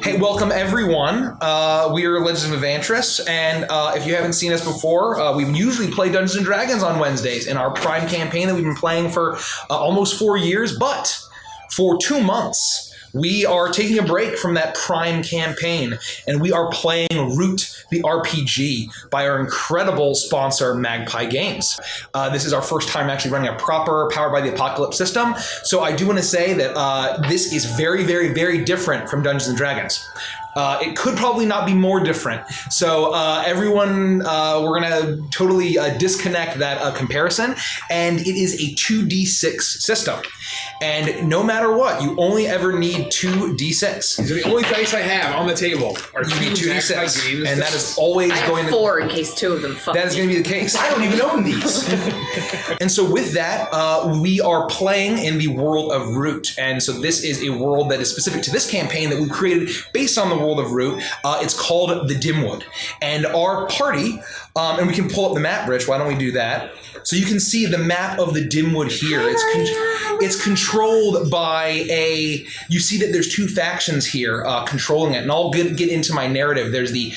Hey, welcome everyone. We are Legends of Evantris, and if you haven't seen us before, we usually play Dungeons and Dragons on Wednesdays in our Prime campaign that we've been playing for almost 4 years, but for 2 months. We are taking a break from that Prime campaign, and we are playing Root the RPG by our incredible sponsor, Magpie Games. This is our first time actually running a proper Powered by the Apocalypse system, so I do want to say that this is very, very, very different from Dungeons & Dragons. It could probably not be more different. So everyone, we're going to totally disconnect that comparison, and it is a 2d6 system. And no matter what, you only ever need 2d6. So the only dice I have on the table are You need 2d6, games, and that is always going to... 4 in case 2 of them fuck. That is going to be the case. I don't even own these. And so with that, we are playing in the world of Root. And so this is a world that is specific to this campaign that we created based on the world of Root. It's called the Dimwood. And our party, and we can pull up the map, Rich. Why don't we do that? So you can see the map of the Dimwood here. It's controlled by a... You see that there's 2 factions here controlling it, and I'll get into my narrative. There's the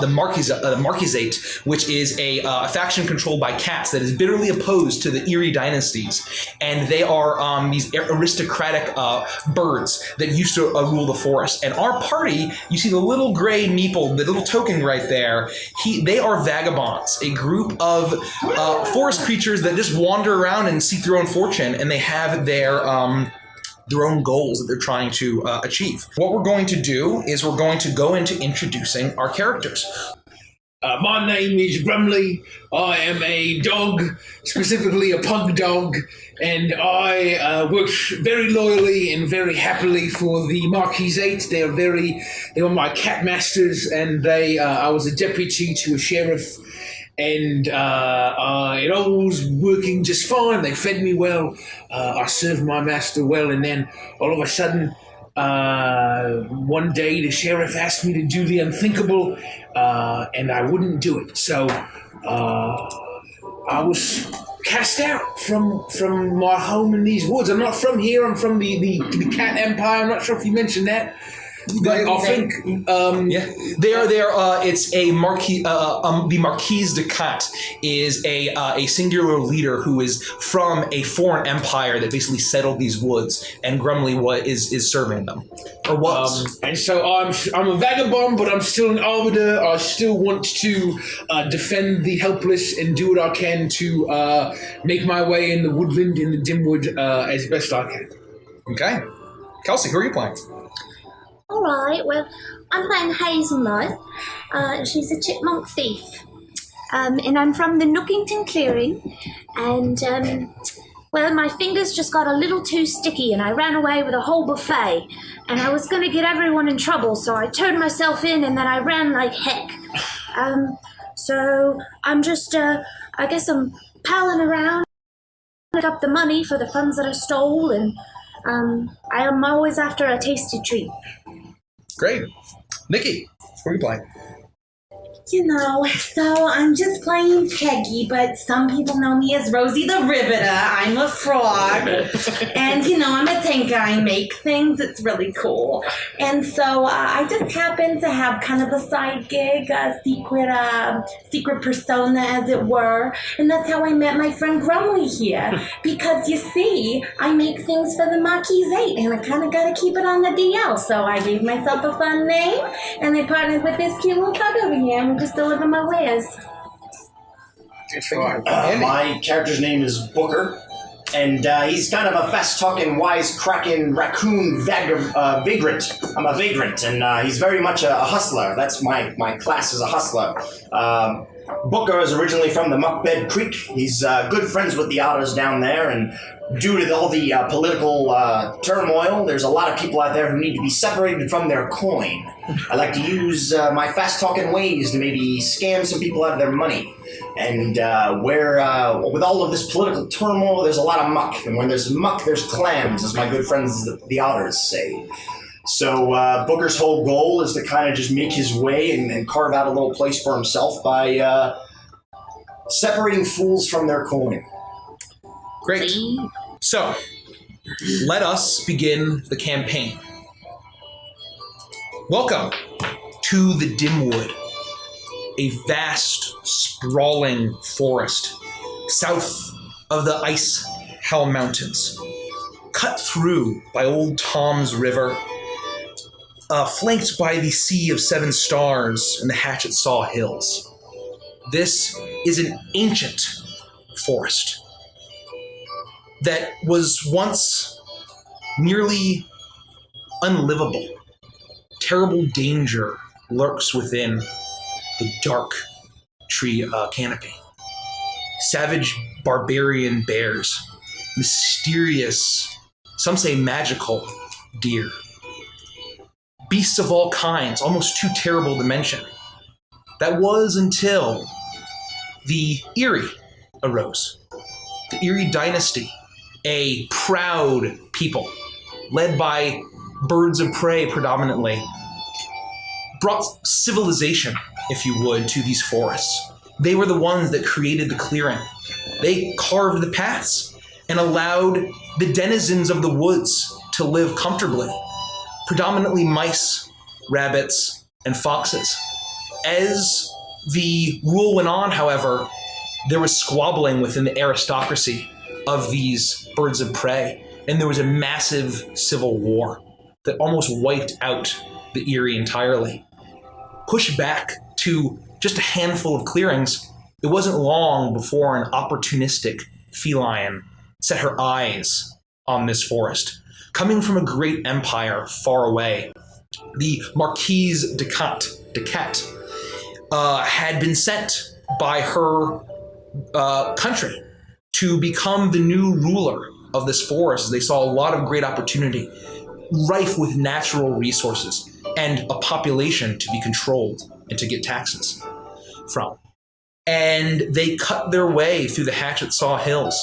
Marquisate, which is a faction controlled by cats that is bitterly opposed to the Erie dynasties, and they are these aristocratic birds that used to rule the forest. And our party, you see the little gray meeple, the little token right there. They are vagabonds, a group of forest creatures that just wander around and seek their own fortune, and they have their own goals that they're trying to achieve. What we're going to do is we're going to go into introducing our characters. My name is Grumley. I am a dog, specifically a pug dog, and I work very loyally and very happily for the Marquisate. They were my cat masters, and I was a deputy to a sheriff. And it all was working just fine. They fed me well. I served my master well. And then all of a sudden, one day the sheriff asked me to do the unthinkable, and I wouldn't do it. So I was cast out from my home in these woods. I'm not from here. I'm from the Cat Empire. I'm not sure if you mentioned that. But I think, they are. It's a Marquis. The Marquise de Cat is a singular leader who is from a foreign empire that basically settled these woods, and Grumley is serving them, or was. And so I'm a vagabond, but I'm still an arbiter. I still want to defend the helpless and do what I can to make my way in the woodland in the Dimwood as best I can. Okay, Kelsey, who are you playing? Alright, well, I'm playing Hazelnut. She's a chipmunk thief. And I'm from the Nookington Clearing. And, well, my fingers just got a little too sticky and I ran away with a whole buffet. And I was going to get everyone in trouble, so I turned myself in and then I ran like heck. So I'm just, I guess I'm palling around, pick up the money for the funds that I stole, and I am always after a tasty treat. Great. Nikki, who are you playing? So I'm just playing Peggy, but some people know me as Rosie the Riveter. I'm a frog. And, I'm a tinker. I make things. It's really cool. And so I just happen to have kind of a side gig, a secret persona, as it were. And that's how I met my friend Grumley here. Because, you see, I make things for the Marquisate, and I kind of got to keep it on the DL. So I gave myself a fun name, and I partnered with this cute little pug over here, and we just deliver my wares. My character's name is Booker, and he's kind of a fast-talking, wise-cracking raccoon vagrant. I'm a vagrant, and he's very much a hustler. That's my class is a hustler. Booker is originally from the Muckbed Creek. He's good friends with the otters down there, and due to all the political turmoil, there's a lot of people out there who need to be separated from their coin. I like to use my fast-talking ways to maybe scam some people out of their money. And with all of this political turmoil, there's a lot of muck. And when there's muck, there's clams, as my good friends the otters say. So Booker's whole goal is to kind of just make his way and carve out a little place for himself by separating fools from their coin. Great. So, let us begin the campaign. Welcome to the Dimwood, a vast, sprawling forest south of the Ice Hell Mountains, cut through by Old Tom's River, flanked by the Sea of Seven Stars and the Hatchet Saw Hills. This is an ancient forest that was once nearly unlivable. Terrible danger lurks within the dark tree canopy. Savage barbarian bears, mysterious, some say magical deer, beasts of all kinds, almost too terrible to mention. That was until the Erie arose. The Erie dynasty, a proud people led by birds of prey predominantly, brought civilization, if you would, to these forests. They were the ones that created the clearing. They carved the paths and allowed the denizens of the woods to live comfortably, predominantly mice, rabbits, and foxes. As the rule went on, however, there was squabbling within the aristocracy of these birds of prey, and there was a massive civil war that almost wiped out the Erie entirely. Pushed back to just a handful of clearings, it wasn't long before an opportunistic feline set her eyes on this forest. Coming from a great empire far away, the Marquise de Cat had been sent by her country to become the new ruler of this forest. They saw a lot of great opportunity, rife with natural resources and a population to be controlled and to get taxes from. And they cut their way through the Hatchet Saw Hills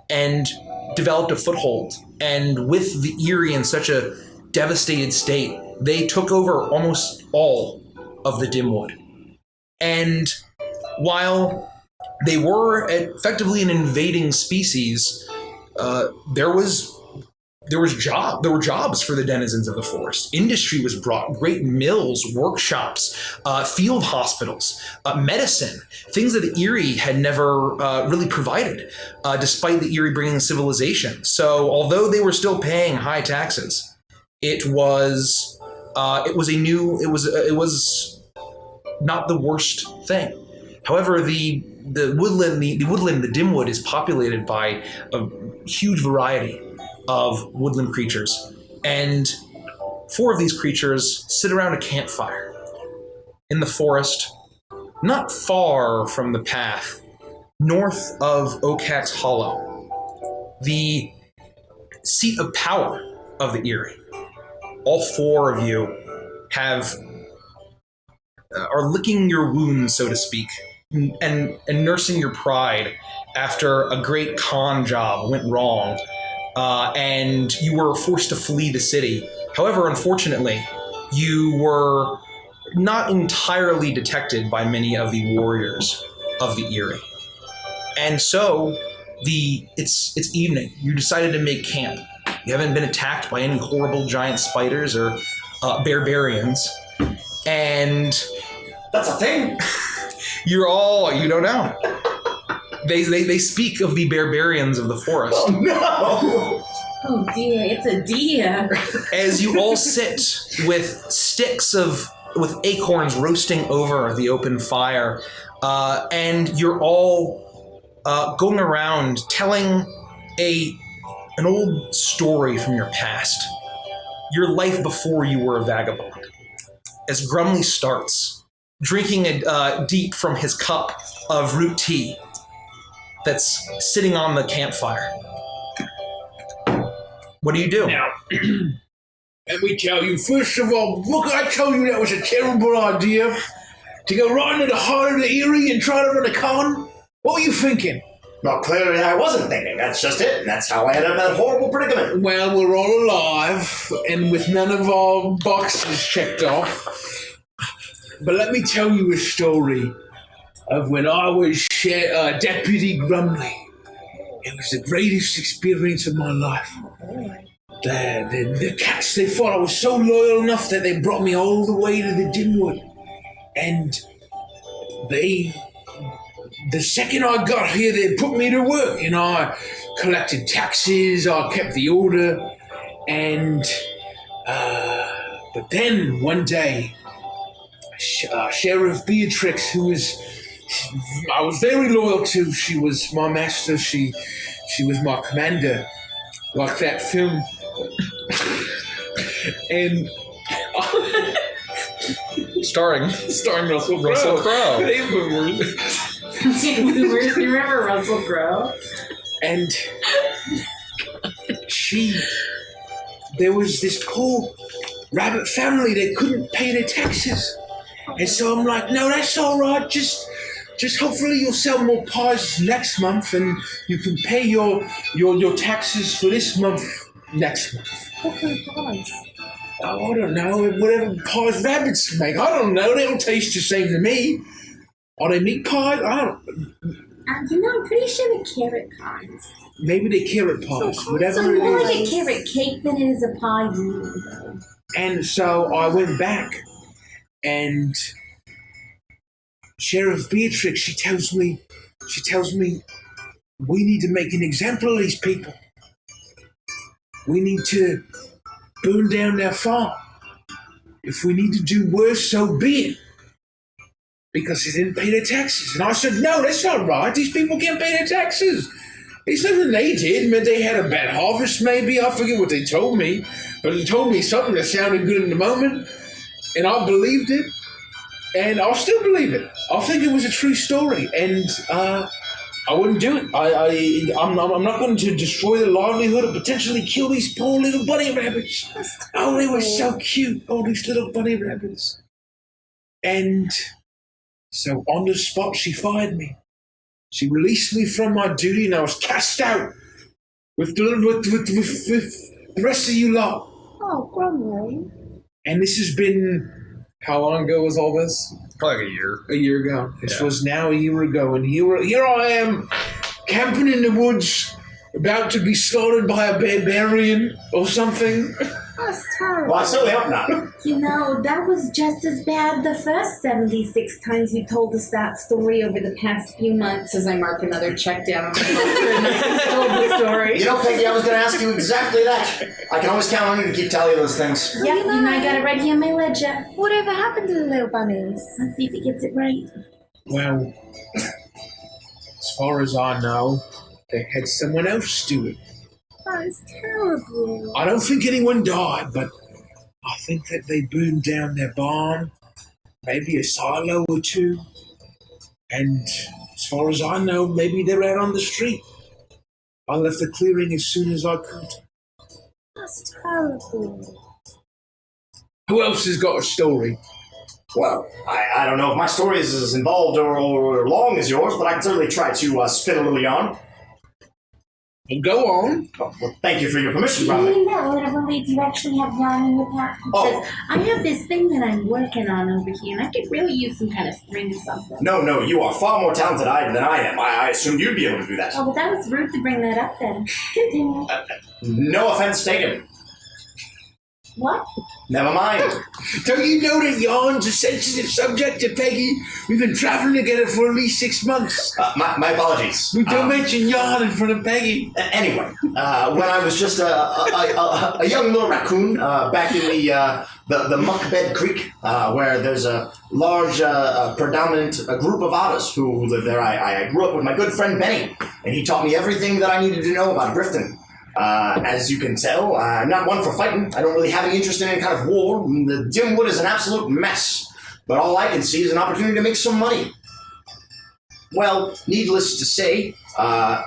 and developed a foothold. And with the Erie in such a devastated state, they took over almost all of the Dimwood. And while they were effectively an invading species, there were jobs for the denizens of the forest. Industry was brought, great mills, workshops, field hospitals, medicine, things that the Erie had never really provided, despite the Erie bringing civilization. So although they were still paying high taxes, it was not the worst thing. However, the Dimwood is populated by a huge variety of woodland creatures, and 4 of these creatures sit around a campfire in the forest, not far from the path, north of Okax Hollow, the seat of power of the Erie. All 4 of you are licking your wounds, so to speak, and nursing your pride after a great con job went wrong, and you were forced to flee the city. However, unfortunately, you were not entirely detected by many of the warriors of the Erie. And so, it's evening. You decided to make camp. You haven't been attacked by any horrible giant spiders or barbarians. And that's a thing. You don't know. They speak of the barbarians of the forest. Oh no! Oh dear, it's a deer. As you all sit with sticks with acorns roasting over the open fire, and you're all going around telling an old story from your past, your life before you were a vagabond. As Grumley starts, drinking deep from his cup of root tea that's sitting on the campfire. What do you do? Now, let me tell you, first of all, look, I told you that was a terrible idea to go right into the heart of the Erie and try to run a con. What were you thinking? Well, clearly I wasn't thinking. That's just it. And that's how I ended up in that horrible predicament. Well, we're all alive, and with none of our boxes checked off. But let me tell you a story of when I was Deputy Grumley. It was the greatest experience of my life. the cats, they thought I was so loyal enough that they brought me all the way to the Dimwood. And the second I got here, they put me to work. You know, I collected taxes, I kept the order, and but then one day, Sheriff Beatrix, I was very loyal to, she was my master, she was my commander, like that film. And Starring Russell Crowe. Hey, boomers. You remember Russell Crowe? And there was this poor rabbit family that couldn't pay their taxes. And so I'm like, no, that's all right. Just hopefully you'll sell more pies next month and you can pay your taxes for this month next month. What kind of pies? Oh, I don't know. Whatever pies rabbits make. I don't know. They don't taste the same to me. Are they meat pies? I don't. I'm pretty sure they're carrot pies. Maybe they're carrot pies. Whatever So it more is. like a carrot cake than it is a pie usually. And so I went back, and Sheriff Beatrix, she tells me, we need to make an example of these people. We need to burn down their farm. If we need to do worse, so be it. Because they didn't pay their taxes. And I said, no, that's not right. These people can't pay their taxes. It's nothing they did. Maybe they had a bad harvest, maybe. I forget what they told me. But they told me something that sounded good in the moment. And I believed it. And I'll still believe it. I think it was a true story. And I wouldn't do it. I'm not going to destroy the livelihood or potentially kill these poor little bunny rabbits. Oh, they were so cute. Oh, these little bunny rabbits. And so on the spot, she fired me. She released me from my duty, and I was cast out with the rest of you lot. Oh, Grumley. And this has been, how long ago was all this? Probably like a year. A year ago. This was now a year ago, and here I am, camping in the woods, about to be slaughtered by a barbarian or something. That's terrible. Well, I certainly hope not. You know, that was just as bad the first 76 times you told us that story over the past few months, as I mark another check down on my book. Told the story. You know, Peggy, I was going to ask you exactly that. I can always count on you to keep tally of those things. Yeah, you know, I got it right here in my ledger. Whatever happened to the little bunnies? Let's see if he gets it right. Well, as far as I know, they had someone else do it. Oh, it's terrible. I don't think anyone died, but I think that they burned down their barn, maybe a silo or two, and as far as I know, maybe they're out on the street. I left the clearing as soon as I could. That's terrible. Who else has got a story? Well, I don't know if my story is as involved or long as yours, but I can certainly try to spit a little yarn. Well, go on. Oh, well, thank you for your permission, Do brother. you know, Emily, do you actually have yarn in your pocket? Oh. Because I have this thing that I'm working on over here, and I could really use some kind of string or something. No, you are far more talented than I am. I assumed you'd be able to do that. Oh, but that was rude to bring that up then. Continue. No offense taken. What? Never mind. Don't you know that yarn's a sensitive subject to Peggy? We've been traveling together for at least 6 months. My apologies. We don't mention yarn in front of Peggy. Anyway, when I was just a young little raccoon back in the Muckbed Creek, where there's a large, predominant group of otters who live there, I grew up with my good friend Benny, and he taught me everything that I needed to know about Grifton. As you can tell, I'm not one for fighting. I don't really have any interest in any kind of war. The Dimwood is an absolute mess, but all I can see is an opportunity to make some money. Well, needless to say, the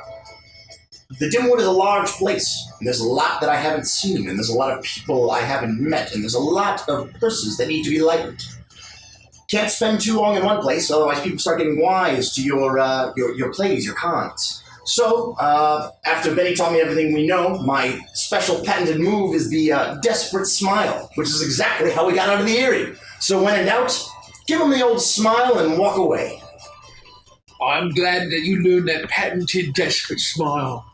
Dimwood is a large place, and there's a lot that I haven't seen, and there's a lot of people I haven't met, and there's a lot of purses that need to be lightened. Can't spend too long in one place, otherwise people start getting wise to your plays, your cons. So, after Benny taught me everything we know, my special patented move is the desperate smile, which is exactly how we got out of the Erie. So when in doubt, give him the old smile and walk away. I'm glad that you learned that patented desperate smile.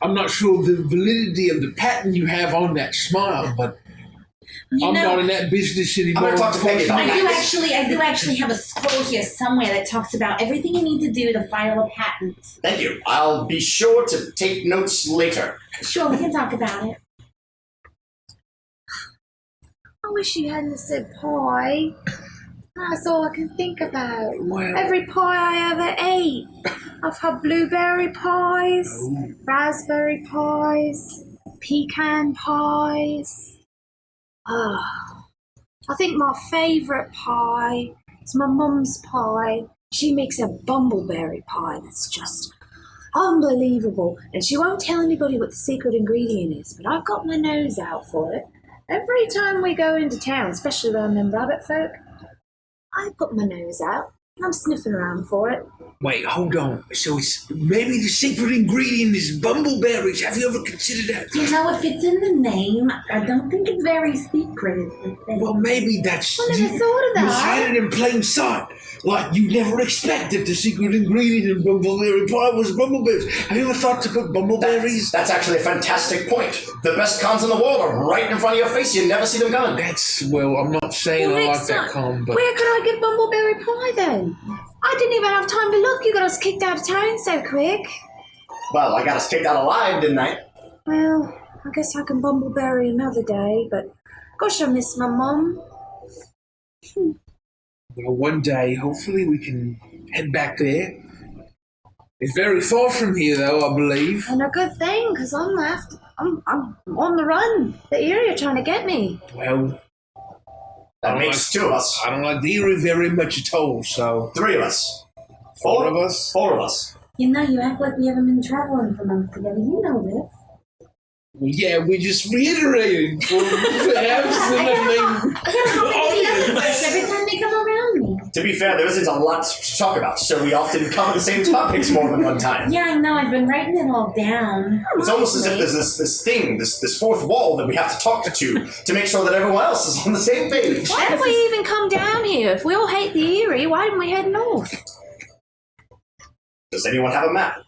I'm not sure the validity of the pattern you have on that smile, but I'm not in that business anymore. I'm going to talk to Peggy about I that. do actually have a scroll here somewhere that talks about everything you need to do to file a patent. Thank you. I'll be sure to take notes later. Sure, we can talk about it. I wish you hadn't said pie. That's all I can think about. Well, Every pie I ever ate. I've had blueberry pies, raspberry pies, pecan pies. I think my favourite pie is my mum's pie. She makes a bumbleberry pie that's just unbelievable. And she won't tell anybody what the secret ingredient is, but I've got my nose out for it. Every time we go into town, especially around them rabbit folk, I put my nose out. I'm sniffing around for it. wait, hold on. So it's maybe the secret ingredient is bumbleberries. Have you ever considered that? You know, if it's in the name, I don't think it's very secret, is the thing. Well, maybe that's... I never thought of that. You hide it in plain sight. Like you never expected the secret ingredient in bumbleberry pie was bumbleberries. Have you ever thought to put bumbleberries? That's actually a fantastic point. The best cons in the world are right in front of your face. You never see them coming. That's, well, I'm not saying I like that con, but... Where could I get bumbleberry pie then? I didn't even have time to look. You got us kicked out of town so quick. Well, I got us kicked out alive, didn't I? Well, I guess I can bumbleberry another day, but gosh, I miss my mum. Well, one day, hopefully we can head back there. It's very far from here, though, I believe. And a good thing, because I'm left. I'm on the run. The area trying to get me. Well, That makes two of us. I don't like the area very much at all, so... Three of us. Four of us? Four of us. You know, you act like we haven't been traveling for months together. You know this. Well, yeah, we just reiterated for perhaps Every time they come around me. To be fair, there isn't a lot to talk about, so we often cover the same topics more than one time. Yeah, I know. I've been writing it all down. It's almost as if there's this thing, this fourth wall that we have to talk to make sure that everyone else is on the same page. Why did we even come down here? If we all hate the Erie, why didn't we head north? Does anyone have a map?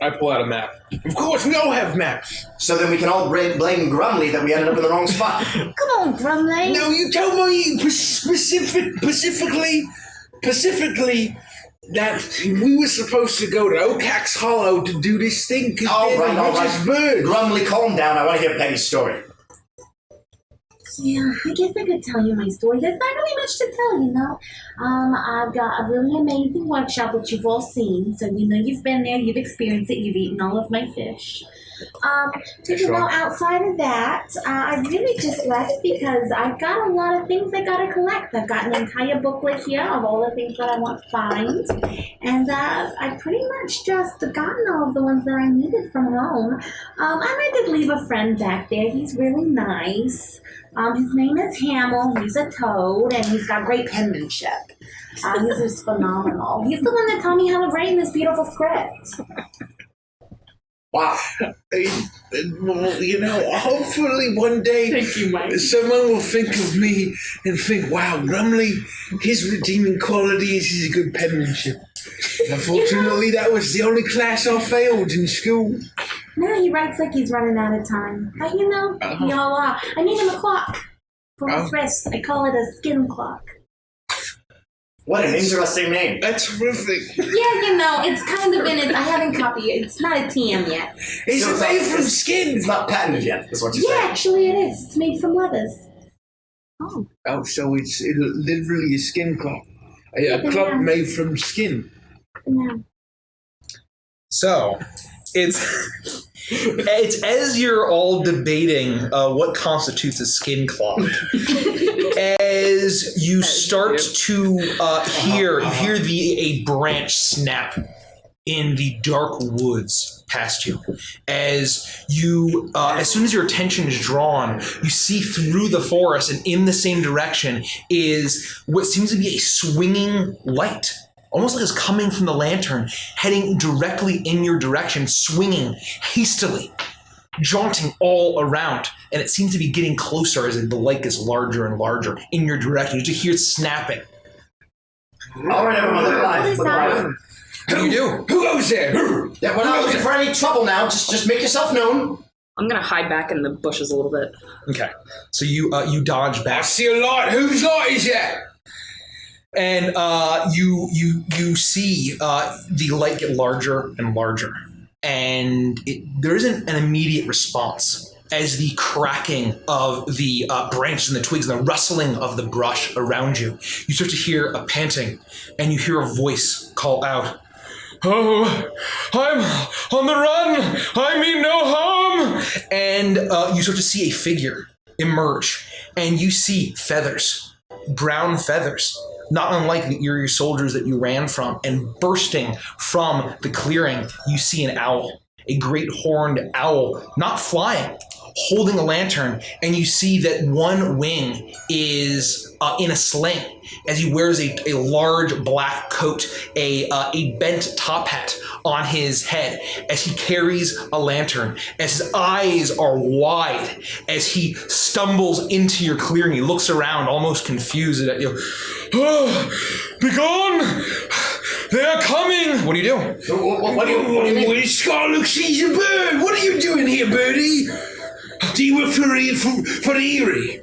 I pull out a map. Of course, we all have maps. So then we can all blame Grumley that we ended up in the wrong spot. Come on, Grumley. No, you told me specifically that we were supposed to go to Oakhax Hollow to do this thing. All right. Just birds. Grumley, calm down. I want to hear Penny's story. Yeah, I guess I could tell you my story. There's not really much to tell, you know. I've got a really amazing workshop which you've all seen. So, you know, you've been there, you've experienced it, you've eaten all of my fish. Outside of that, I really just left because I've got a lot of things I gotta collect. I've got an entire booklet here of all the things that I want to find. And I pretty much just gotten all of the ones that I needed from home. And I did leave a friend back there. He's really nice. His name is Hamill. He's a toad, and he's got great penmanship. He's just phenomenal. He's the one that taught me how to write in this beautiful script. Wow. Well, you know, hopefully one day Thank you, Mike. someone will think of me and think, wow, Grumley, his redeeming quality is his good penmanship. Unfortunately, that was the only class I failed in school. No, he writes like he's running out of time. But you know, I need him a clock for his wrist. I call it a skin clock. What an interesting name. That's terrific. Yeah, you know, it's kind of in it. I haven't copied it. It's not a TM yet. Is So it made from It's skin? not patented yet, is what you're Yeah, saying. actually it is. It's made from leathers. Oh, so it's literally a skin clock. A clock made from skin. Yeah. So, it's as you're all debating what constitutes a skin cloth, as you start to hear a branch snap in the dark woods past you. As you, as soon as your attention is drawn, you see through the forest, and in the same direction is what seems to be a swinging light. Almost like it's coming from the lantern, heading directly in your direction, swinging hastily, jaunting all around. And it seems to be getting closer as the light gets larger and larger in your direction. You just hear it snapping. All right, everyone, look alive. What is Look that? alive. What do you do? Who goes there? Yeah, we're not looking for any trouble now. Just make yourself known. I'm gonna hide back in the bushes a little bit. Okay. So you dodge I back. see a light. Whose light is that? And you see the light get larger and larger. And there isn't an immediate response as the cracking of the branches and the twigs and the rustling of the brush around you. You start to hear a panting, and you hear a voice call out, "Oh, I'm on the run! I mean no harm!" And you start to see a figure emerge, and you see feathers, brown feathers, not unlike the eerie soldiers that you ran from. And bursting from the clearing, you see an owl, a great horned owl, not flying, holding a lantern, and you see that one wing is in a sling as he wears a large black coat, a bent top hat on his head as he carries a lantern, as his eyes are wide, as he stumbles into your clearing. He looks around almost confused at you. "Oh, begone! They are coming!" What do you do? What do you mean? Well, Scar looks, she's a bird. What are you doing here, birdie? Do you work for Erie?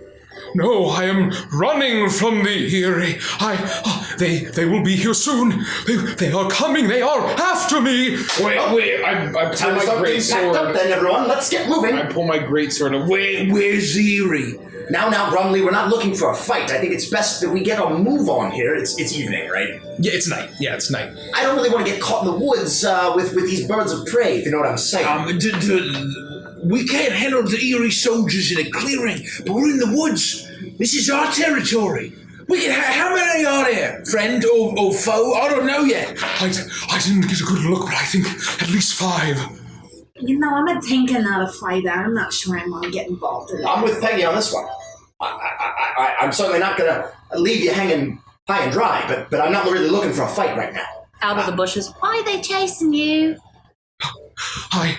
"No, I am running from the Erie. They will be here soon. They are coming. They are after me." Wait, I pull Time to my start great getting packed sword. up then, everyone. Let's get moving. I pull my great sword. Where's Erie? Now, Grumley, we're not looking for a fight. I think it's best that we get a move on here. It's evening, right? Yeah, it's night. I don't really want to get caught in the woods with these birds of prey, if you know what I'm saying. We can't handle the Erie soldiers in a clearing, but we're in the woods. This is our territory. We can. How many are there, friend or foe? I don't know yet. I didn't get a good look, but I think at least 5. You know, I'm a tank and not a fighter. I'm not sure I want to get involved in it. I'm with Peggy on this one. I'm certainly not going to leave you hanging high and dry, but I'm not really looking for a fight right now. Out of the bushes. Why are they chasing you? I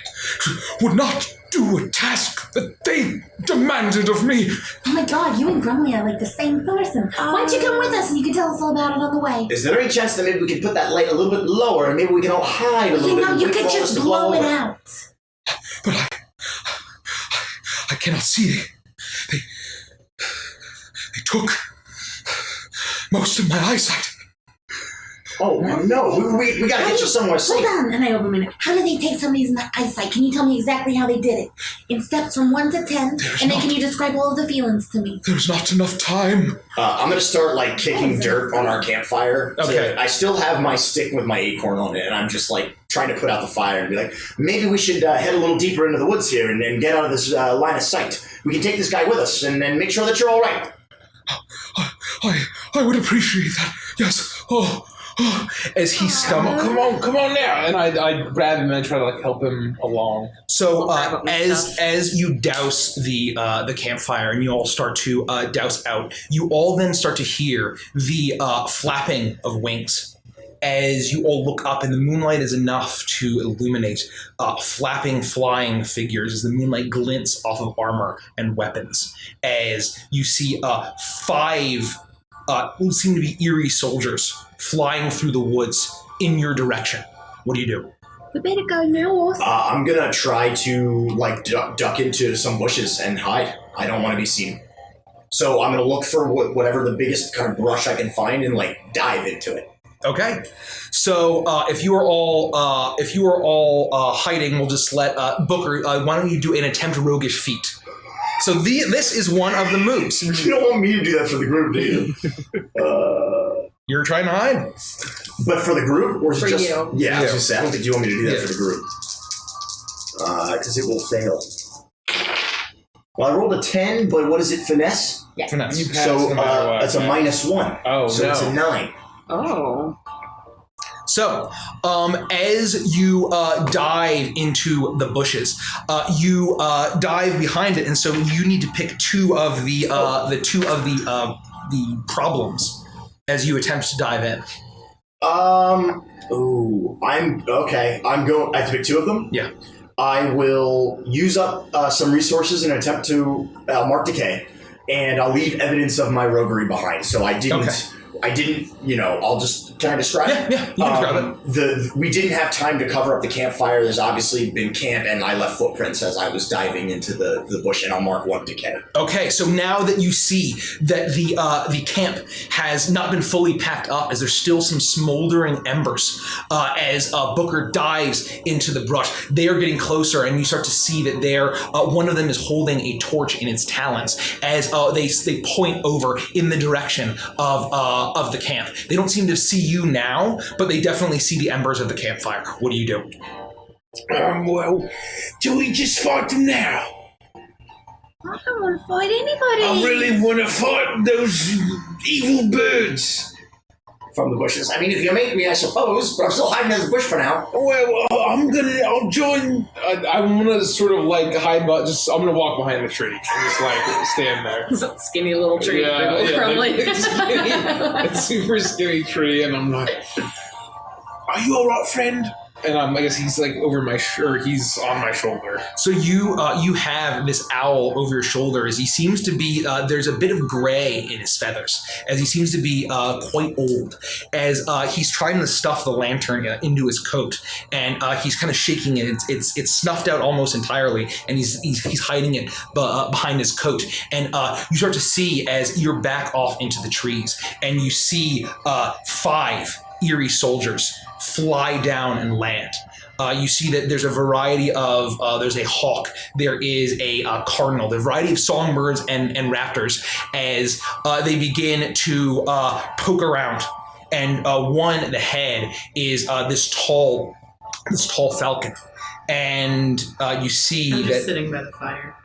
would not do a task that they demanded of me. Oh my god, you and Grumley are like the same person. Why don't you come with us and you can tell us all about it on the way? Is there any chance that maybe we could put that light a little bit lower and maybe we can all hide a little bit? You know, and you wait could for all just this to blow it over? out. But I cannot see. They took most of my eyesight. Oh, no. We got to get you somewhere safe. Hold on, and I open it. How did they take somebody's eyesight? Can you tell me exactly how they did it? In steps from 1 to 10, and then can you describe all of the feelings to me? There's not enough time. I'm going to start, kicking dirt on our campfire. Okay. I still have my stick with my acorn on it, and I'm just, trying to put out the fire and be like, maybe we should head a little deeper into the woods here and get out of this line of sight. We can take this guy with us and make sure that you're all right. I would appreciate that. Yes. Oh. As he stumbles. Come on now! And I grab him and I try to help him along. So grab up my stuff. as you douse the campfire and you all start to douse out, you all then start to hear the flapping of wings. As you all look up, and the moonlight is enough to illuminate flapping, flying figures as the moonlight glints off of armor and weapons. As you see 5 what seem to be Erie soldiers flying through the woods in your direction. What do you do? We better go north. I'm going to try to, duck into some bushes and hide. I don't want to be seen. So I'm going to look for whatever the biggest kind of brush I can find and, dive into it. Okay, so if you are all hiding, we'll just let Booker. Why don't you do an attempt roguish feat? So this is one of the moves. You don't want me to do that for the group, do you? You're trying to hide. But for the group, or is For it just you. Yeah, I was Yeah. gonna say, I don't think you want me to do that Yeah. for the group. Because it will fail. Well, I rolled a 10, but what is it, finesse? Finesse. You pass So no matter what. it's a -1. Oh, so no. it's a 9. Oh. So, as you dive into the bushes, you dive behind it, and so you need to pick 2 of the problems as you attempt to dive in. I'm okay. I have to pick 2 of them. Yeah. I will use up some resources in an attempt to mark decay, and I'll leave evidence of my roguery behind. So I didn't. Okay. I didn't, I'll just, can I describe it? Yeah, you can describe it. We didn't have time to cover up the campfire. There's obviously been camp, and I left footprints as I was diving into the bush, and I'll mark 1 decay. Okay, so now that you see that the camp has not been fully packed up, as there's still some smoldering embers, as Booker dives into the brush, they are getting closer, and you start to see that one of them is holding a torch in its talons as they point over in the direction of the camp. They don't seem to see you now, but they definitely see the embers of the campfire. What do you do? Well, do we just fight them now? I don't want to fight anybody. I really want to fight those evil birds. From the bushes. I mean, if you make me, I suppose, but I'm still hiding in the bush for now. Well, I'll join. I'm gonna sort of like hide, but I'm gonna walk behind the tree and just like stand there. It's a skinny little tree. It's super skinny tree, and I'm like, "Are you all right, friend?" And I guess he's like over my he's on my shoulder. So you have this owl over your shoulder as he seems to be, there's a bit of gray in his feathers, as he seems to be quite old, as he's trying to stuff the lantern into his coat, and he's kind of shaking it. It's snuffed out almost entirely, and he's hiding it behind his coat. And you start to see as you're back off into the trees, and you see 5 eerie soldiers fly down and land. You see that there's a variety of, there's a hawk, there is a cardinal, the variety of songbirds and raptors as they begin to poke around. And one at the head is this tall falcon. And you see I'm that... just sitting by the fire.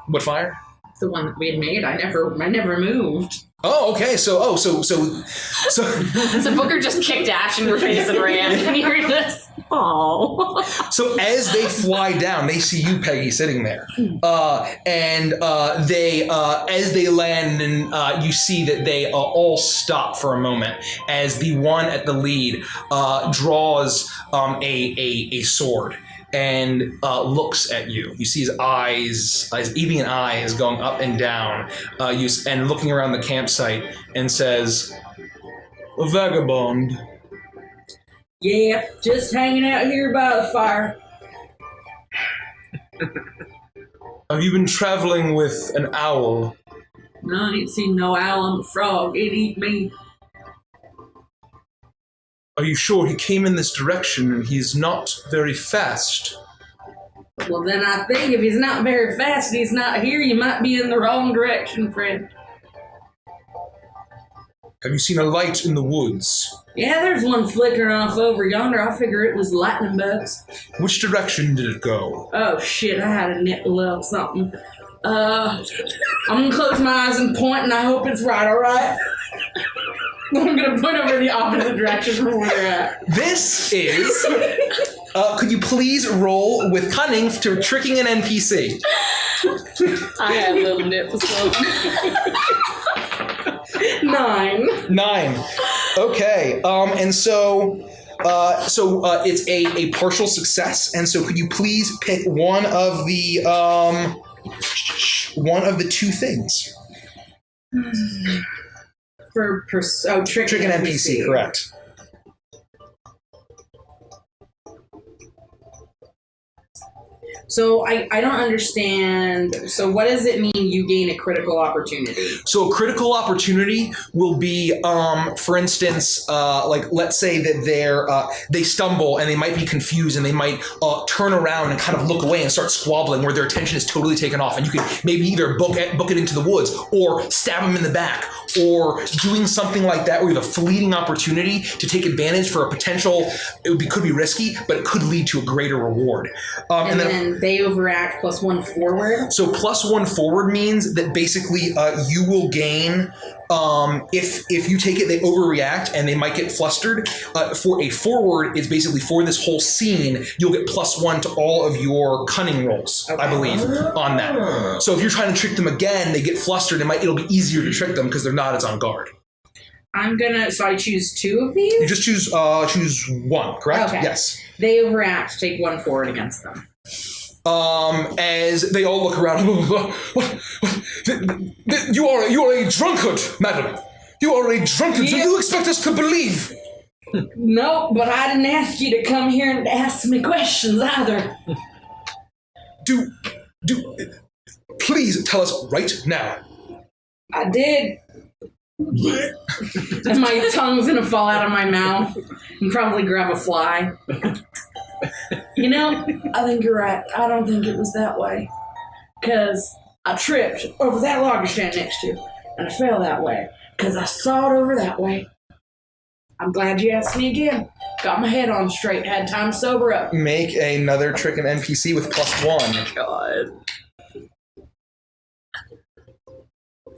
What fire? The one that we had made. I never moved. Oh, okay. So So Booker just kicked Ash in her face and ran. Can you hear this? Oh. So as they fly down, they see you, Peggy, sitting there, and they as they land, and you see that they all stop for a moment as the one at the lead draws a sword and looks at you. You see his eyes, his evian eyes going up and down, and looking around the campsite, and says, "A vagabond." Yeah, just hanging out here by the fire. Have you been traveling with an owl? No, I ain't seen no owl. I'm a frog. It eat me. Are you sure he came in this direction and he's not very fast? Well, then I think if he's not very fast and he's not here, you might be in the wrong direction, friend. Have you seen a light in the woods? Yeah, there's one flickering off over yonder. I figure it was lightning bugs. Which direction did it go? Oh, shit, I had a little something. I'm gonna close my eyes and point, and I hope it's right, alright? I'm gonna point over the opposite direction from where they're at. This is... could you please roll with cunning to tricking an NPC? I have little nips. 9. Okay. And so it's a partial success. And so could you please pick one of the 2 things? Trick Trick an NPC, correct. So I don't understand. So what does it mean you gain a critical opportunity? So a critical opportunity will be, for instance, like let's say that they stumble and they might be confused and they might turn around and kind of look away and start squabbling where their attention is totally taken off, and you can maybe either book it into the woods or stab them in the back or doing something like that where you have a fleeting opportunity to take advantage for a potential. Could be risky, but it could lead to a greater reward. And then they overact +1 forward. So +1 forward means that basically you will gain, if you take it, they overreact and they might get flustered. For a forward, it's basically for this whole scene, you'll get +1 to all of your cunning rolls, okay. I believe, on that. So if you're trying to trick them again, they get flustered, it'll be easier to trick them because they're not as on guard. So I choose 2 of these? You just choose 1, correct? Okay. Yes. They overact, take 1 forward against them. As they all look around, you are a drunkard, madam. You are a drunkard. Do you expect us to believe? No, but I didn't ask you to come here and ask me questions either. Please tell us right now. I did. And my tongue's gonna fall out of my mouth and probably grab a fly. You know, I think you're right. I don't think it was that way. Because I tripped over that log you're standing next to, and I fell that way. Because I saw it over that way. I'm glad you asked me again. Got my head on straight. Had time to sober up. Make another trick an NPC with +1. God.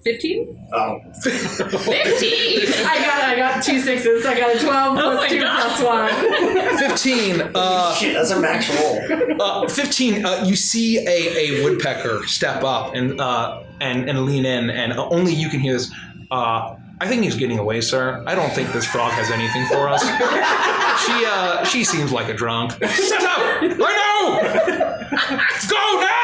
15? Oh. 15! I got 2 6s. I got a 12 plus 2 plus 1. 15. Shit, that's a max roll. 15. You see a woodpecker step up and lean in, and only you can hear this. I think he's getting away, sir. I don't think this frog has anything for us. She seems like a drunk. Stop! I know! Go now!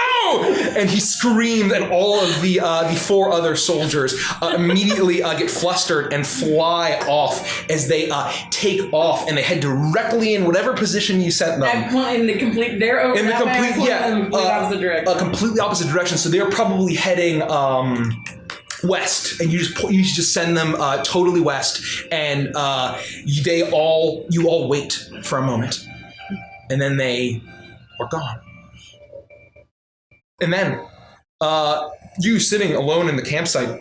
And he screams, and all of the 4 other soldiers immediately get flustered and fly off as they take off, and they head directly in whatever position you sent them. In the complete, they're over In the that way, complete, I'm yeah, in the complete opposite direction. a completely opposite direction. So they're probably heading west, and you just send them totally west, and you all wait for a moment, and then they are gone. And then you sitting alone in the campsite,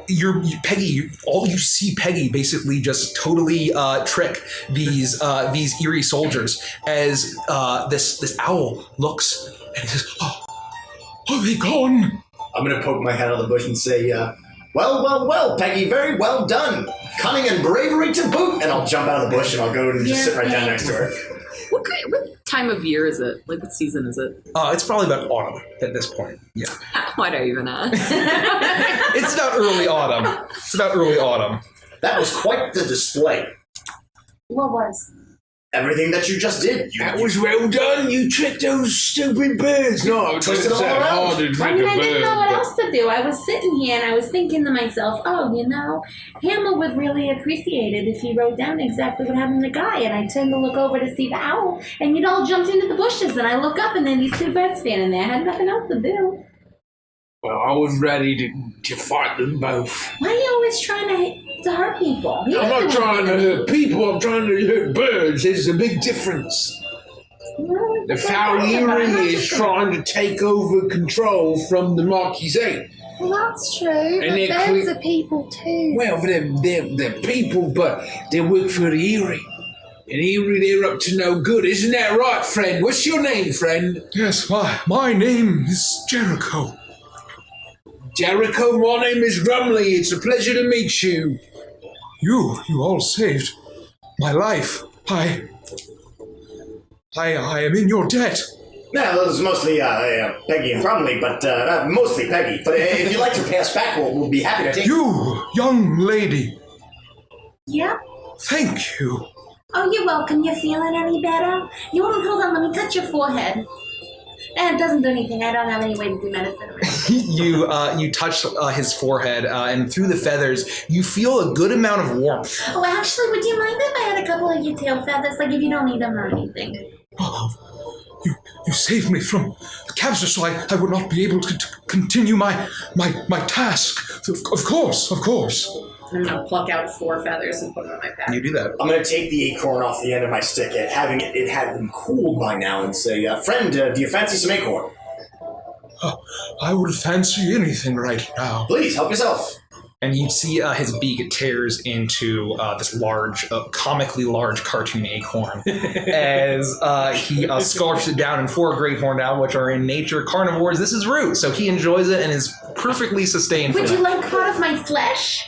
you see Peggy basically just totally trick these eerie soldiers as this owl looks and he says, "Oh, are they gone?" I'm going to poke my head out of the bush and say, well, Peggy, very well done. Cunning and bravery to boot. And I'll jump out of the bush and I'll go and just sit right down next to her. What time of year is it? Like, what season is it? It's probably about autumn at this point. Yeah. Why'd I even ask? It's about early autumn. That was quite the display. What was? Everything that you just did. That was well done. You tricked those stupid birds. No, it's Twist it all that around. hard to I trick mean, a I didn't bird. know what but- else to do. I was sitting here and I was thinking to myself, Hammer would really appreciate it if he wrote down exactly what happened to the guy. And I turned to look over to see the owl, and you'd all jumped into the bushes. And I look up, and then these 2 birds standing there. I had nothing else to do. Well, I was ready to fight them both. Why are you always trying to hurt people? You I'm didn't not do trying to anything. hurt people, I'm trying to hurt birds. There's a big difference. Well, The that's foul fine, but I'm eerie not is just- trying to take over control from the Marquisate. Well, that's true. And But they're birds cle- are people too. Well, they're people, but they work for the Eerie. And Eerie, they're up to no good. Isn't that right, friend? What's your name, friend? Yes, my name is Jericho. Jericho, my name is Grumley. It's a pleasure to meet you. You all saved my life. I am in your debt. Yeah, that was mostly Peggy and Brumley, but mostly Peggy. But if you'd like to pay us back, we'll be happy to take You, young lady, Yeah. thank you. Oh, you're welcome. You feeling any better? Hold on, let me touch your forehead. It doesn't do anything. I don't have any way to do medicine around. You touch his forehead, and through the feathers, you feel a good amount of warmth. Oh, actually, would you mind if I had a couple of your tail feathers? Like, if you don't need them or anything. Oh, you saved me from the capture, so I would not be able to continue my task. Of course. I'm gonna pluck out 4 feathers and put them in my pack. You do that. I'm going to take the acorn off the end of my stick, having it had been cooled by now, and say, friend, do you fancy some acorn? I would fancy anything right now. Please, help yourself. And you see his beak tears into this large, comically large cartoon acorn as he scarfs it down in 4 great horned owl, which are in nature carnivores. This is root, so he enjoys it and is perfectly sustained. Would for you that. like part of my flesh?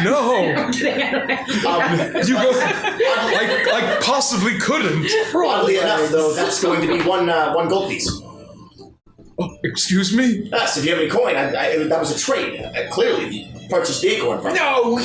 No, you go. I possibly couldn't. Oddly enough, though, that's going to be one gold piece. Oh, excuse me. Yes, if you have any coin, that was a trade. Clearly, you purchased the acorn from me. No,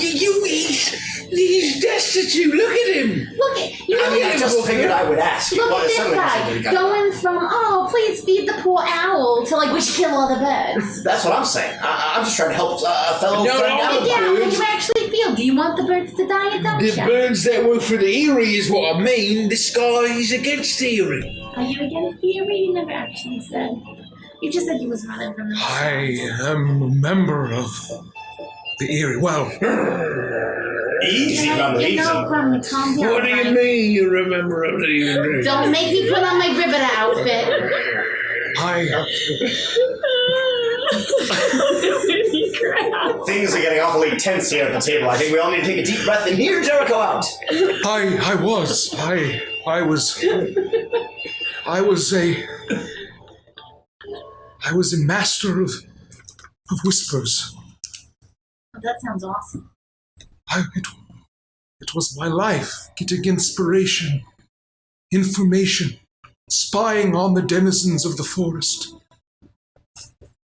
He's destitute. Look at him. Look at you. I mean, I just figured I would ask. Look Well, at this somebody guy got- going from please feed the poor owl to we should kill all the birds. That's what I'm saying. I'm just trying to help a fellow No, friend no, out. Yeah, how do birds. you actually feel? Do you want the birds to die or don't The you? birds that work for the Erie is what I mean. This guy is against the Erie. Are you against the Erie? You never actually said. You just said you was running from the I am a member of the Erie. Well, Easy, Grumly, easy. Grumly, calm down. What do you Grumly. mean you remember of the Erie? Don't make me put on my ribbiter outfit. Things are getting awfully tense here at the table. I think we all need to take a deep breath and hear Jericho out. I was a master of whispers. Oh, that sounds awesome. It was my life, getting inspiration, information, spying on the denizens of the forest,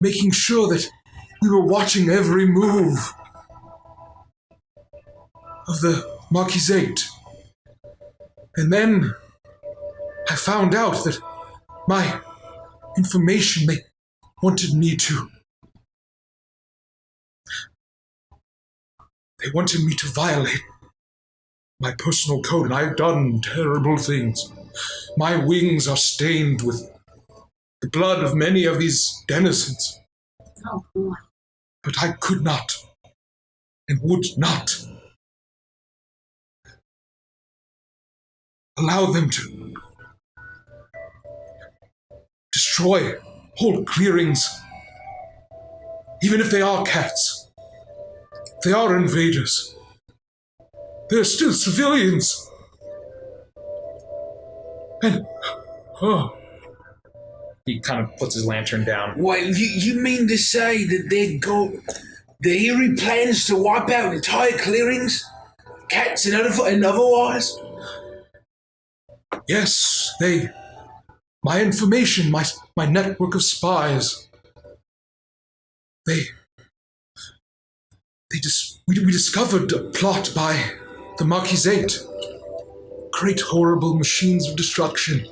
making sure that we were watching every move of the Marquisate. And then I found out that my information, they wanted me to violate my personal code, and I've done terrible things. My wings are stained with the blood of many of these denizens. Oh, boy. But I could not and would not allow them to destroy whole clearings, even if they are cats. They are invaders. They're still civilians. And, he kind of puts his lantern down. Wait, you mean to say that the Erie plans to wipe out entire clearings? Cats and otherwise? Yes, my information, my network of spies, we discovered a plot by the Marquisate. Great horrible machines of destruction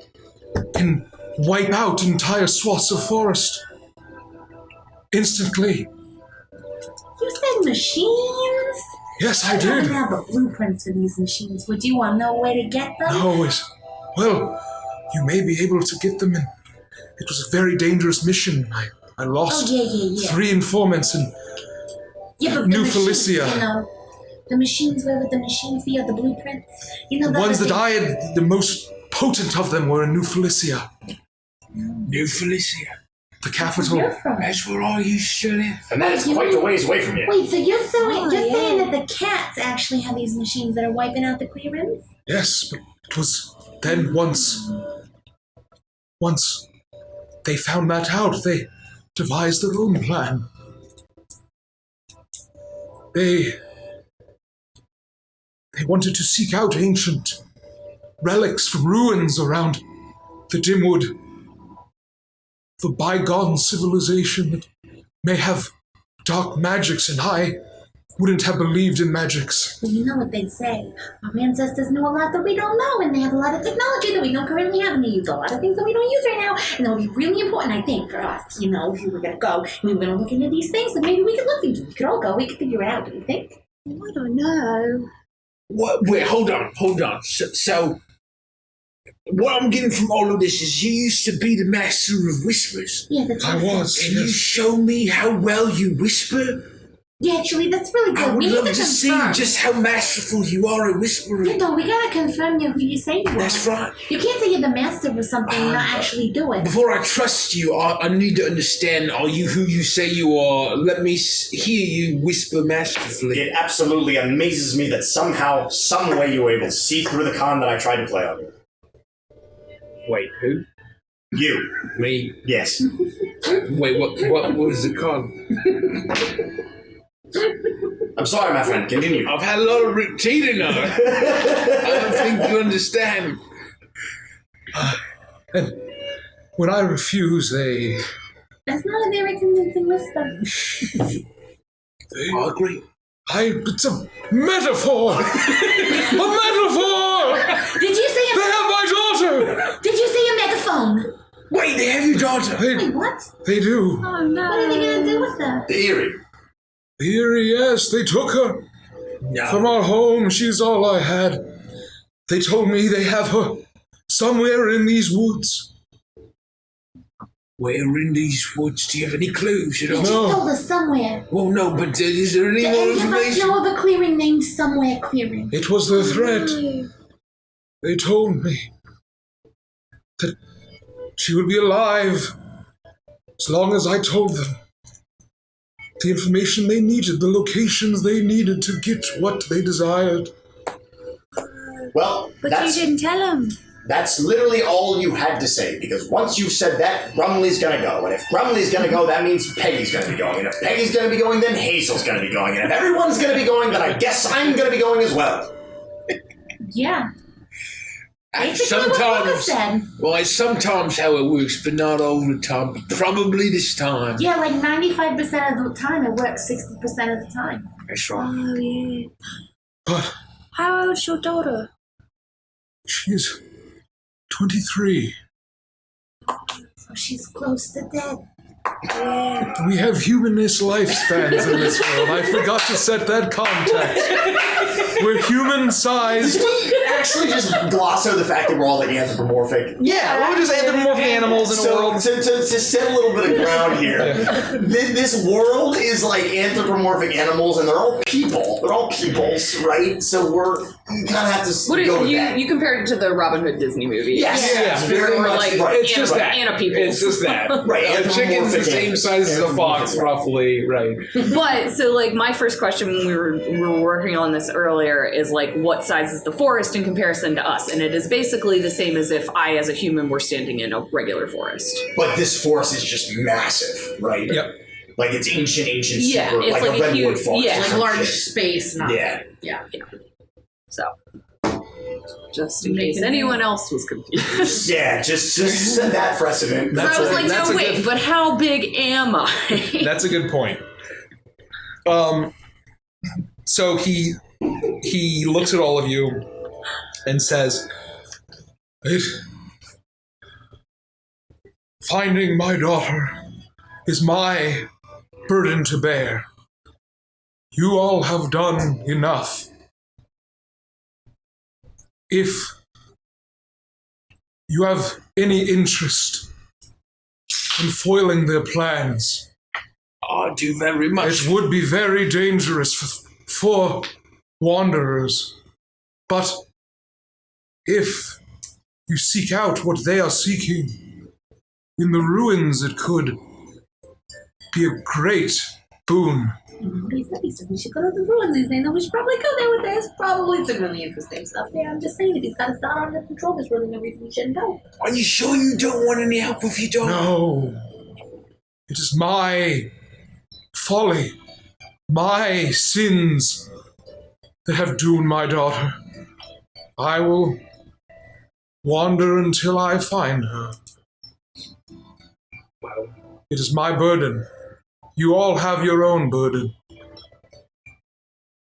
can wipe out entire swaths of forest. Instantly. You said machines? Yes, I I don't did. have the blueprints for these machines. Would you know where to get them? No, well, you may be able to get them in. It was a very dangerous mission. I lost yeah. 3 informants and Yeah, but New the machines, Felicia. The machines, where would the machines be, or the blueprints? the ones that I had, the most potent of them were in New Felicia, New Felicia. the capital. You're from. That's where I used to live. And that is quite a ways away from you. Wait, so you're saying that the cats actually have these machines that are wiping out the clearings? Yes, but it was then once they found that out, they devised their own plan. They wanted to seek out ancient relics from ruins around the Dimwood, the bygone civilization that may have dark magics, and I wouldn't have believed in magics. Well, you know what they say. Our ancestors knew a lot that we don't know, and they have a lot of technology that we don't currently have, and they use a lot of things that we don't use right now. And it'll be really important, I think, for us, if we were going to go, and we were going to look into these things, and maybe we could look into it. We could all go, we could figure it out, do you think? I don't know. What? Wait, hold on. So, what I'm getting from all of this is you used to be the master of whispers. Yeah, that's I was. Can you show me how well you whisper? Yeah, actually, that's really good. I would we love need to to see confirm. just how masterful you are at whispering. Yeah, no, we gotta confirm who you say you are. That's right. You can't say you're the master of something and not actually do it. Before I trust you, I need to understand, are you who you say you are? Let me hear you whisper masterfully. It absolutely amazes me that somehow, some way you were able to see through the con that I tried to play on you. Wait, who? You. Me? Yes. Wait, what was the con? I'm sorry, my friend. Continue. I've had a lot of root tea tonight. I don't think you understand. And when I refuse, they That's not a very convincing whisper. I agree. It's a metaphor! A metaphor! Did you say They have my daughter! Did you say a megaphone? Wait, they have your daughter. Wait, what? They do. Oh no. What are they gonna do with her? The Eerie. Here, yes, they took her from our home. She's all I had. They told me they have her somewhere in these woods. Where in these woods? Do you have any clues? You You know? just No. told us somewhere. Well, no, but is there any Do more any of us information? know of a clearing named Somewhere Clearing? It was their threat. They told me that she would be alive as long as I told them the information they needed, the locations they needed to get what they desired. Well, But you didn't tell him. that's literally all you had to say, because once you've said that, Grumley's gonna go. And if Grumley's gonna go, that means Peggy's gonna be going. And if Peggy's gonna be going, then Hazel's gonna be going. And if everyone's gonna be going, then I guess I'm gonna be going as well. Yeah. And Basically what Booker said. well, it's sometimes how it works, but not all the time. But probably this time. Yeah, like 95% of the time it works 60% of the time. That's right. Oh yeah. But How old's your daughter? she's 23. So she's close to dead. We have humanist lifespans in this world. I forgot to set that context. We're human-sized. Actually, just gloss over the fact that we're all like anthropomorphic. Yeah, we're just anthropomorphic animals in a So, world. to set a little bit of ground here, this world is like anthropomorphic animals, and they're all people. They're all peoples, right? So we kind of have to What go do with you that. you compared it to the Robin Hood Disney movie? Yes, Yeah, yes, very Or much like right. It's just that. Anna people. It's just that. Right, A chicken's the same anthropomorphic size as a fox, animals. roughly, right? But so like my first question when we were working on this earlier is like what size is the forest in comparison to us? And it is basically the same as if I as a human were standing in a regular forest. But this forest is just massive, right? Yep. Like it's ancient, Yeah, super, it's like like a a redwood huge- forest. yeah, or like some large shit. space, not Yeah. So just in case anyone else was confused. Yeah, just set that precedent. That's I was a- like, that's no a wait, good- but how big am I? That's a good point. So he looks at all of you and says, finding my daughter is my burden to bear. You all have done enough. If you have any interest in foiling their plans, I do very much. it would be very dangerous for wanderers. But if you seek out what they are seeking in the ruins, it could be a great boon. He said we should go to the ruins. He's saying that we should probably go there with this. Probably some really interesting stuff there. I'm just saying if he's got to start under control, there's really no reason we shouldn't go. Are you sure you don't want any help with your dog? No, it is my folly, my sins that have doomed my daughter. I will wander until I find her. It is my burden. You all have your own burden.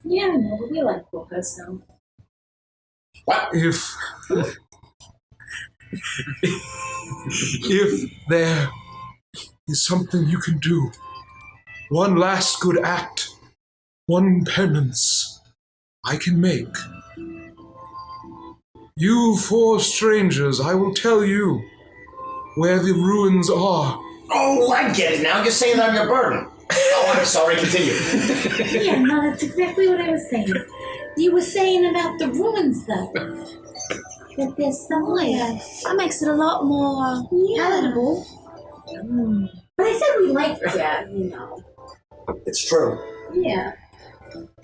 Yeah, I know, but we like Booker, so. If there is something you can do, one last good act, one penance I can make. You four strangers, I will tell you where the ruins are. Oh, I get it now. You're saying that I'm your burden. Oh, I'm sorry. Continue. Yeah, no, that's exactly what I was saying. You were saying about the ruins, though. That there's somewhere. That makes it a lot more Palatable. But I said we liked that, you know. It's true. Yeah.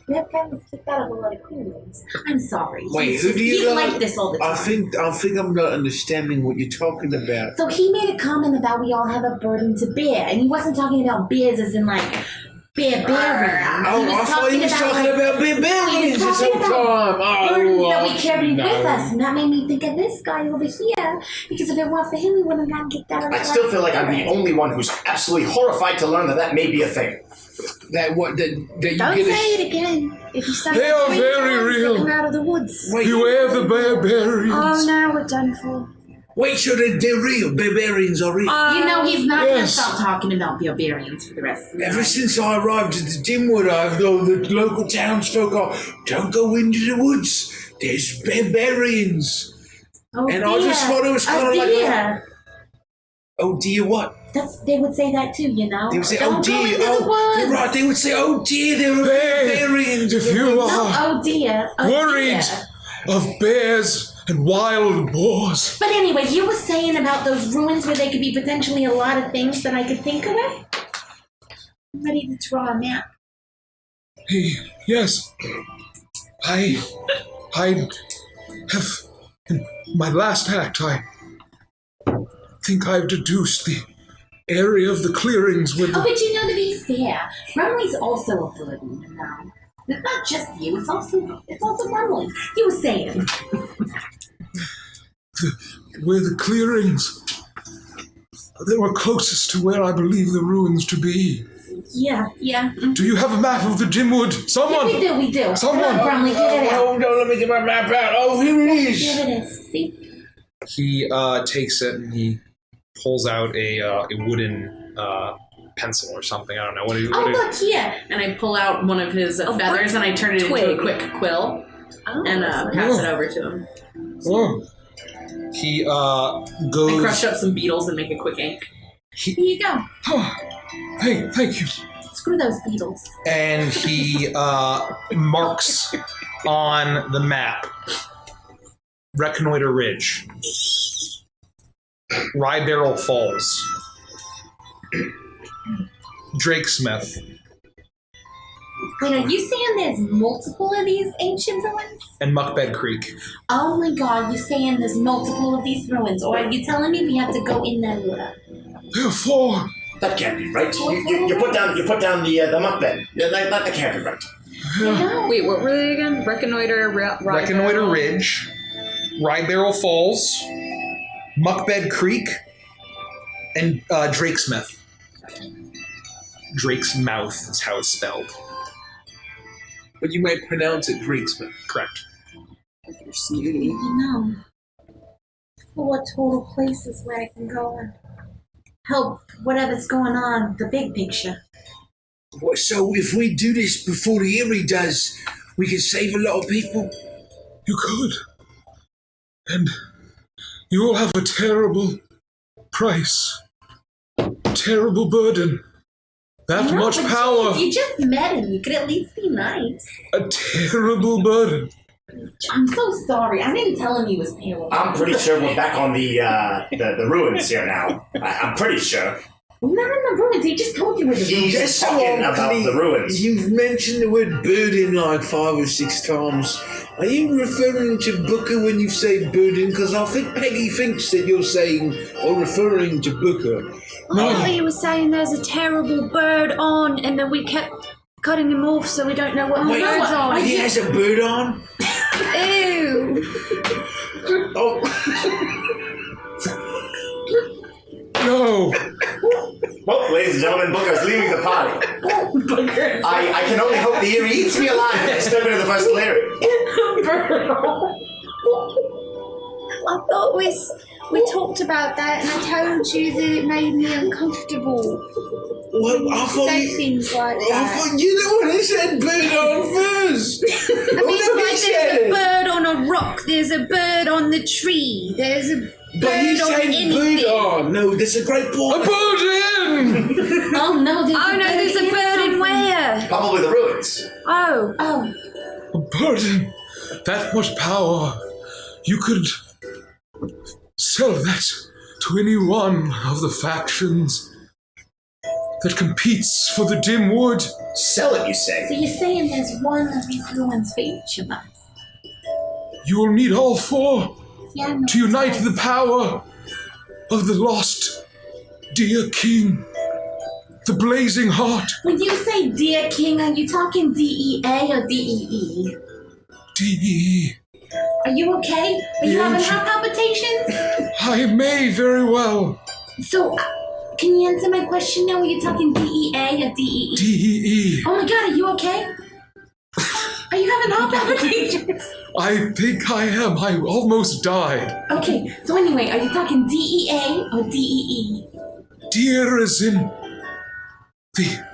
We have kind of kicked out of a lot of clearings. I'm sorry. Wait, who do you He's know? like this all the time. I think I'm not understanding what you're talking about. So he made a comment about we all have a burden to bear, and he wasn't talking about bears as in like bear bearing. Oh, I thought he was talking about big buildings this whole time. Burdens Oh, that we carried no. with us, and that made me think of this guy over here. Because if it weren't for him, we wouldn't have gotten kicked out of I still feel like I'm the only one who's absolutely horrified to learn that may be a thing. That you Don't get say it again. If you say They it are 3 very times, real. they come out of the woods. Beware the barbarians. Oh, now we're done for. Wait, so they're real. Barbarians are real. You know, he's not going to Yes. stop talking about barbarians for the rest of the Ever night. since I arrived at the Dimwood, I've known the local townsfolk are, don't go into the woods. There's barbarians. Oh, And I just thought it was kind of like dear. Oh dear, what? They would say that too, you know? They would say, Don't oh dear, go into the oh, woods. you're right. They would say, oh dear, there are Hey, barbarians. if you No, are oh dear. Oh, worried dear. of bears and wild boars, But anyway, you were saying about those ruins where there could be potentially a lot of things that I could think of. I'm ready to draw a map. yes, I have, in my last act, I think I've deduced the area of the clearings with Oh, the... but you know, to be fair, Brumley's also a burden, you know. It's not just you, it's also Brumley. You were saying. where the clearings that were closest to where I believe the ruins to be. Yeah. Do you have a map of the Dimwood? Someone! Yeah, we do. Someone! Come on, Brumley, get it out. Hold on, let me get my map out. Oh, here it is. Here it is. See? He takes it and he pulls out a wooden pencil or something. I don't know. What do you... Oh, look here. And I pull out one of his feathers and I turn it into a twig. quick quill and pass it over to him. Oh. He I goes... crush up some beetles and make a quick ink. Here you go. Oh, hey, thank you. Screw those beetles. And he marks on the map Reconnoiter Ridge, Rye Barrel Falls, Drakesmith. Wait, are you saying there's multiple of these ancient ruins? and Muckbed Creek. Oh my god, you're saying there's multiple of these ruins, or are you telling me we have to go in that order? Therefore, That can't be right. You put down the muck bed. Yeah, that can't be right. No. Wait, what were they again? Reconnoiter, Reconnoiter Ridge, Rye Barrel Falls, Muckbed Creek, and Drakesmith. Drake's Mouth is how it's spelled. But you may pronounce it Drakesmith. Correct. You're snooty. You know, 4 total places where I can go and help whatever's going on, the big picture. So if we do this before the Erie does, we can save a lot of people? You could. And you will have a terrible price. Terrible burden. That No, much but power. If you just met him, you could at least be nice. A terrible burden. I'm so sorry. I didn't tell him he was terrible. I'm pretty sure we're back on the ruins here now. I'm pretty sure. We're not in the ruins. He just told you where the ruins He's are. Just talking so about the ruins. You've mentioned the word burden like 5 or 6 times. Are you referring to Booker when you say burden? Because I think Peggy thinks that you're saying or referring to Booker. I thought you were saying there's a terrible bird on, and then we kept cutting him off so we don't know what the Wait, bird's on. he has a bird on? Ew. Oh, No. Well, ladies and gentlemen, Booker's leaving the party. I can only hope the Erie eats me alive and I step into the first clearing. I thought we talked about that, and I told you that it made me uncomfortable. well, I thought Say you... things like I that. thought you the one who said bird on first. I mean, no, he like, said there's a it. bird on a rock, there's a bird on the tree, there's a But you bird on said anything. bird on. No, that's a great A point. burden! Oh no, There's a bird in where? Probably the ruins. Oh. A burden. That much power. You could sell that to any one of the factions that competes for the Dimwood. Sell it, you So say? you're saying there's one of these ruins for each of us? You will need all 4 Yeah, no, to unite it's the power of the lost dear king, the blazing heart. When you say Dear King, are you talking DEA or DEE? D.E. Are you okay? Are you having heart palpitations? I may very well. So, Can you answer my question now? Are you talking DEA or DEE? DEE. Oh my god, are you okay? Are you having heart palpitations? I think I am. I almost died. Okay, so anyway, are you talking DEA or DEE? Deer is in the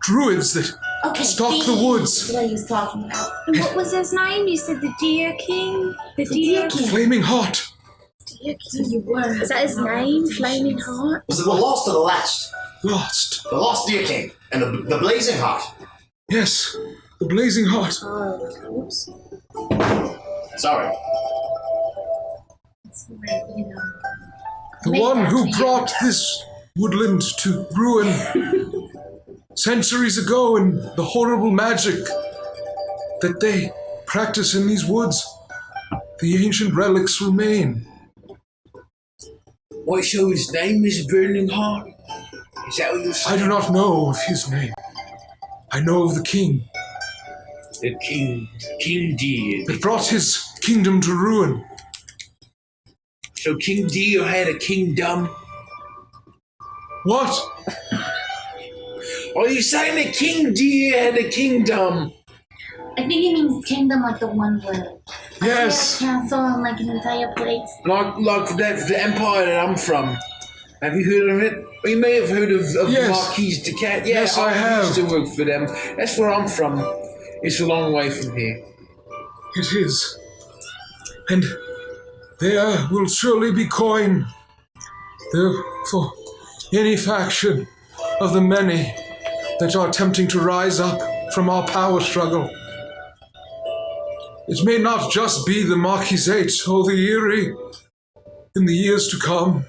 druids that Okay, stalk DEE the woods. is what he was talking about. And what was his name? You said the Deer King? The Deer Deer King. Flaming hot. Deer So King. you were. Is that his name? Flaming Heart? Was it the lost or the last? Lost. The lost Deer King and the blazing heart. Yes, the blazing heart. Oh, oops. Sorry. It's weird, you know. The Make one that who to you. brought this woodland to ruin centuries ago, and the horrible magic that they practice in these woods. The ancient relics remain. Why, so his name is Burning Heart? Is that what you're I saying? do not know of his name. I know of the king The King Deer. that brought his kingdom to ruin. So King Deer had a kingdom. What? Are you saying that King Deer had a kingdom? I think it means kingdom like the one word. Yes. Like a castle and like an entire place. Like the empire that I'm from. Have you heard of it? Well, you may have heard of Yes. Marquis de Cat. Yeah, Yes, I have. used to work for them. That's where I'm from. It's a long way from here. It is. And there will surely be coin there for any faction of the many that are attempting to rise up from our power struggle. It may not just be the Marquisate or the Erie in the years to come,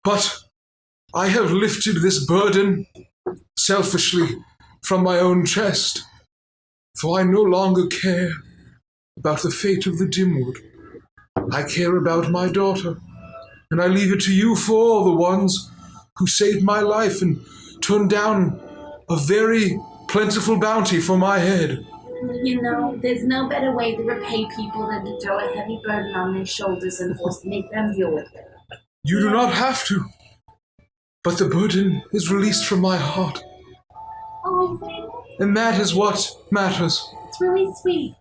but I have lifted this burden selfishly from my own chest, for I no longer care about the fate of the Dimwood. I care about my daughter, and I leave it to you four, the ones who saved my life and turned down a very plentiful bounty for my head. You know, there's no better way to repay people than to throw a heavy burden on their shoulders and force make them deal with it. You do not have to, but the burden is released from my heart, Oh, thank you. and that is what matters. It's really sweet.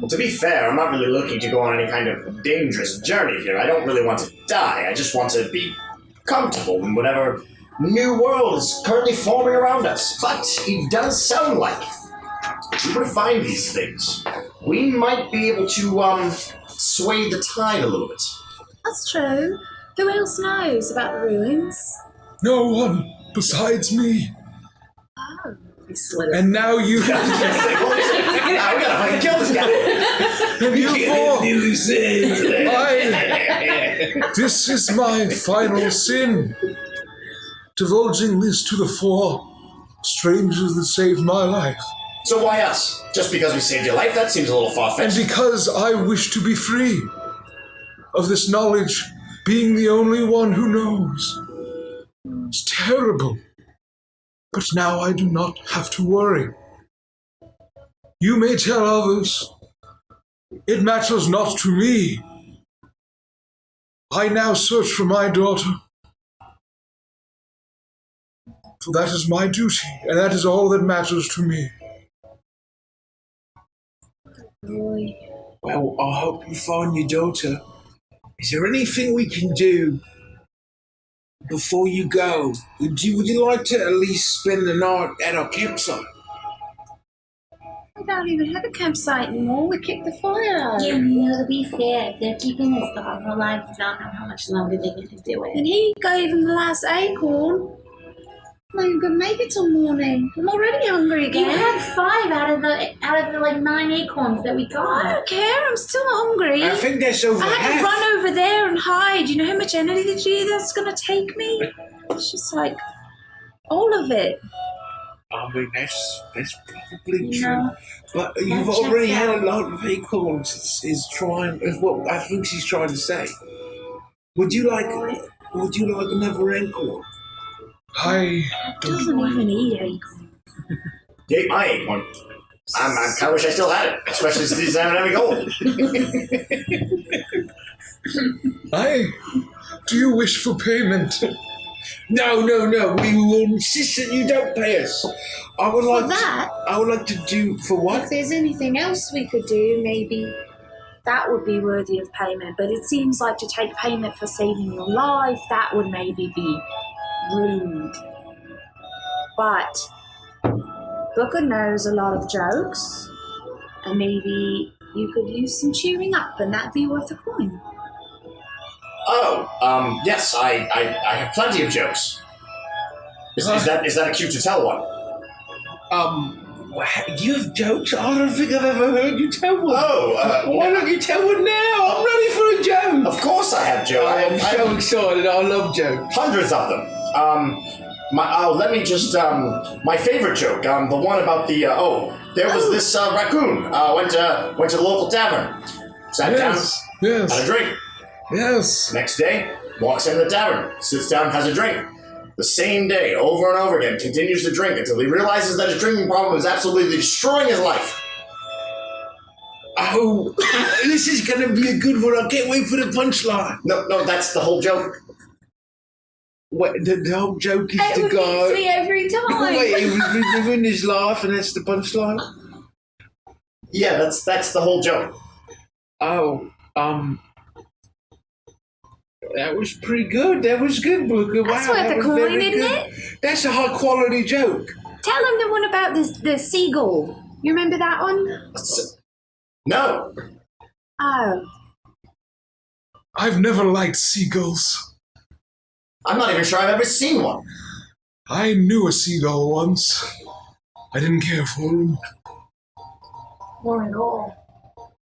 Well, to be fair, I'm not really looking to go on any kind of dangerous journey here. I don't really want to die. I just want to be comfortable in whatever new world is currently forming around us. But it does sound like if we were to find these things, we might be able to sway the tide a little bit. That's true. Who else knows about the ruins? No one besides me. Oh. He slid it. And now you Now we gotta fucking kill this guy. and you four. You said. This is my final sin. Divulging this to the four strangers that saved my life. So why us? Just because we saved your life? That seems a little And far-fetched. because I wish to be free of this knowledge, being the only one who knows. It's terrible. But now I do not have to worry. You may tell others. It matters not to me. I now search for my daughter. For that is my duty, and that is all that matters to me. Boy. Well, I hope you find your daughter. Is there anything we can do before you go? Would you like to at least spend the night at our campsite? We don't even have a campsite anymore. We kicked the fire. Yeah, you know, to be fair, if they're keeping this dog alive, you don't know how much longer they're going to do it. And he gave him the last acorn. I'm not even gonna make it till morning. I'm already hungry You again. had 5 out of the like 9 acorns that we I got. don't care. I'm still hungry. I think that's over I had half. to run over there and hide. You know how much energy that's gonna take me? It's just like all of it. I mean, that's probably You true. know, But you've checks already had out. a lot of acorns. Is what I think she's trying to say. Would you like another acorn? I don't. Doesn't even eat acorn. You ate my acorn. I kind of wish I still had it, especially since I haven't any gold. Do you wish for payment? No. We will insist that you don't pay us. I would like to do for what? If there's anything else we could do, maybe that would be worthy of payment. But it seems like to take payment for saving your life, that would maybe be rude. But Booker knows a lot of jokes, and maybe you could use some cheering up, and that'd be worth a coin. Oh, yes, I have plenty of jokes. Is that a cute to tell one? You have jokes? I don't think I've ever heard you tell one. Why don't you tell one now? I'm ready for a joke. Of course I have jokes. I'm so excited. I love jokes. Hundreds of them. My favorite joke, the one about the, there was this raccoon, went to the local tavern, sat down, had a drink. Yes. Next day, walks into the tavern, sits down, has a drink. The same day, over and over again, continues to drink until he realizes that his drinking problem is absolutely destroying his life. Oh, this is going to be a good one. I can't wait for the punchline. No, that's the whole joke. What, the whole joke is the It guy... beats me every time. Wait, he was ruining his life and that's the punchline? Yeah, that's the whole joke. Oh, that was pretty good. That was good, Booker. That's wow, worth that a was coin, very isn't good. it? That's a high quality joke. Tell him the one about the seagull. You remember that one? No. Oh. I've never liked seagulls. I'm not even sure I've ever seen one. I knew a seagull once. I didn't care for him. More and all.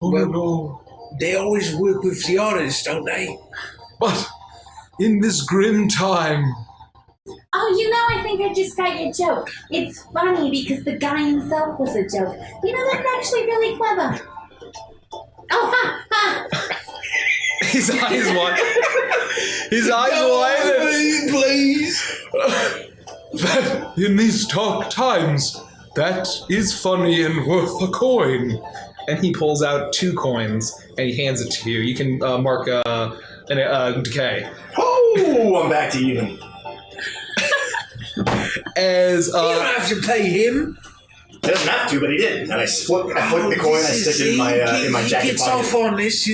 Oh, Well- no. They always work with the artists, don't they? But in this grim time, Oh, I think I just got your joke. It's funny because the guy himself was a joke. That's actually really clever. Oh, ha! his eyes wide. His eyes wide. Please. That in these dark times, that is funny and worth a coin. And he pulls out 2 coins and he hands it to you. You can mark decay. Oh, I'm back to even. As You don't have to pay him. He doesn't have to, but he did. And I flick the coin, I stick it in my jacket He gets pocket. off on this,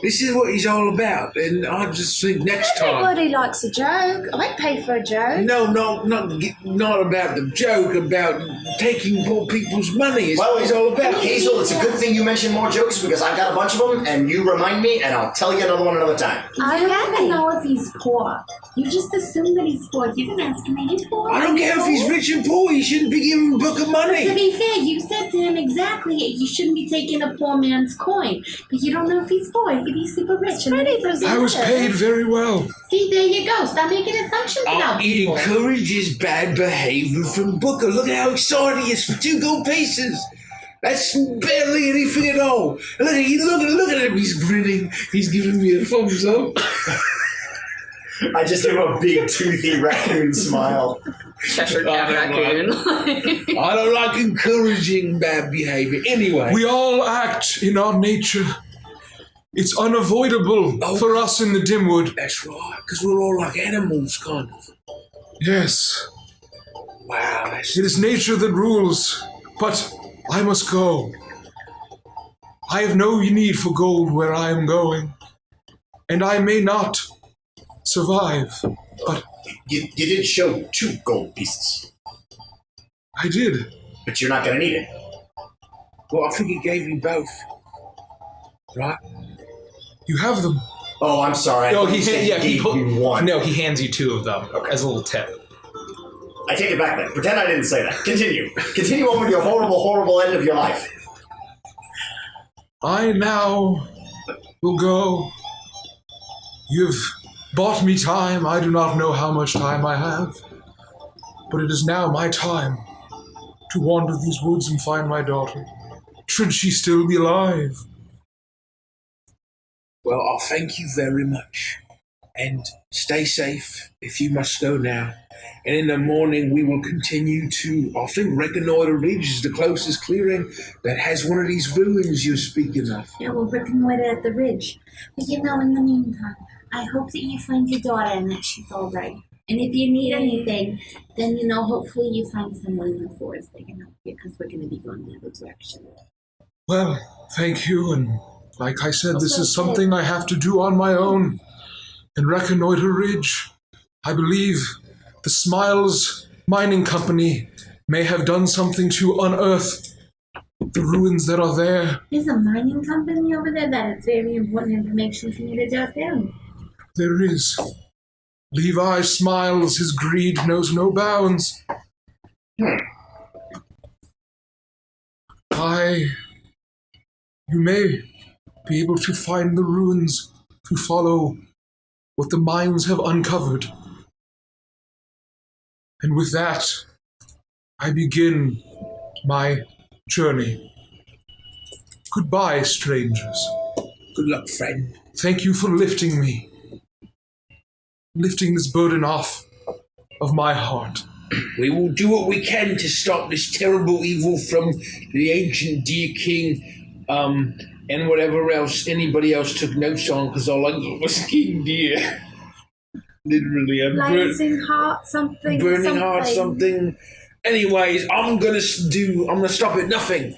This is what he's all about, and I just think next time. Everybody likes a joke. I'd pay for a joke. No, not about the joke, about taking poor people's money. Is what he's all about. Hazel, it's a good thing you mentioned more jokes because I've got a bunch of them, and you remind me, and I'll tell you another one another time. I don't even know if he's poor. You just assume that he's poor. You didn't ask him if he's poor. I don't care if he's rich and poor. He shouldn't be giving Booker To money. be fair, you said to him exactly, you shouldn't be taking a poor man's coin. But you don't know if he's poor. He could be super rich. I was paid very well. See, there you go. Stop making assumptions about It people. encourages bad behavior from Booker. Look at how excited he is for 2 gold pieces. That's barely anything at all. Look at him. He's grinning. He's giving me a thumbs up. I just give him a big toothy raccoon smile. Cheshire Cat raccoon. I don't like encouraging bad behavior. Anyway. We all act in our nature. It's unavoidable for us in the Dimwood. That's right, because we're all like animals, kind of. Yes, Wow, it is nature that rules. But I must go. I have no need for gold where I am going. And I may not survive, but You did show 2 gold pieces, I did. but you're not going to need it. Well, I think he gave you both. Right? You have them. Oh, I'm sorry. I No, thought you said he gave me 1. No, he hands you 2 of them as a little tip. I take it back then. Pretend I didn't say that. Continue. Continue on with your horrible, horrible end of your life. I now will go. You've bought me time. I do not know how much time I have. But it is now my time to wander these woods and find my daughter. Should she still be alive? Well, I'll thank you very much. And stay safe if you must go now. And in the morning, we will continue to, I think, reconnoiter Ridge is the closest clearing that has one of these ruins you're speaking of. Yeah, we'll reconnoiter at the ridge. But in the meantime, I hope that you find your daughter and that she's all right. And if you need anything, then, hopefully you find someone in the forest that can help you, because we're going to be going the other direction. Well, thank you, and like I said, this is something I have to do on my own. In Reconnoiter Ridge, I believe the Smiles Mining Company may have done something to unearth the ruins that are there. There's a mining company over there that is very important information for me to jot down. There is. Levi smiles, his greed knows no bounds. You may be able to find the ruins to follow what the mines have uncovered. And with that, I begin my journey. Goodbye, strangers. Good luck, friend. Thank you for lifting me. Lifting this burden off of my heart. We will do what we can to stop this terrible evil from the ancient Deer King, and whatever else anybody else took notes on, because all I got was King Deer. Literally, Blazing heart something. burning heart something. Anyways, I'm gonna stop at nothing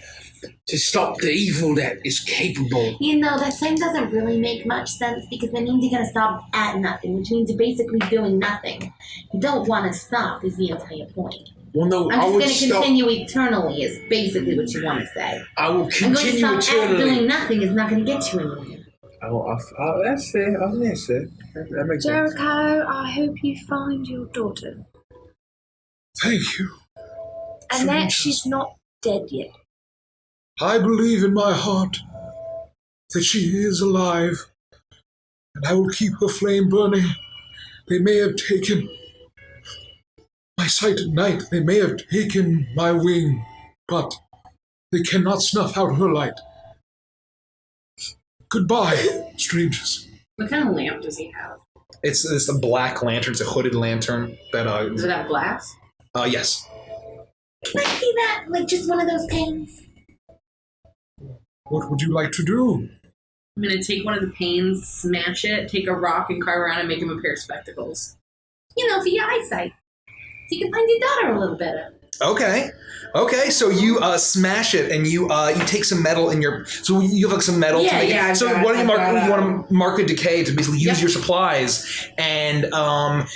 to stop the evil that is capable. That same doesn't really make much sense, because that means you're going to stop at nothing, which means you're basically doing nothing. You don't want to stop is the entire point. Well, no, I'm just going to continue eternally is basically what you want to say. I will And going to continue stop at eternally. doing nothing is not going to get you anywhere. That's fair. That's fair. That makes sense. Jericho, I hope you find your daughter. Thank you. And that she's not dead yet. I believe in my heart that she is alive, and I will keep her flame burning. They may have taken my sight at night, they may have taken my wing, but they cannot snuff out her light. Goodbye, strangers. What kind of lamp does he have? It's a black lantern. It's a hooded lantern. Does it have glass? Yes. Can I see that? Like just one of those panes? What would you like to do? I'm going to take one of the panes, smash it, take a rock, and carve around and make him a pair of spectacles. For your eyesight. So you can find your daughter a little better. Okay. So you smash it, and you take some metal in your. So you have like some metal to make it. So why don't you want to mark a decay to basically use your supplies, and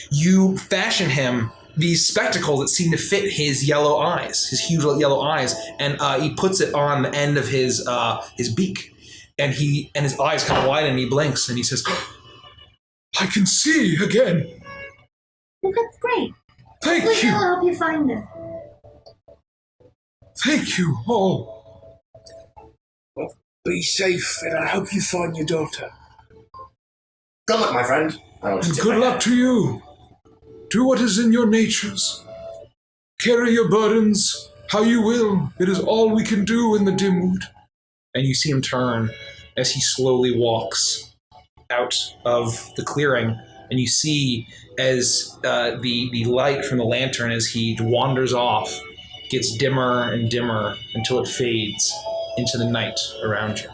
you fashion him these spectacles that seem to fit his yellow eyes, his huge yellow eyes, and he puts it on the end of his beak, and his eyes kind of widen, and he blinks, and he says, I can see again. Well, that's great. Thank Hopefully you. I'll help you find her. Thank you all. Be safe, and I hope you find your daughter. Good luck, my friend. And good luck to you. Do what is in your natures. Carry your burdens how you will. It is all we can do in the Dimwood. and you see him turn as he slowly walks out of the clearing, and you see as the light from the lantern as he wanders off gets dimmer and dimmer until it fades into the night around you.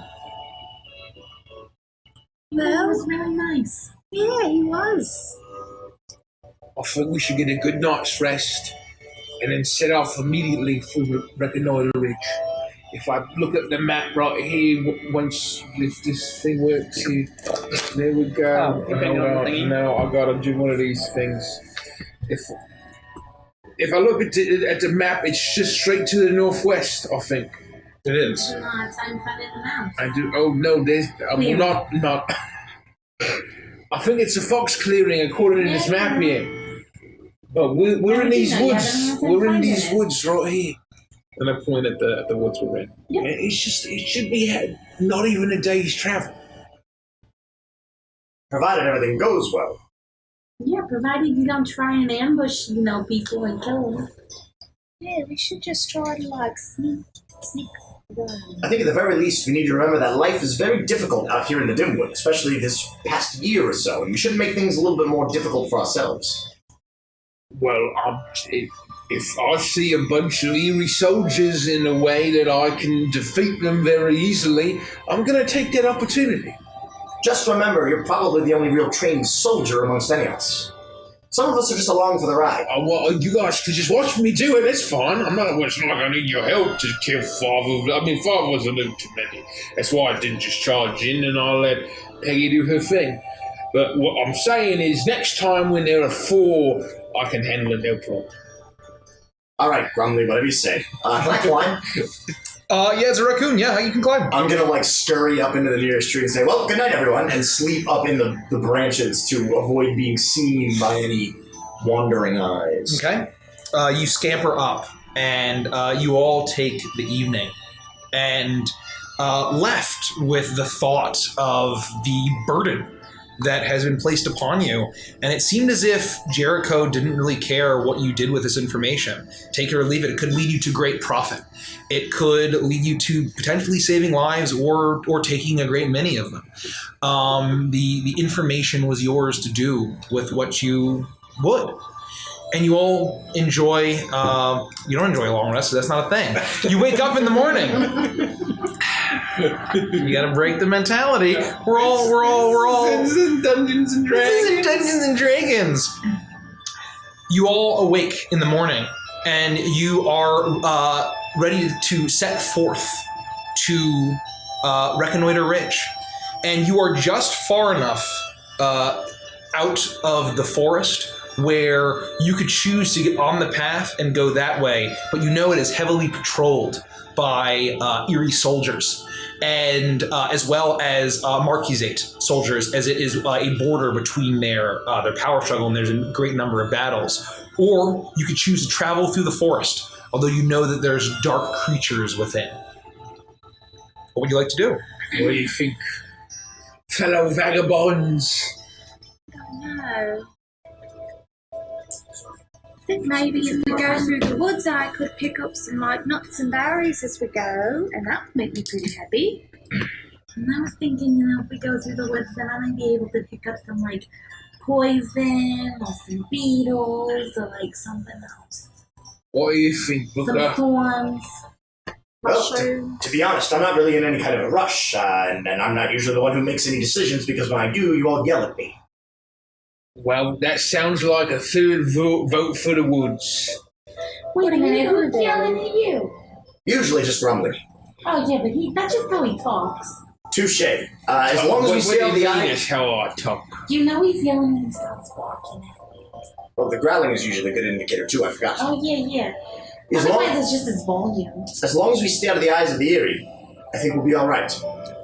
That was really nice. Yeah, he was. I think we should get a good night's rest and then set off immediately for Reconnoiter Ridge. If I look at the map right here, once this thing works here, there we go. No, I gotta do one of these things. If I look at the map, it's just straight to the northwest, I think. It is. No, time finding the mouse. I do. Oh no, there's not. I think it's a fox clearing according to this map here. But we're in these woods. We're in these woods right here. And I point at the woods we're in. Yep. It should be not even a day's travel. Provided everything goes well. Yeah, provided you don't try and ambush, people and kill them. Yeah, we should just try to sneak around. I think at the very least we need to remember that life is very difficult out here in the Dimwood, especially this past year or so, and we should make things a little bit more difficult for ourselves. Well, if I see a bunch of eerie soldiers in a way that I can defeat them very easily, I'm going to take that opportunity. just remember, you're probably the only real trained soldier amongst any of us. Some of us are just along for the ride. Well, you guys can just watch me do it. It's fine. It's not like I need your help to kill 5 of them. I mean, 5 was a little too many. That's why I didn't just charge in and I let Peggy do her thing. But what I'm saying is, next time when there are 4, I can handle it no problem. All right, Grumly, whatever you say. Can I climb? Yeah, it's a raccoon. Yeah, you can climb. I'm gonna scurry up into the nearest tree and say, well, good night, everyone, and sleep up in the branches to avoid being seen by any wandering eyes. Okay. You scamper up, and you all take the evening, and left with the thought of the burden that has been placed upon you. And it seemed as if Jericho didn't really care what you did with this information. Take it or leave it. It could lead you to great profit. It could lead you to potentially saving lives or taking a great many of them. The information was yours to do with what you would. And you all enjoy, you don't enjoy a long rest, so that's not a thing. You wake up in the morning. You gotta break the mentality. We're all This is Dungeons and Dragons. This is Dungeons and Dragons. You all awake in the morning, and you are ready to set forth to reconnoiter Ridge. And you are just far enough out of the forest where you could choose to get on the path and go that way, but you know it is heavily patrolled by Erie soldiers, and as well as Marquisate soldiers, as it is a border between their power struggle, and there's a great number of battles. Or you could choose to travel through the forest, although you know that there's dark creatures within. What would you like to do? What do you think, fellow vagabonds? No. I think maybe if we go through the woods, I could pick up some nuts and berries as we go, and that would make me pretty happy. And I was thinking, if we go through the woods, then I might be able to pick up some poison or some beetles or something else. What do you think, Some Booker? thorns. Well, Mushrooms. to be honest, I'm not really in any kind of a rush, and I'm not usually the one who makes any decisions, because when I do, you all yell at me. Well, that sounds like a third vote for the woods. Wait a minute, who's yelling at you? Usually just grumbling. Oh, yeah, but that's just how he talks. Touche. As long as we stay on the eye. eye. That's how I talk. You know he's yelling when he starts barking at me. Well, the growling is usually a good indicator, too. I forgot. Oh, yeah. As long, Otherwise, it's just his volume. as long as we stay out of the eyes of the Erie, I think we'll be all right.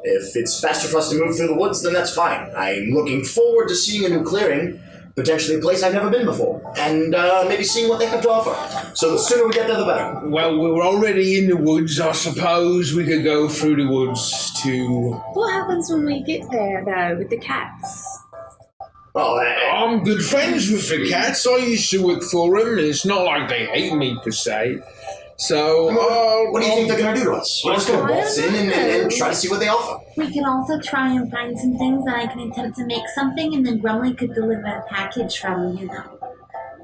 If it's faster for us to move through the woods, then that's fine. I'm looking forward to seeing a new clearing, potentially a place I've never been before, and maybe seeing what they have to offer. So the sooner we get there, the better. Well, we're already in the woods. I suppose we could go through the woods to... What happens when we get there, though, with the cats? Well, I'm good friends with the cats. I used to work for them, and it's not like they hate me, per se. So, what do you think they're going to do to us? We're just going to I waltz don't in know. and try to see what they offer. We can also try and find some things that I can attempt to make something, and then Grumly could deliver a package from,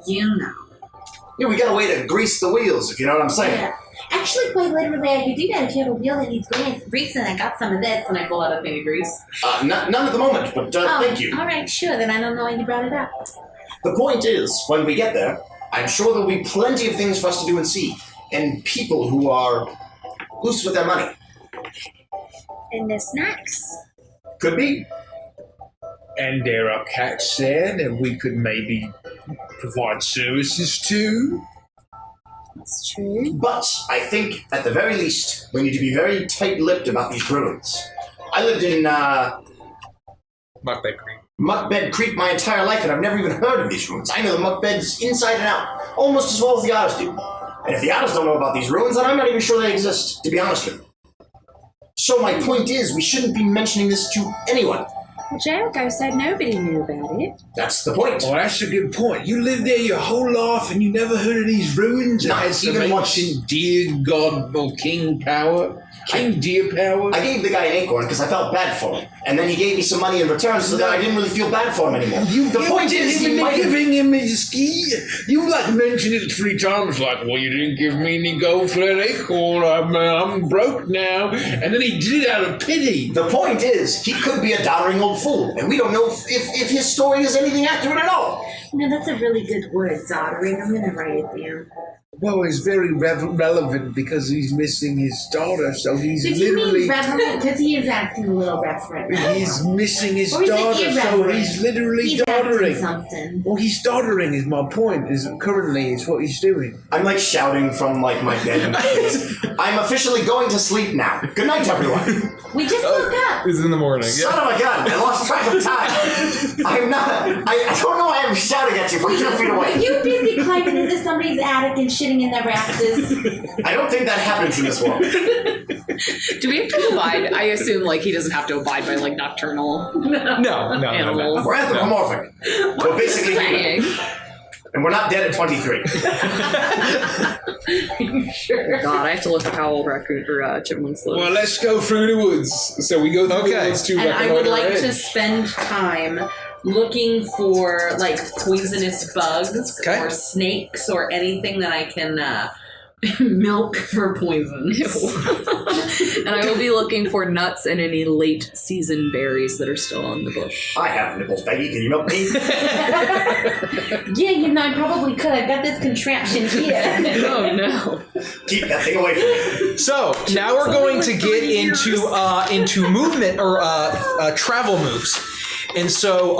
Yeah, we got a way to grease the wheels, if you know what I'm saying. Yeah. Actually, quite literally, I could do that if you have a wheel that needs grease, and I got some of this, and I pull out a thing of grease. None at the moment, but thank you. All right, sure. Then I don't know why you brought it up. The point is, when we get there, I'm sure there'll be plenty of things for us to do and see, and people who are loose with their money. And the snacks. Could be. And there are cats there that we could maybe provide services to. That's true. But I think, at the very least, we need to be very tight-lipped about these ruins. I lived in Magpie Creek. Muckbed Creek my entire life, and I've never even heard of these ruins. I know the Muckbeds inside and out, almost as well as the otters do. And if the otters don't know about these ruins, then I'm not even sure they exist, to be honest with you. So my point is, we shouldn't be mentioning this to anyone. Well, Jericho said nobody knew about it. That's the point. Well, that's a good point. You lived there your whole life and you never heard of these ruins? Not It has some even once. ancient deer god or king power? King deer power? I gave the guy an acorn because I felt bad for him. And then he gave me some money in return, so that I didn't really feel bad for him anymore. The point is, he might have... giving him his ski. You mentioned it 3 times, well, you didn't give me any gold for that acorn. I'm broke now. And then he did it out of pity. The point is, he could be a doddering old fool, and we don't know if his story is anything accurate at all. No, that's a really good word, doddering. I'm gonna write it down. Well, it's very relevant because he's missing his daughter, so he's Did you literally... mean reverent? Because he is acting a little reverent. He's missing his Or is it daughter, so irreverent? he's literally He's doddering. acting something. Well, he's doddering is my point, is currently is what he's doing. I'm like shouting from like my bed. I'm officially going to sleep now. Good night, everyone. We just woke up. It's in the morning. Son of a gun! I lost track of time. I'm not. I don't know why I'm shouting at you from 2 feet away. You busy climbing into somebody's attic and shitting in their rafters. I don't think that happens in this world. Do we have to abide? I assume like he doesn't have to abide by like nocturnal No. animals. We're anthropomorphic. We're basically human. Saying. And we're not dead at 23. Sure. God, I have to look up how old raccoon or chipmunks live. Well, let's go through the woods. So we go through the woods to And I would reconnoiter like edge. to spend time looking for like poisonous bugs Okay. or snakes or anything that I can milk for poison. And I will be looking for nuts and any late season berries that are still on the bush. I have nipples, Peggy. Can you milk me? Yeah, I probably could. I've got this contraption here. Oh no. Keep that thing away from me. So now we're going to get into movement or travel moves. And so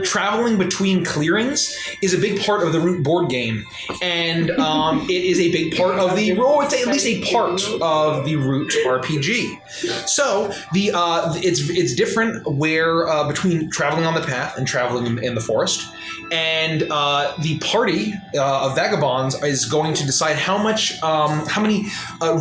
traveling between clearings is a big part of the Root board game. And it is a big part of the, it's at least a part of the Root RPG. So it's different where between traveling on the path and traveling in the forest. And the party of vagabonds is going to decide how many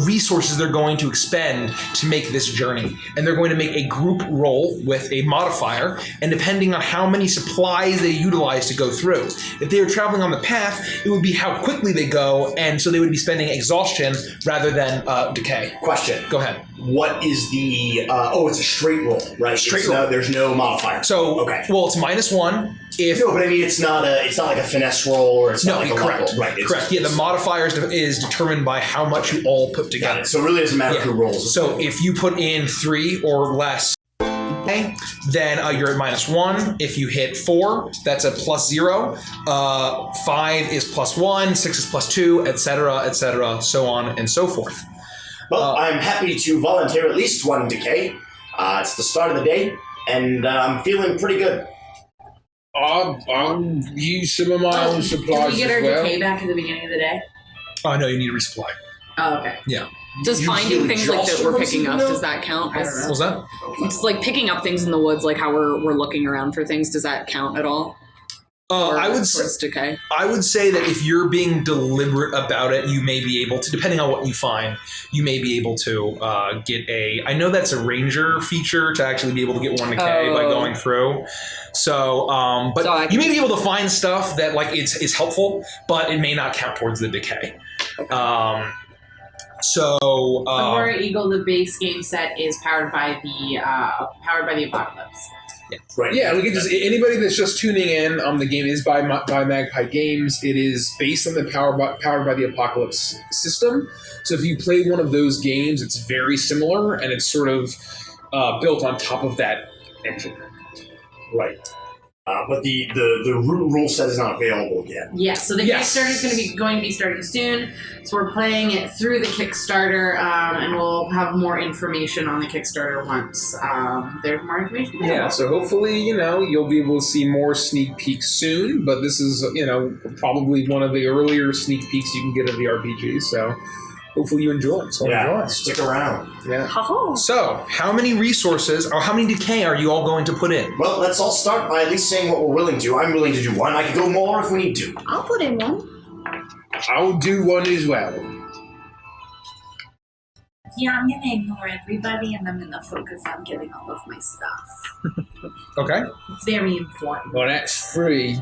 resources they're going to expend to make this journey. And they're going to make a group roll with a modifier, and depending on how many supplies they utilize to go through. If they were traveling on the path, it would be how quickly they go, and so they would be spending exhaustion rather than decay. Question. Go ahead. What is the... it's a straight roll, right? Straight roll. There's no modifier. So, okay. Well, it's -1 if... No, but I mean, it's not like a finesse roll, or it's not like a correct. luck roll. Right. Correct. Yeah, the modifier is determined by how much you all put Got together. it. So it really doesn't matter who rolls. So if you put in 3 or less, okay, then you're at -1. If you hit 4, that's a +0. 5 is +1. 6 is +2, etc., so on and so forth. Well, I'm happy to volunteer at least 1 decay. It's the start of the day, and I'm feeling pretty good. I'll use some of my own Did supplies we get as our well. decay back at the beginning of the day? Oh, no, you need to resupply. Oh, okay. Yeah. Does You finding heal things like that just we're from picking up, something does that count? I don't know. What was that? Just like picking up things in the woods, like how we're looking around for things, does that count at all? I would towards decay. I would say that if you're being deliberate about it, you may be able to, depending on what you find, you may be able to get a. I know that's a ranger feature to actually be able to get 1 decay by going through. So, but So you may be able to find stuff that like it's helpful, but it may not count towards the decay. Aurora Eagle, the base game set, is powered by the apocalypse. Right. Yeah, we can just anybody that's just tuning in. The game is by Magpie Games. It is based on the powered by the Apocalypse system. So if you play one of those games, it's very similar, and it's sort of built on top of that engine. Right. But the root rule set is not available yet. Yeah, so the Yes. Kickstarter is going to be starting soon. So we're playing it through the Kickstarter, and we'll have more information on the Kickstarter once there's more information. Yeah, so hopefully, you'll be able to see more sneak peeks soon, but this is, probably one of the earlier sneak peeks you can get of the RPG, so hopefully you enjoy it. So enjoy. Stick around. Yeah. So, how many resources or how many decay are you all going to put in? Well, let's all start by at least saying what we're willing to. I'm willing to do 1. I can go more if we need to. I'll put in 1. I'll do 1 as well. Yeah, I'm gonna ignore everybody and I'm gonna focus on getting all of my stuff. Okay. It's very important. Well, that's 3.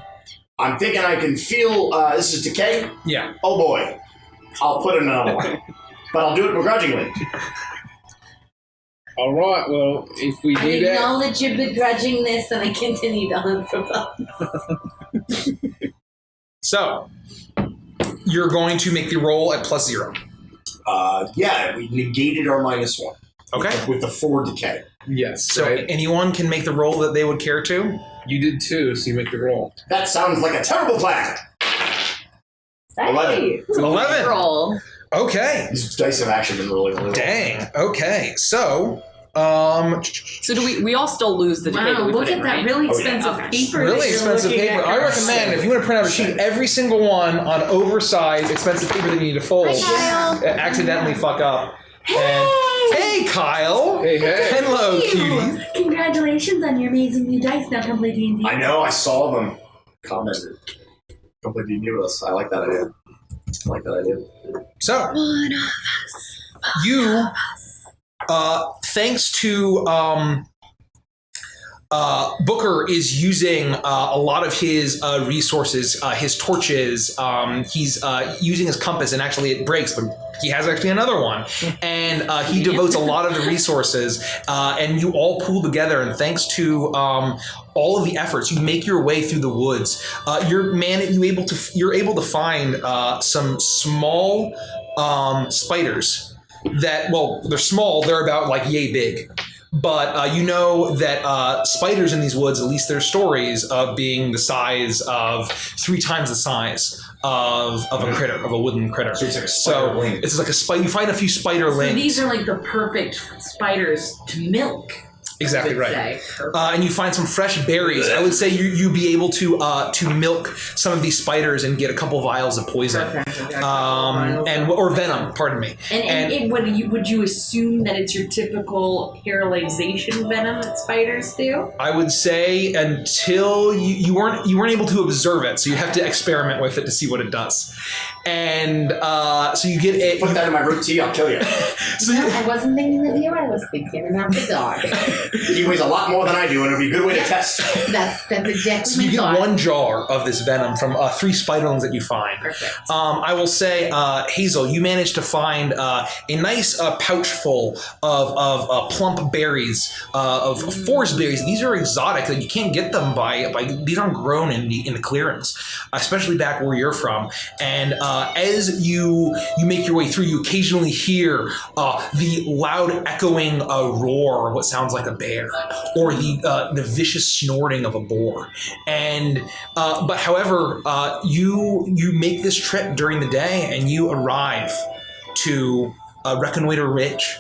I'm thinking I can feel this is decay. Yeah. Oh boy. I'll put in another 1. But I'll do it begrudgingly. All right, well, if we I do that... acknowledge your begrudgingness and I continue to hunt for bugs. So, you're going to make the roll at +0. Yeah, we negated our -1. Okay. With the 4 decay. Yes. So anyone can make the roll that they would care to. You did too, so you make the roll. That sounds like a terrible plan. 11. Hey, it's a 11. roll. Okay. These dice have actually been rolling a little. Dang. Okay. So, So do we all still lose the decay that we look put at in, that right? really Oh, yeah. expensive Okay. paper. really that you're expensive looking paper. at. I recommend if you want to print out a sheet, every single one on oversized, expensive paper that you need to fold. Hi, Kyle. Accidentally fuck up. And, hey, Kyle. Hey. Hello, cutie. Congratulations on your amazing new dice. Now come play D&D. I know, I saw them. Commented. Come play D&D with us. I like that idea. So, One of us. you, thanks to Booker is using a lot of his resources, his torches. He's using his compass, and actually it breaks, but he has actually another one. And he devotes a lot of the resources, and you all pool together. And thanks to all of the efforts, you make your way through the woods. You're able to find some small spiders that, well, they're small. They're about like yay big. But you know that spiders in these woods, at least their stories of being the size of 3 times the size of a critter, of a wooden critter. So it's like a spider ling. It's like a spider. You find a few spider So lings. these are like the perfect spiders to milk. Exactly I would right. say. And you find some fresh berries. I would say you'd be able to milk some of these spiders and get a couple vials of poison, or venom. Pardon me. And would you assume that it's your typical paralyzation venom that spiders do? I would say until you weren't able to observe it, so you have to experiment with it to see what it does. And so you get a. Put that in my root tea, I'll kill you. So No, I wasn't thinking of you. I was thinking about the dog. He weighs a lot more than I do, and it'll be a good way to test. That's exactly So you my get thought. 1 jar of this venom from 3 spiderlings that you find. Perfect. I will say, Hazel, you managed to find a nice pouch full of plump berries, of forest berries. These are exotic, and you can't get them by these aren't grown in the clearings, especially back where you're from. And as you make your way through, you occasionally hear the loud echoing roar of what sounds like a bear, or the vicious snorting of a boar. And but however, you make this trip during the day, and you arrive to Reconnoiter Ridge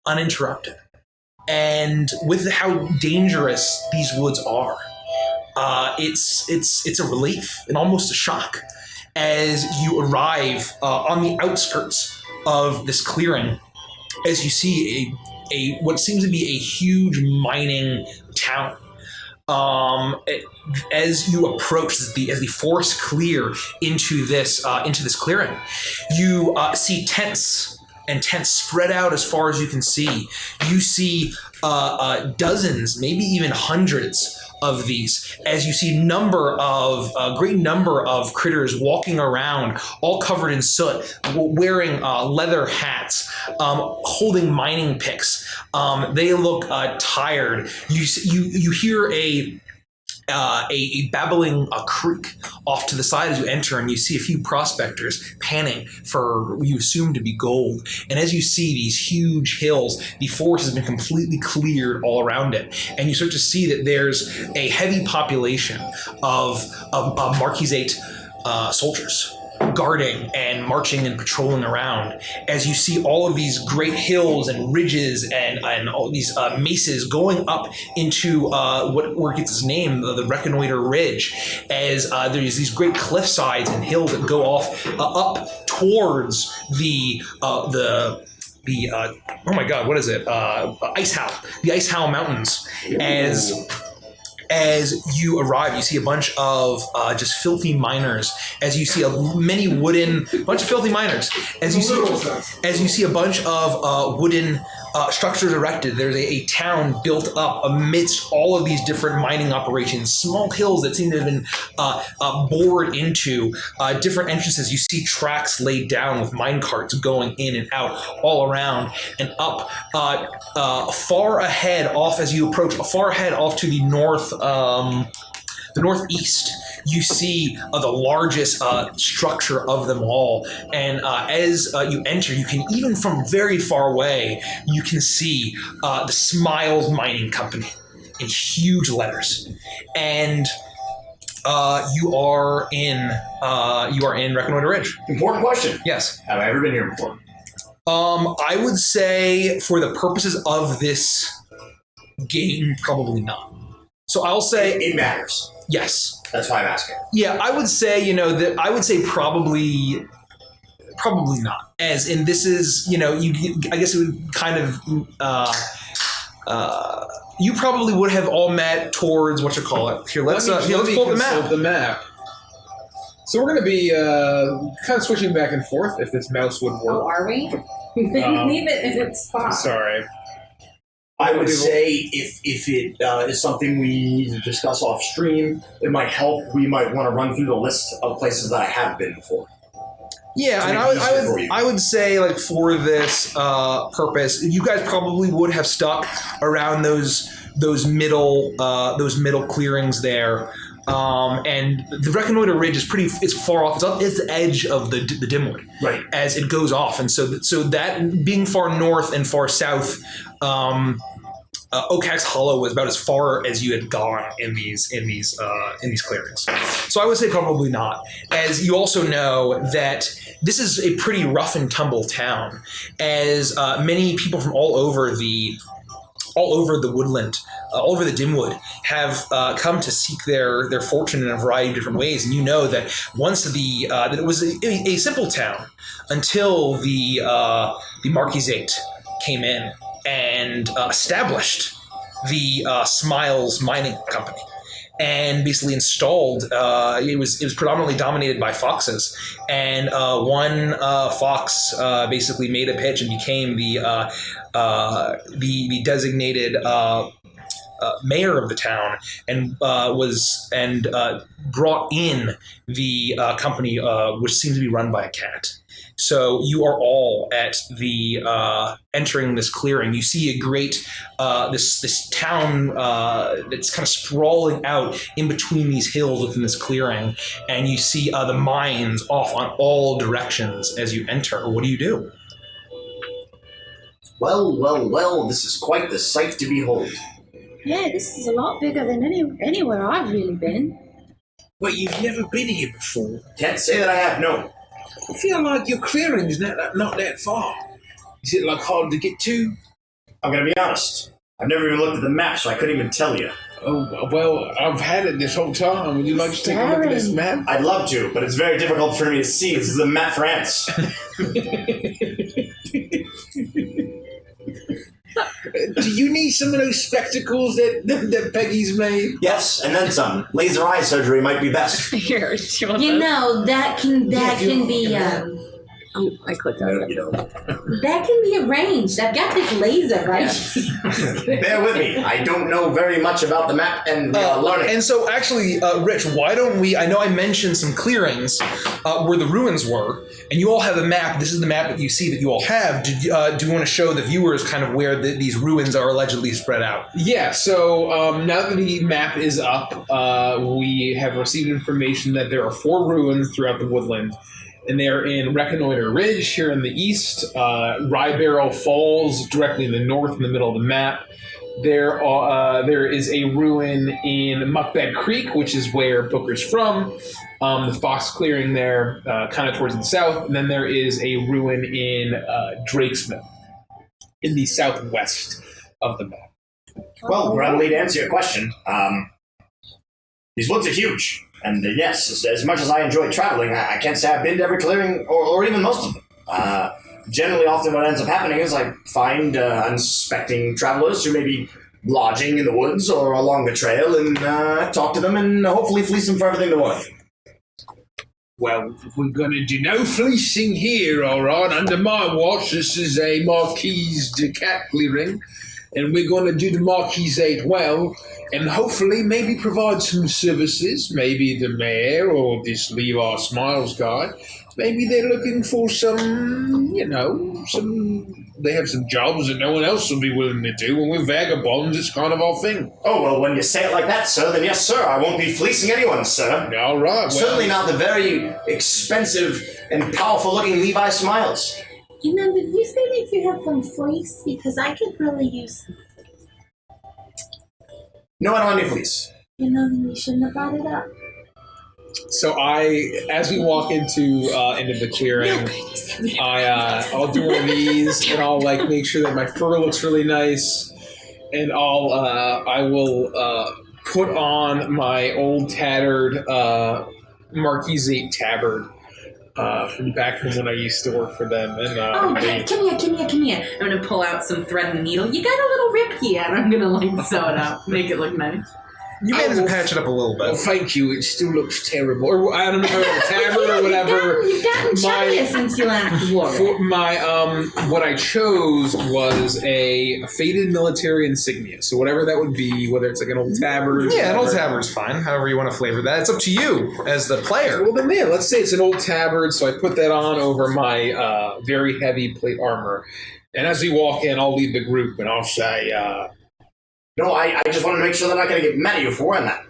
uninterrupted. And with how dangerous these woods are, it's a relief and almost a shock as you arrive on the outskirts of this clearing, as you see a what seems to be a huge mining town. As you approach, as the forests clear into this clearing, you see tents spread out as far as you can see. You see dozens, maybe even hundreds of these, as you see a great number of critters walking around, all covered in soot, wearing leather hats, holding mining picks. They look tired. You hear a babbling creek off to the side as you enter, and you see a few prospectors panning for what you assume to be gold. And as you see these huge hills, the forest has been completely cleared all around it, and you start to see that there's a heavy population of Marquisate soldiers guarding and marching and patrolling around, as you see all of these great hills and ridges and all these mesas going up into where it gets its name, the Reconnoiter Ridge, as there's these great cliff sides and hills that go off up towards the oh my god, what is it? The Ice Howl Mountains. As you arrive, you see a bunch of just filthy miners. As you see bunch of filthy miners. As you see a bunch of wooden structures erected. There's a town built up amidst all of these different mining operations. Small hills that seem to have been bored into different entrances. You see tracks laid down with mine carts going in and out all around and up. Far ahead, off as you approach, far ahead off to the northeast, you see the largest structure of them all. And as you enter, you can, even from very far away, you can see the Smiles Mining Company in huge letters. And you are in Reconnoiter Ridge. Important question. Yes. Have I ever been here before? I would say for the purposes of this game, probably not. So I'll say It matters. yes. That's why I'm asking. Yeah, I would say, that I would say probably not. As in, this is, I guess it would kind of, you probably would have all met towards Here, let's pull up the map. So we're going to be kind of switching back and forth if this mouse would work. Oh, are we? Leave it in its spot. Sorry. I would say if it is something we need to discuss off stream, it might help. We might want to run through the list of places that I have been before. Yeah, and I would say, like, for this purpose, you guys probably would have stuck around those middle clearings there. And the Reconnoiter Ridge is far off. It's the edge of the Dimwood, right? As it goes off, and so that being far north and far south, Oak's Hollow was about as far as you had gone in these clearings. So I would say probably not. As you also know that this is a pretty rough and tumble town, as many people from all over the woodland, all over the Dimwood, have come to seek their fortune in a variety of different ways. And you know that once that it was a simple town until the Marquisate came in and established the Smiles Mining Company, and basically installed. It was predominantly dominated by foxes, and one fox basically made a pitch and became the designated mayor of the town, and brought in the company, which seems to be run by a cat. So you are all at the entering this clearing. You see a great this town that's kind of sprawling out in between these hills within this clearing, and you see the mines off on all directions as you enter. What do you do? Well, this is quite the sight to behold. Yeah, this is a lot bigger than anywhere I've really been. But you've never been here before. Can't say that I have, no. I feel like your clearing's not that far. Is it, like, hard to get to? I'm going to be honest. I've never even looked at the map, so I couldn't even tell you. Oh, well, I've had it this whole time. Would you like to take a look at this map? I'd love to, but it's very difficult for me to see. This is a map for ants. Do you need some of those spectacles that Peggy's made? Yes, and then some. Laser eye surgery might be best. Here, do you want You those? know, that can be Oh, I clicked on it. that can be arranged. I've got this laser right. Bear with me. I don't know very much about the map and learning. And so, actually, Rich, why don't we? I know I mentioned some clearings where the ruins were, and you all have a map. This is the map that you see that you all have. Do you want to show the viewers kind of where these ruins are allegedly spread out? Yeah. So now that the map is up, we have received information that there are 4 ruins throughout the woodland. And they're in Reconnoiter Ridge here in the east, Rye Barrel Falls directly in the north in the middle of the map. There is a ruin in Muckbag Creek, which is where Booker's from, the Fox Clearing there, kind of towards the south. And then there is a ruin in Drakesmith in the southwest of the map. Well, Grumly, to answer your question, these woods are huge. And yes, as much as I enjoy traveling, I can't say I've been to every clearing or even most of them. Generally, often what ends up happening is I find unsuspecting travelers who may be lodging in the woods or along the trail and talk to them and hopefully fleece them for everything they're worth. Well, we're going to do no fleecing here, all right? Under my watch, this is a Marquise de Cat clearing, and we're going to do the Marquisate well, and hopefully maybe provide some services, maybe the mayor or this Levi Smiles guy maybe they're looking for some, they have some jobs that no one else will be willing to do. When we're vagabonds, it's kind of our thing. Oh, well, when you say it like that, sir, then yes, sir, I won't be fleecing anyone, sir. All right. Well, certainly not the very expensive and powerful-looking Levi Smiles. Did you say that you have some fleece? Because I could really use some. No, I don't want any fleece. You shouldn't have brought it up. So as we walk into the clearing, I'll do one of these, and I'll make sure that my fur looks really nice, and I will put on my old tattered Marquis tabard from back from when I used to work for them. And come here. I'm gonna pull out some thread and needle. You got a little rip here, and I'm gonna sew it up, make it look nice. You managed to patch it up a little bit. Well, thank you. It still looks terrible. Or I don't know if it's a tabard or whatever. You've gotten chubbier since you last wore it. For my what I chose was a faded military insignia. So whatever that would be, whether it's an old tabard. Yeah, an old tabard's fine. However you want to flavor that, it's up to you as the player. Well, then, let's say it's an old tabard. So I put that on over my very heavy plate armor. And as we walk in, I'll lead the group and I'll say. No, I just want to make sure they're not going to get mad at you for wearing that.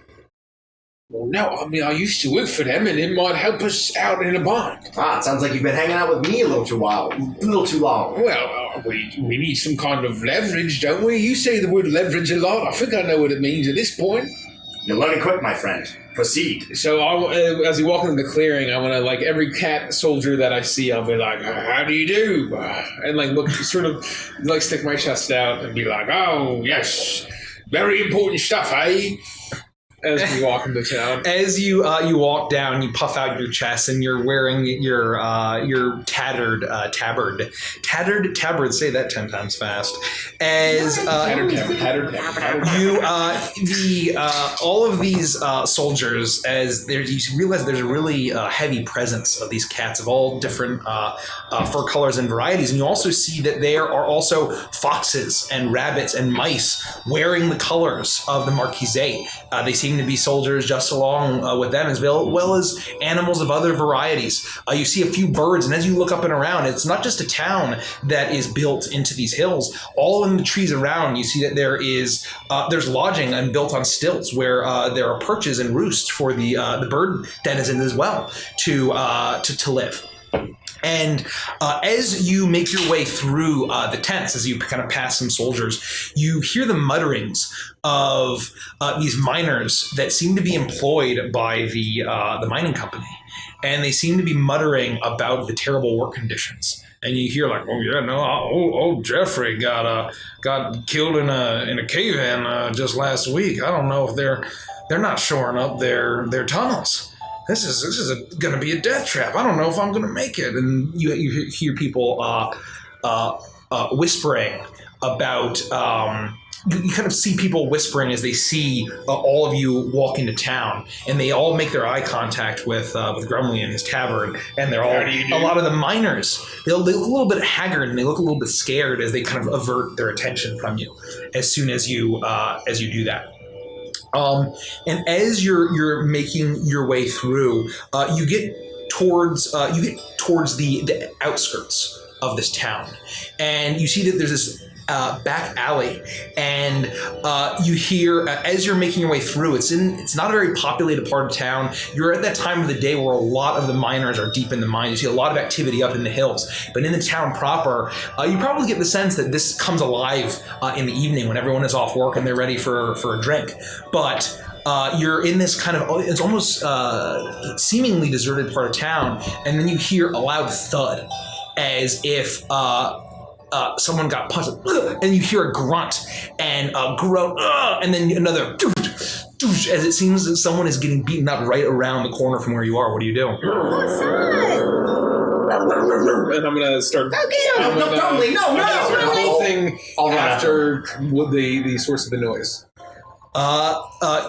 Well, no, I used to work for them, and it might help us out in a bind. It sounds like you've been hanging out with me a little too long. Well, we need some kind of leverage, don't we? You say the word leverage a lot. I think I know what it means at this point. You're learning quick, my friend. Proceed. So as we walk into the clearing, I want to, every cat soldier that I see, I'll be like, how do you do? And, look, sort of, stick my chest out and be like, oh, yes, very important stuff, eh? As we walk into town. As you walk down, you puff out your chest, and you're wearing your tattered tabard. Tattered tabard. Say that 10 times fast. As tattered you all of these soldiers, you realize there's a really heavy presence of these cats of all different fur colors and varieties, and you also see that there are also foxes and rabbits and mice wearing the colors of the Marquisate. They seem to be soldiers just along with them, as well as animals of other varieties. You see a few birds, and as you look up and around, it's not just a town that is built into these hills. All in the trees around, you see that there's lodging and built on stilts where there are perches and roosts for the bird denizens as well to live. And as you make your way through the tents, as you kind of pass some soldiers, you hear the mutterings of these miners that seem to be employed by the mining company, and they seem to be muttering about the terrible work conditions. And you hear old Jeffrey got killed in a cave-in just last week. I don't know if they're not shoring up their tunnels. This is going to be a death trap. I don't know if I'm going to make it. And you hear people whispering about. You kind of see people whispering as they see all of you walk into town, and they all make their eye contact with Grumley and his tabard, and they're all a lot of the miners. They look a little bit haggard and they look a little bit scared as they kind of avert their attention from you as soon as you do that. And as you're making your way through, you get towards the outskirts of this town, and you see that there's this back alley, and you hear as you're making your way through. It's not a very populated part of town. You're at that time of the day where a lot of the miners are deep in the mine. You see a lot of activity up in the hills, but in the town proper, you probably get the sense that this comes alive in the evening when everyone is off work and they're ready for a drink. But you're in this kind of, it's almost seemingly deserted part of town, and then you hear a loud thud as if someone got punched, and you hear a grunt and a groan, and then another as it seems that someone is getting beaten up right around the corner from where you are. What do you do? And I'm gonna start. No, The whole thing after the source of the noise.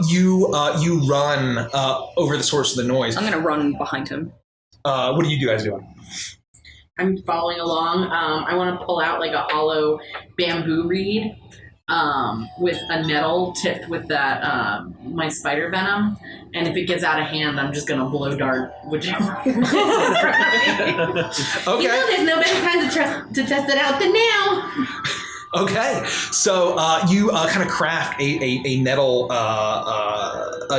You run over the source of the noise. I'm gonna run behind him. What are you guys doing? I'm following along. I want to pull out a hollow bamboo reed with a nettle tipped with that my spider venom, and if it gets out of hand, I'm just gonna blow dart whichever. Okay. You know, there's no better time to test it out than now. Okay, so you kind of craft a nettle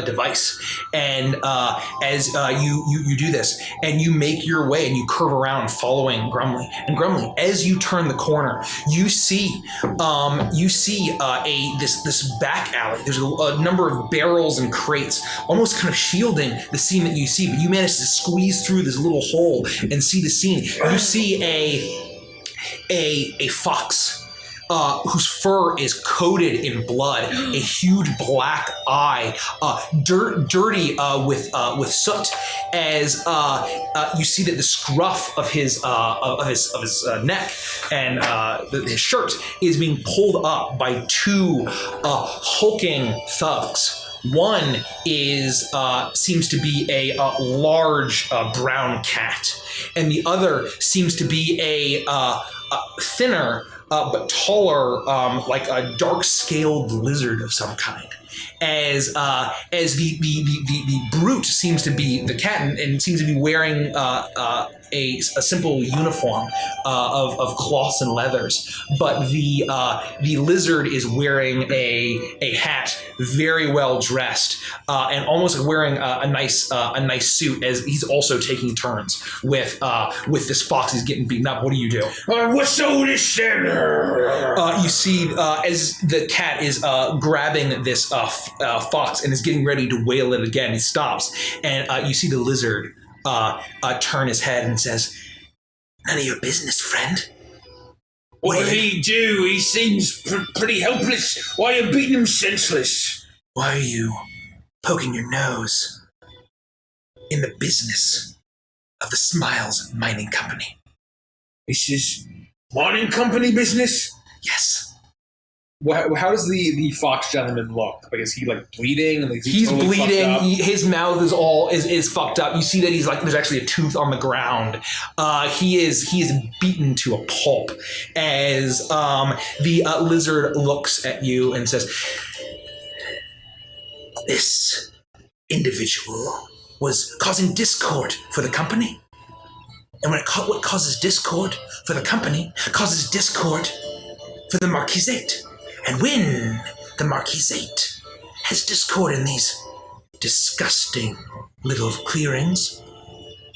device, and as you do this, and you make your way, and you curve around, following Grumly. And Grumly, as you turn the corner, you see this back alley. There's a number of barrels and crates, almost kind of shielding the scene that you see. But you manage to squeeze through this little hole and see the scene. You see a fox. Whose fur is coated in blood, a huge black eye, dirty with soot. As you see that the scruff of his neck and his shirt is being pulled up by two hulking thugs. One seems to be a large brown cat, and the other seems to be a thinner. But taller, like a dark-scaled lizard of some kind. As the brute seems to be the cat and seems to be wearing a simple uniform of cloths and leathers, but the lizard is wearing a hat, very well dressed, and almost like wearing a nice suit. As he's also taking turns with this fox. He's getting beaten up. What do you do? What's all this then? You see, as the cat is grabbing this fox and is getting ready to whale it again, he stops, and you see the lizard turn his head and says, "None of your business, friend." What did he do? He seems pretty helpless. Why are you beating him senseless? Why are you poking your nose in the business of the Smiles Mining Company? This is mining company business? Yes. How does the fox gentleman look? Like, is he like bleeding? Like, He's totally bleeding. fucked up? His mouth is fucked up. You see that he's like, there's actually a tooth on the ground. He is beaten to a pulp as the lizard looks at you and says, "This individual was causing discord for the company. And what causes discord for the company causes discord for the Marquisate. And when the Marquisate has discord in these disgusting little clearings,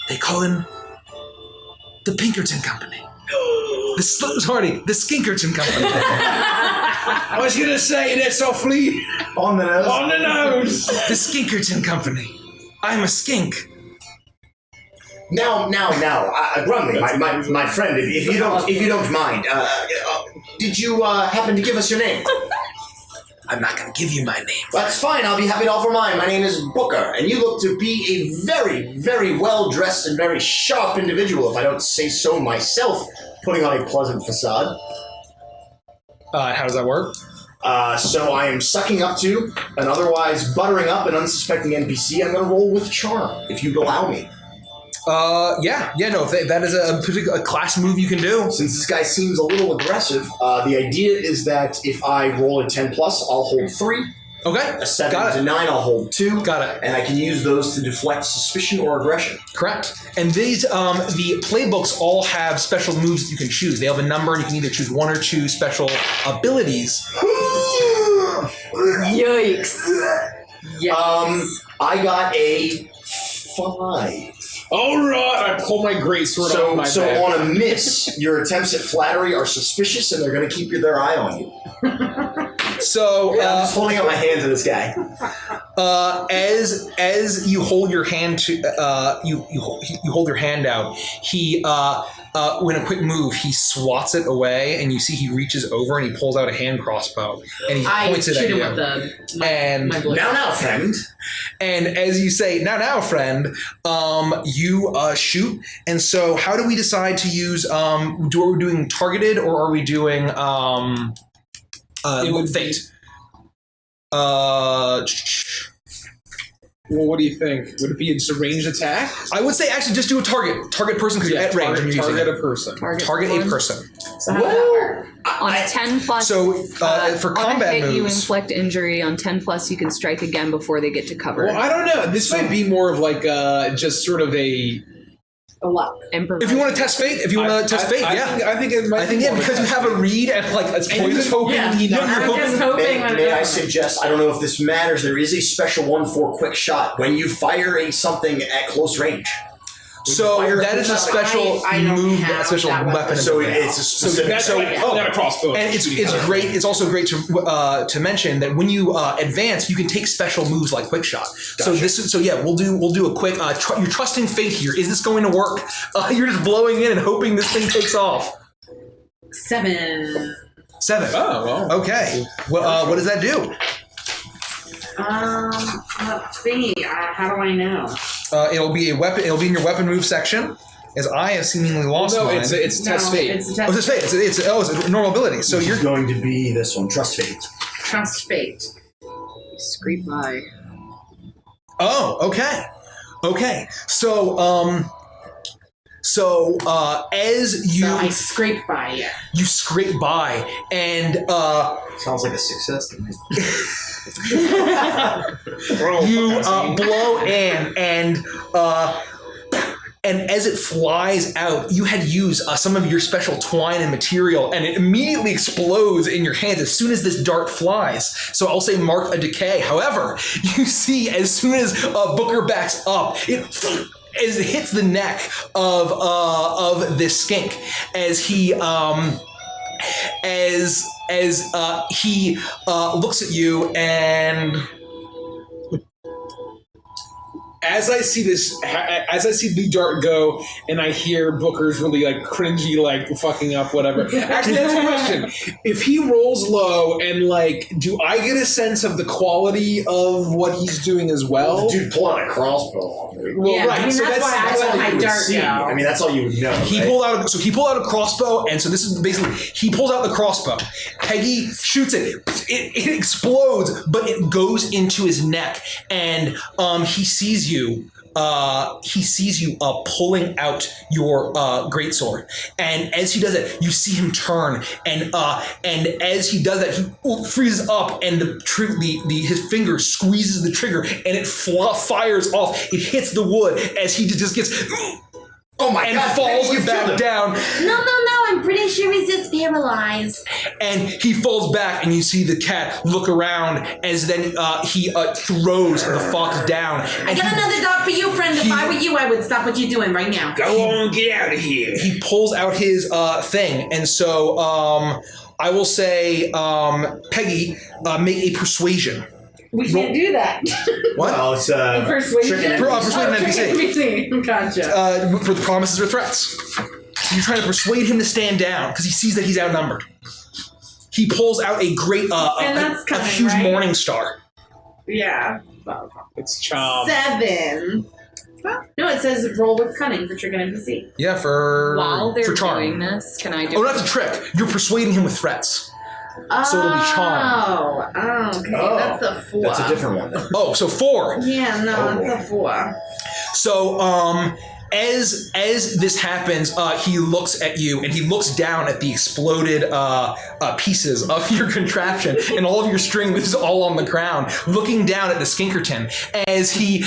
they call in the Pinkerton Company. The Skinkerton Company." I was going to say that softly. On the nose. On the nose. The Skinkerton Company. I'm a skink. Now, Grumly, my friend, if you don't mind, did you happen to give us your name? I'm not going to give you my name. That's fine. I'll be happy to offer mine. My name is Booker, and you look to be a very, very well-dressed and very sharp individual, if I don't say so myself, putting on a pleasant facade. How does that work? So I am sucking up to and otherwise buttering up an unsuspecting NPC. I'm going to roll with charm, if you'd allow me. No, if that is a particular class move you can do. Since this guy seems a little aggressive, the idea is that if I roll a 10+, I'll hold 3. Okay. A 7 to 9, I'll hold 2. Got it. And I can use those to deflect suspicion or aggression. Correct. And these, the playbooks all have special moves that you can choose. They have a number, and you can either choose 1 or 2 special abilities. Yikes. Yes. I got a 5. All right, I pull my greatsword off my So bag. on a miss, your attempts at flattery are suspicious, and they're going to keep their eye on you. So I'm just holding out my hand to this guy. as you hold your hand to you hold your hand out, he in a quick move he swats it away, and you see he reaches over and he pulls out a hand crossbow and he points it at you. With my blade. Now, friend. And as you say, now, friend, you shoot. And so, how do we decide to use? Are we doing targeted, or are we doing fate? Well, what do you think? Would it be a ranged attack? I would say actually just do a target person because you're at range. And you're Target using a person. target a person. So how does that work? On a 10 plus, So for on a combat hit, you moves, inflict injury. On 10 plus, you can strike again before they get to cover. Well, I don't know. This might be more of like just sort of a. A luck. if you want to test fate, I think it might. I think be more because you have a read and like it's And you're just hoping he You're knocks hoping- I'm just hoping that May it I doesn't. suggest, I don't know if this matters, there is a special one for quick shot. When you fire something at close range. So that is a special I don't move, have a special that weapon. So in the it's a specific... That's right. Oh, not a crossbow. And it's great. It's also great to mention that when you advance, you can take special moves like quick shot. So we'll do a quick. You're trusting fate here. Is this going to work? You're just blowing in and hoping this thing takes off. 7. 7. Oh, well. Okay. Well, what does that do? Let's see. How do I know? It'll be a weapon. It'll be in your weapon move section. As I have seemingly lost No, mine. it's test fate. It's a Oh, test. it's fate. It's a normal ability. So This you're is going to be this one, Trust Fate. Trust fate. Scrape by. Oh, okay. Okay. So as you So I scrape by you. you scrape by and Sounds like a success to me. you blow in and as it flies out, you had used some of your special twine and material, and it immediately explodes in your hands as soon as this dart flies. So I'll say mark a decay. However, you see as soon as Booker backs up, as it hits the neck of this skink as he he looks at you and. As I see the dart go, and I hear Booker's really like cringy, like fucking up, whatever. Actually, that's a question. If he rolls low, and like, do I get a sense of the quality of what he's doing as well? Dude, pull out a crossbow. Well, Yeah, right. I mean, So that's why I That's let all my you would dart see. go. I mean, that's all you would know. He right? pulled out a crossbow, and so this is basically he pulls out the crossbow. Peggy shoots it. It explodes, but it goes into his neck, and he sees you. Pulling out your greatsword, and as he does it, you see him turn, and as he does that, he freezes up, and his finger squeezes the trigger, and it fires off. It hits the wood as he just gets. Oh my and God, falls you killed back him. down. No, I'm pretty sure he's just paralyzed. And he falls back, and you see the cat look around as then he throws the fox down. I got another dog for you, friend. If I were you, I would stop what you're doing right now. Go on, get out of here. He pulls out his thing, and so I will say, Peggy, make a persuasion. We can't do that. What? Well, it's Persuasion? tricking Persuade an NPC. Gotcha. For the promises or threats. You're trying to persuade him to stand down because he sees that he's outnumbered. He pulls out a great, And that's a coming, huge right? morning star. Yeah. It's charm. 7. No, it says roll with cunning for trick an NPC. Yeah, for While they're for charm. doing this, can I do? Oh, not the trick. You're persuading him with threats. So it'll be charm. Oh, okay. Oh, That's a 4. That's a different one. Then. Oh, so 4. Yeah, no, that's a 4. So, as this happens, he looks at you and he looks down at the exploded pieces of your contraption and all of your string is all on the ground, looking down at the Skinkerton as he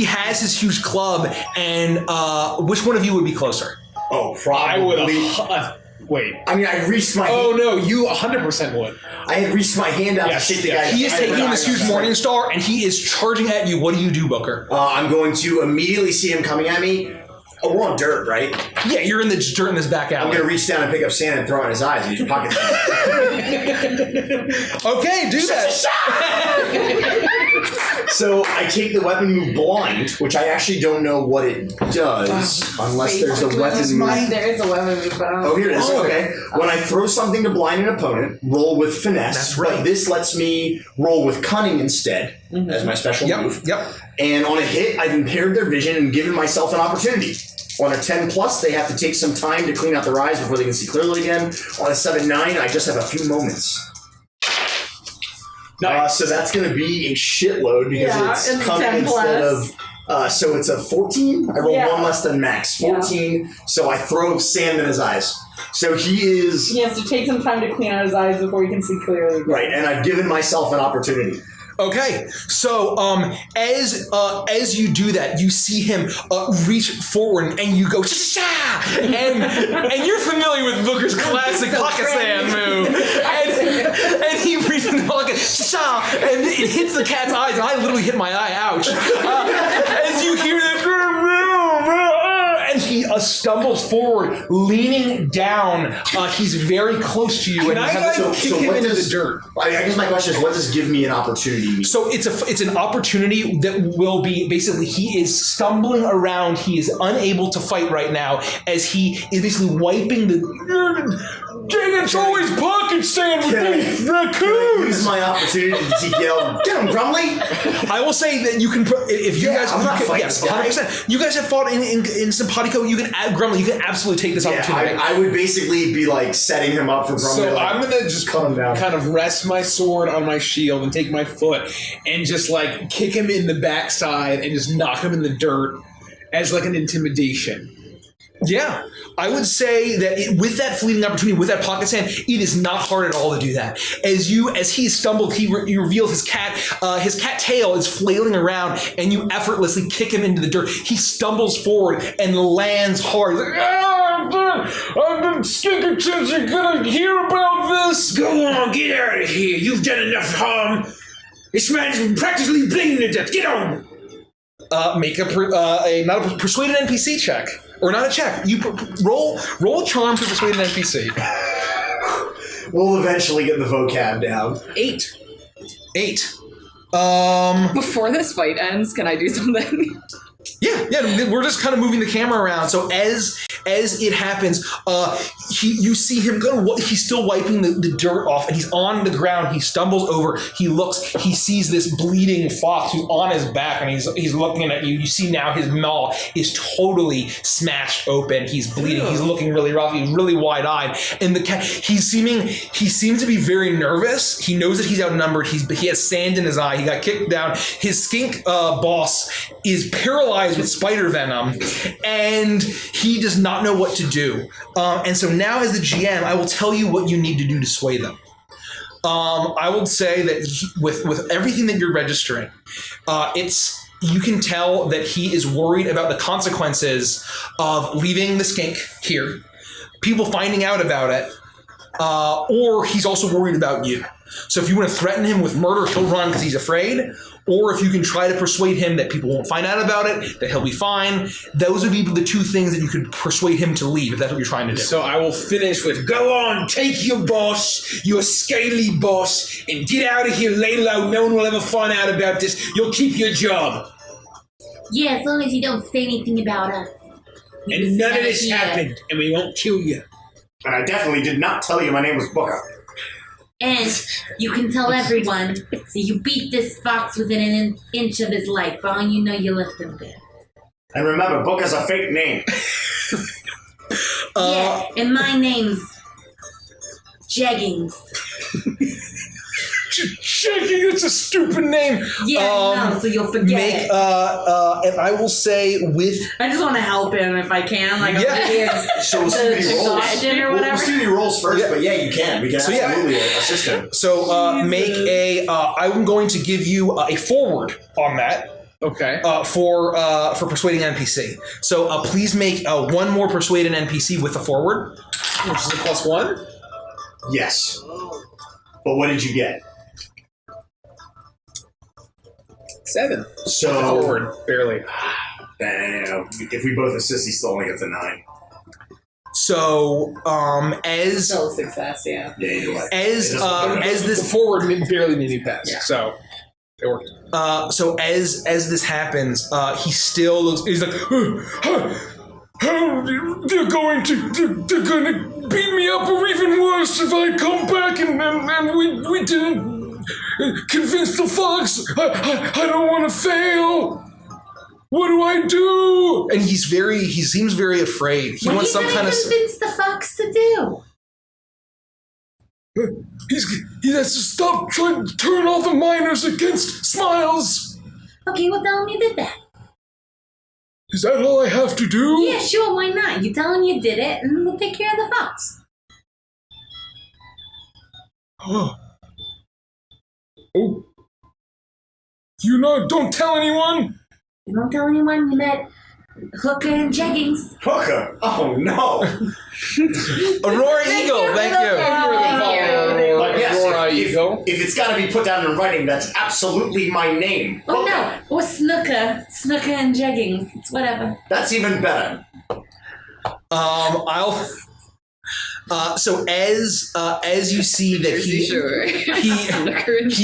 has his huge club. And which one of you would be closer? Oh, I would probably. have. Wait. I mean, I reached my. Oh no, you 100% would. I had reached my hand out Yes, to shake the yes. guy. He is taking this huge morning star and he is charging at you. What do you do, Booker? I'm going to immediately see him coming at me. Oh, we're on dirt, right? Yeah, you're in the dirt in this back I'm alley. going to reach down and pick up sand and throw it in his eyes and use pocket. Okay, do that. So I take the weapon move blind, which I actually don't know what it does unless there's a weapon move. There is a weapon move, but I don't Oh, here it is. Oh. Okay. When I throw something to blind an opponent, roll with finesse. That's right. But this lets me roll with cunning instead as my special move. Yep. And on a hit, I've impaired their vision and given myself an opportunity. On a 10 plus, they have to take some time to clean out their eyes before they can see clearly again. On a 7-9, I just have a few moments. Nice. So that's going to be a shitload because Yeah, it's it's cunning 10 instead plus. of So it's a 14. I rolled one less than max. 14. So I throw sand in his eyes. So he is... He has to take some time to clean out his eyes before he can see clearly. Right, and I've given myself an opportunity. Okay, so as you do that, you see him reach forward and you go sha, and you're familiar with Booker's classic pocket sand move, and he reaches in the pocket sha, and it hits the cat's eyes, and I literally hit my eye. Ouch! As you hear that. And he stumbles forward, leaning down. He's very close to you. And I kick him into the dirt. I guess my question is, what does give me an opportunity mean? So it's an opportunity that will be basically he is stumbling around. He is unable to fight right now as he is basically wiping the. Dang, it's always pocket sand with these raccoons. Use my opportunity to yell, "Get him, Grumly!" I will say that you can, if you guys, I'm not fighting yes, this guy. 100%. You guys have fought in simpatico. You can add Grumly. You can absolutely take this opportunity. I would basically be like setting him up for Grumly. So like, I'm gonna just cut him down. kind of rest my sword on my shield and take my foot and just like kick him in the backside and just knock him in the dirt as like an intimidation. Yeah, I would say that with that fleeting opportunity, with that pocket sand, it is not hard at all to do that. As he stumbled, he reveals his cat tail is flailing around, and you effortlessly kick him into the dirt. He stumbles forward and lands hard. He's like, I've been skinking since you're gonna hear about this. Go on, get out of here. You've done enough harm. This man's practically bleeding to death. Get on. Make not a persuade an NPC check. Or not a check. You roll a charm to persuade an NPC. We'll eventually get the vocab down. 8. Before this fight ends, can I do something? Yeah. We're just kind of moving the camera around. So as it happens, you see him go. He's still wiping the dirt off, and he's on the ground. He stumbles over. He looks. He sees this bleeding fox who's on his back, and he's looking at you. You see now his maw is totally smashed open. He's bleeding. He's looking really rough. He's really wide-eyed. And the cat. He seems to be very nervous. He knows that he's outnumbered. He has sand in his eye. He got kicked down. His skink boss is paralyzed with spider venom, and he does not know what to do. And so now, as the GM, I will tell you what you need to do to sway them. I would say that with everything that you're registering, you can tell that he is worried about the consequences of leaving the skink here, people finding out about it, or he's also worried about you. So if you want to threaten him with murder, he'll run because he's afraid. Or if you can try to persuade him that people won't find out about it, that he'll be fine. Those would be the two things that you could persuade him to leave, if that's what you're trying to do. So I will finish with, go on, take your boss, your scaly boss, and get out of here, lay low. No one will ever find out about this. You'll keep your job. Yeah, as long as you don't say anything about us. And none of this happened, and we won't kill you. And I definitely did not tell you my name was Booker. And you can tell everyone that you beat this fox within an inch of his life. For all you know, you left him there. And remember, Booker's a fake name. Yeah, and my name's Jeggings. Shaking, it's a stupid name. Yeah, no, so you'll forget it. And I will say with... I just want to help him if I can. Like, So we'll see what he rolls. exhaustion or We'll whatever. see what he rolls first, but yeah, you can. We can absolutely assist him. So make a... I'm going to give you a forward on that. Okay. For persuading an NPC. So please make one more persuade an NPC with a forward. Which is a +1? Yes. But what did you get? 7. So Forward, barely. Damn. If we both assist, he still only gets a 9. So as Still a success, yeah. Yeah, you're right. as The this forward barely made me pass. Yeah. So it worked. so as this happens, he still looks. He's like, they're going to beat me up, or even worse, if I come back and we didn't convince the fox. I don't want to fail. What do I do? And he seems very afraid. He wants some kind of. What are you going to convince the fox to do? He has to stop trying to turn all the miners against Smiles. Okay, well, tell him you did that. Is that all I have to do? Yeah, sure, why not? You tell him you did it, and we'll take care of the fox. Oh. Oh. Don't tell anyone? You don't tell anyone you met Hooker and Jeggings. Hooker? Oh no! Aurora Eagle, thank you. But yes, Aurora Eagle. if it's got to be put down in writing, that's absolutely my name. Oh Hooker. no, or Snooker and Jeggings. It's whatever. That's even better. So as you see that he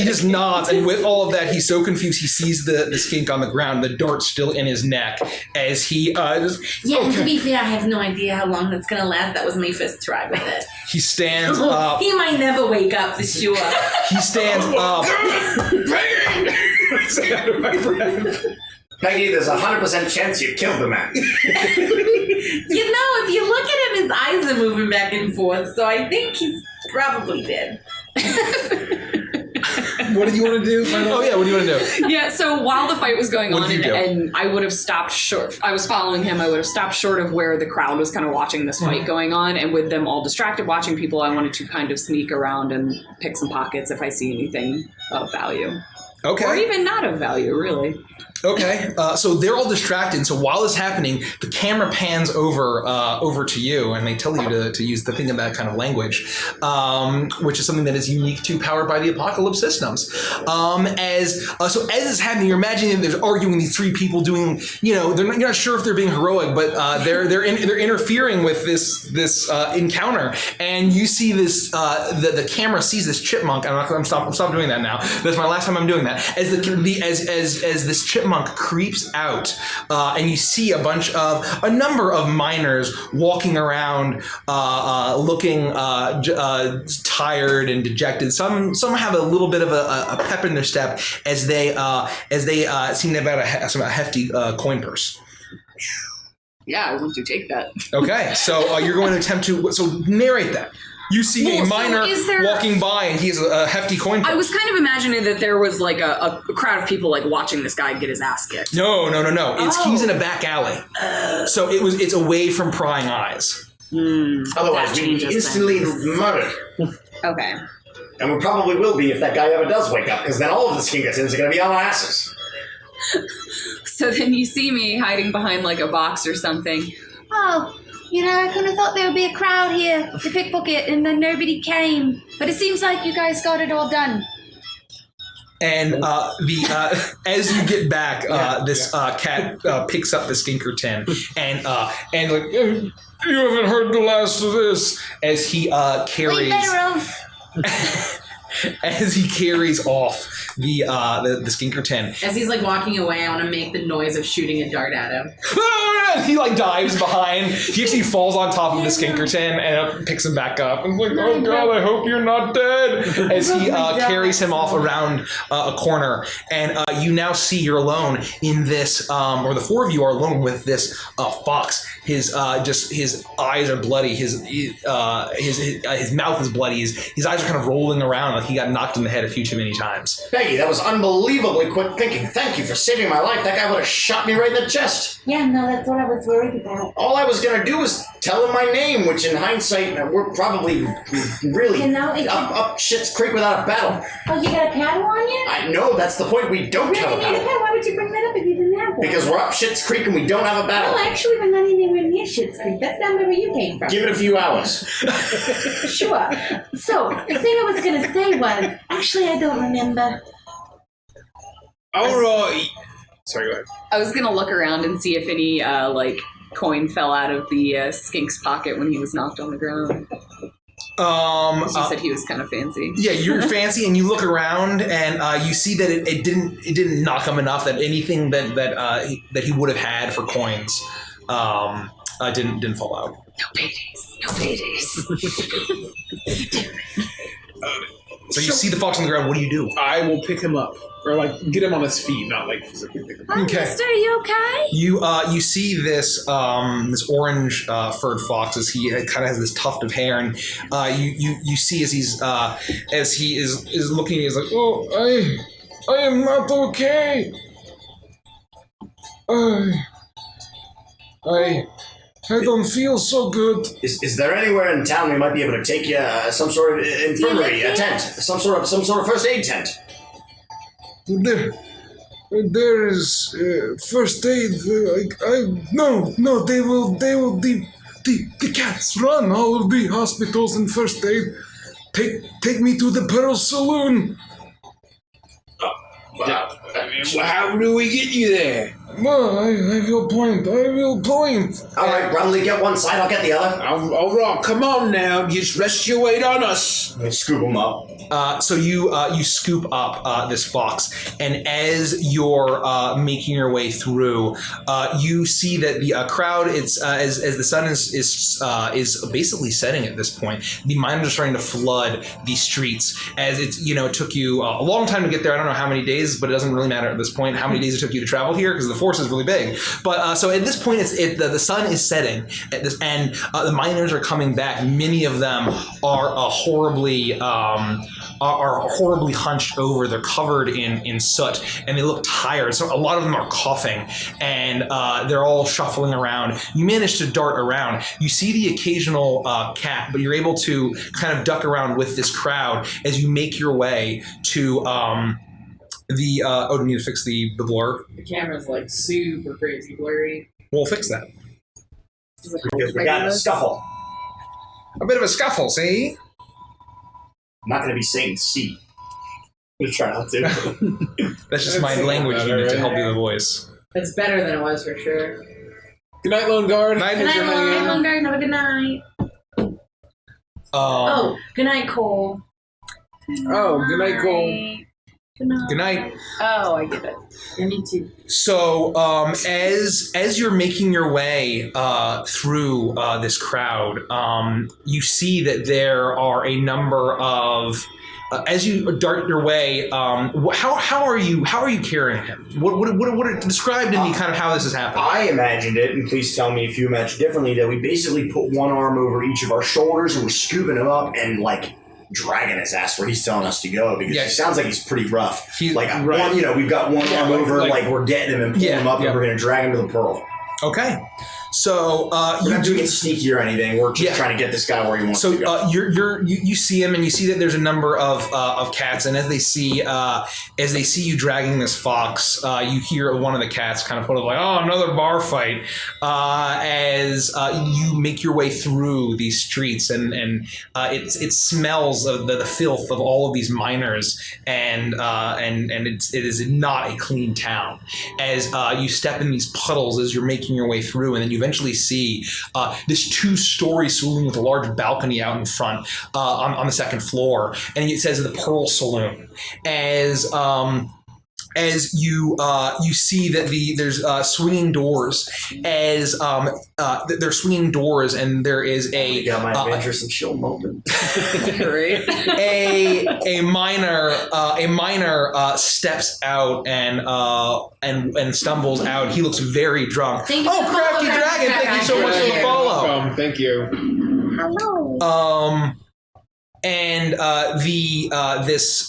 just nods, and with all of that, he's so confused. He sees the skink on the ground, the dart still in his neck. As he and to be fair, I have no idea how long that's gonna last. That was my first try with it. he stands up. He might never wake up for sure. He stands up. Peggy, there's a 100% chance you killed the man. You know, if you look at him, his eyes are moving back and forth, so I think he's probably dead. What did you want to do? Oh yeah, what do you want to do? Yeah, so while the fight was going What on, did you do? and I would have stopped short. I was following him. I would have stopped short of where the crowd was kind of watching this fight going on, and with them all distracted watching people, I wanted to kind of sneak around and pick some pockets if I see anything of value. Okay. Or even not of value, really. Okay, so they're all distracted. So while it's happening, the camera pans over to you, and they tell you to use the thing in that kind of language, which is something that is unique to Powered by the Apocalypse systems. As it's happening, you're imagining there's arguing these three people doing, you're not sure if they're being heroic, but they're interfering with this encounter, and you see this. The camera sees this chipmunk. I'm stop doing that now. That's my last time I'm doing that. As as this chipmunk creeps out, and you see a number of miners walking around, looking tired and dejected. Some have a little bit of a pep in their step as they seem to have a hefty coin purse. Yeah, I want to take that. Okay, so you're going to attempt to narrate that. You see a miner walking by, and he has a hefty coin purse. I was kind of imagining that there was like a crowd of people like watching this guy get his ass kicked. No. He's in a back alley, so it's away from prying eyes. Otherwise, we'd be instantly murdered. Okay. And we probably will be if that guy ever does wake up, because then all of the skinkertons are going to be on our asses. So then you see me hiding behind like a box or something. Oh, I kind of thought there would be a crowd here to pickpocket, and then nobody came. But it seems like you guys got it all done. And as you get back, this cat picks up the skinkerton and like, you haven't heard the last of this, as he carries. better off. As he carries off the skinkerton. As he's like walking away, I want to make the noise of shooting a dart at him. He like dives behind. He actually falls on top of the skinkerton and picks him back up. And like, oh god, I hope you're not dead. As he carries him off around a corner, and you now see you're alone in this, or the four of you are alone with this fox. His eyes are bloody. His mouth is bloody. His eyes are kind of rolling around like he got knocked in the head a few too many times. Peggy, that was unbelievably quick thinking. Thank you for saving my life. That guy would have shot me right in the chest. Yeah, no, that's what I was worried about. All I was going to do was tell him my name, which in hindsight, we're probably really up shit's creek without a battle. Oh, you got a paddle on you? I know, that's the point. We don't have a battle. Why would you bring that up if you didn't have one? Because we're up shit's creek and we don't have a battle. Well, actually, we're not anywhere near Schitt's Creek. That's not where you came from. Give it a few hours. Sure. So, the thing I was going to say was, actually, I don't remember. All right. Sorry, go ahead. I was gonna look around and see if any coin fell out of the skink's pocket when he was knocked on the ground. You said he was kind of fancy. Yeah, you're fancy, and you look around, and you see that it didn't knock him enough that anything that he would have had for coins didn't fall out. No paydays. So you see the fox on the ground. What do you do? I will pick him up, or get him on his feet, not physically pick him up. Okay. Mister, are you okay? You see this orange furred fox as he kind of has this tuft of hair, and you see as he is looking, he's like, oh, I am not okay. I don't feel so good. Is there anywhere in town we might be able to take you some sort of infirmary, a tent, some sort of first aid tent? There is first aid. No. They will. The cats run all of the hospitals and first aid. Take me to the Pearl Saloon. How do we get you there? Well, I will point. All right, Brumley, get one side, I'll get the other. All right, come on now. Just rest your weight on us. I scoop them up. So you scoop up this fox, and as you're making your way through, you see that the crowd. It's as the sun is basically setting at this point. The miners are starting to flood the streets. As it took you a long time to get there. I don't know how many days, but it doesn't really matter at this point how many days it took you to travel here because the force is really big. But so at this point, the sun is setting at this, and the miners are coming back. Many of them are horribly hunched over. They're covered in soot, and they look tired. So a lot of them are coughing, and they're all shuffling around. You manage to dart around. You see the occasional cat, but you're able to kind of duck around with this crowd as you make your way to do we need to fix the blur? The camera's like super crazy blurry. We'll fix that. Because we got a scuffle. A bit of a scuffle, see? I'm not going to be saying C. I'm going to try not to. That's just my language unit to help you the voice. It's better than it was for sure. Good night, Lone Guard. Good night, Lone Guard. Have a good night. Good night, Cole. Good night, Cole. Good night. Oh, I get it. Yeah, me too. So, as you're making your way through this crowd, you see that there are a number of. As you dart your way, how are you carrying him? What describe to me kind of how this has happened? I imagined it, and please tell me if you imagine differently, that we basically put one arm over each of our shoulders and we're scooping him up and dragging his ass where he's telling us to go, because it sounds like he's pretty rough. We've got one arm over, we're getting him and pulling him up, and we're going to drag him to the Pearl. Okay. So we're not doing it sneaky or anything. We're just trying to get this guy where he wants to go. So you see him, and you see that there's a number of cats, and as they see you dragging this fox, you hear one of the cats kind of put another bar fight, as you make your way through these streets, and it smells of the filth of all of these miners, and it is not a clean town. As you step in these puddles as you're making your way through, and then you eventually see this 2-story saloon with a large balcony out in front on the second floor, and it says the Pearl Saloon. As you see that there's swinging doors, as they're swinging doors, and there is a my adventure some chill moment. Right. a miner steps out and stumbles out. He looks very drunk. Thank you Crafty Dragon! Thank you so much for the follow. Thank you. Hello. And this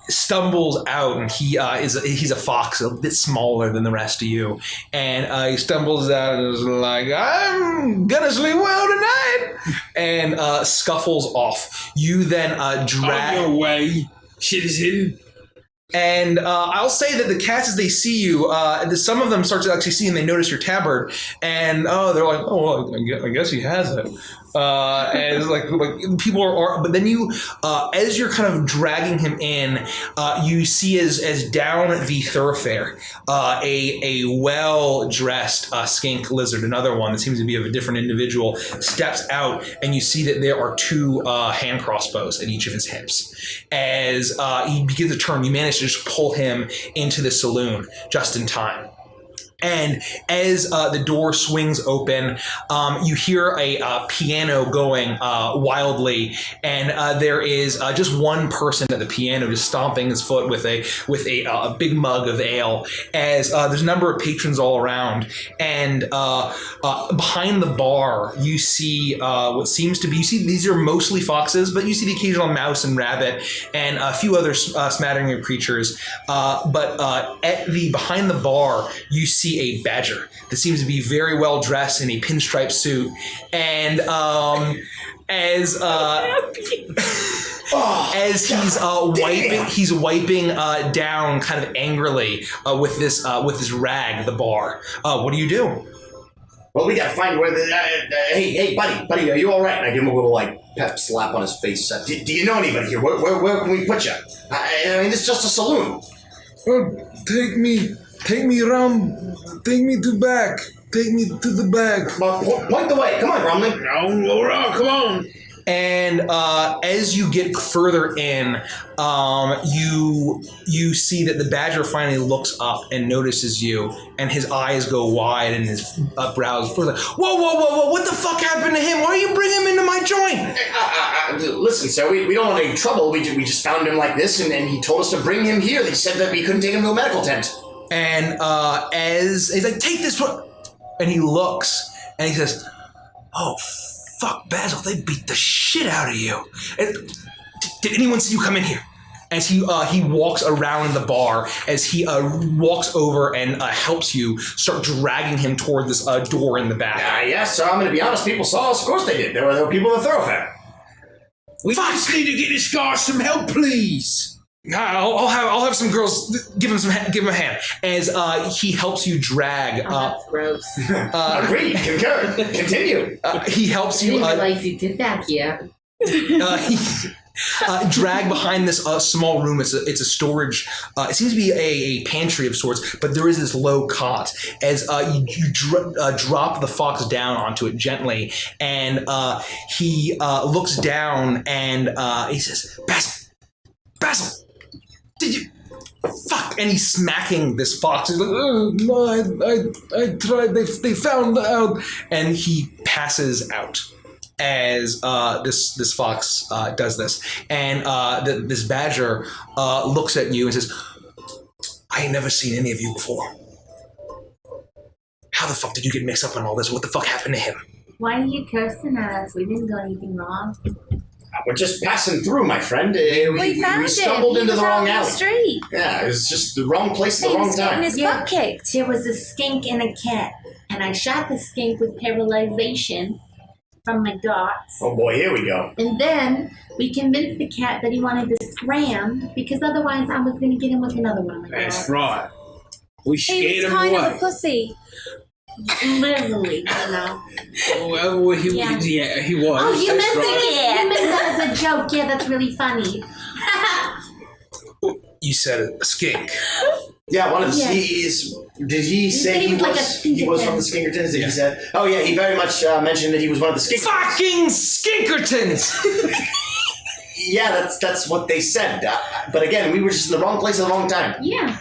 stumbles out, and he's a fox, a bit smaller than the rest of you, and he stumbles out and is like, "I'm gonna sleep well tonight," and scuffles off. You then drag. On your way, citizen. And I'll say that the cats, as they see you, some of them start to actually see, and they notice your tabard, and they're like, "Oh, well, I guess he has it." And like people are, but then you, as you're kind of dragging him in, you see as down the thoroughfare, a well-dressed skink lizard, another one that seems to be of a different individual, steps out, and you see that there are 2 hand crossbows at each of his hips. As he begins to turn, you manage to just pull him into the saloon just in time. And as the door swings open, you hear a piano going wildly, and there is just one person at the piano just stomping his foot with a big mug of ale. As there's a number of patrons all around, and behind the bar, you see what seems to be. You see these are mostly foxes, but you see the occasional mouse and rabbit, and a few other smattering of creatures. But behind the bar, you see see a badger that seems to be very well dressed in a pinstripe suit, and as he's wiping down kind of angrily with this rag the bar. What do you do? Well, we gotta find where the. Hey, buddy, are you all right? And I give him a little like pep slap on his face. Do you know anybody here? Where can we put you? I mean, it's just a saloon. Oh, take me around. Take me to back. Take me to the back. Well, point the way. Come on, Grumley. All right, come on. And as you get further in, you see that the badger finally looks up and notices you, and his eyes go wide and his brows further. Whoa! What the fuck happened to him? Why are you bringing him into my joint? Listen, sir, we don't want any trouble. We just found him like this, and he told us to bring him here. They said that we couldn't take him to a medical tent. And as he's like, take this one, and he looks and he says, "Oh, fuck, Basil, they beat the shit out of you. And, did anyone see you come in here?" As he walks around the bar, as he walks over and helps you start dragging him toward this door in the back. Yes, sir, I'm going to be honest. People saw us. Of course they did. There were people in the thoroughfare. We just need to get this guy some help, please. I'll have some girls give him a hand as he helps you drag. That's gross. Agreed. Concur. Continue. He helps I you. didn't realize you did that here. Drag behind this small room. It's a storage. It seems to be a pantry of sorts, but there is this low cot. As you drop the fox down onto it gently, and he looks down and he says, Basil, did you? Fuck! And he's smacking this fox. He's like, "Oh, no, I tried. They found out," and he passes out as this fox does this. And this badger looks at you and says, "I ain't never seen any of you before. How the fuck did you get mixed up in all this? What the fuck happened to him?" Why are you cursing at us? We didn't do anything wrong. We're just passing through, my friend. We found we stumbled him. into He was the out wrong on the alley. street. Yeah, it was just the wrong place at He the wrong was getting time. his butt kicked. There was a skink and a cat, and I shot the skink with paralyzation from my guts. Oh boy, here we go. And then we convinced the cat that he wanted to scram because otherwise I was going to get him with another one of my That's dogs. right. We He scared was him kind away. of a pussy. Literally, you know. Well, he was. Oh, you That's meant right. that? You meant that as a joke. Yeah, that's really funny. You said a skink. Yeah, one of the Yeah. did he say said he he was like a was from the Skinkertons? He said, oh yeah, he very much mentioned that he was one of the Skinkertons. Fucking Skinkertons! Yeah, that's what they said. But again, we were just in the wrong place at the wrong time. Yeah.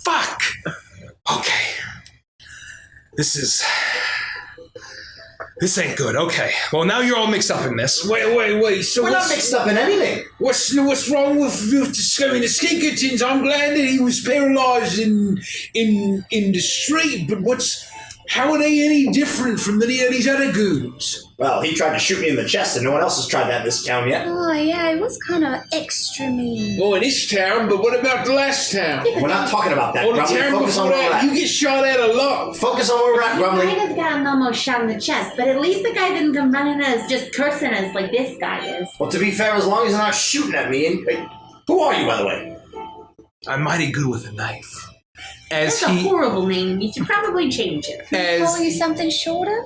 Fuck! Okay. This ain't good. Okay. Well, now you're all mixed up in this. Wait. So We're not mixed up in anything. What's wrong with the Skinkertons? I'm glad that he was paralyzed in the street, but how are they any different from these other goons? Well, he tried to shoot me in the chest, and no one else has tried that in this town yet. Oh, yeah, it was kind of extra mean. Well, in this town, but what about the last town? We're not talking about that, Or the Grumbly. town Focus on before where we're that, at. you get shot at a lot. Focus on where we're at, He Grumbly. might have gotten almost shot in the chest, but at least the guy didn't come running at us just cursing us like this guy is. Well, to be fair, as long as they're not shooting at me, and who are you, by the way? I'm mighty good with a knife. As That's a he, horrible name. You should probably change it. Call you something shorter?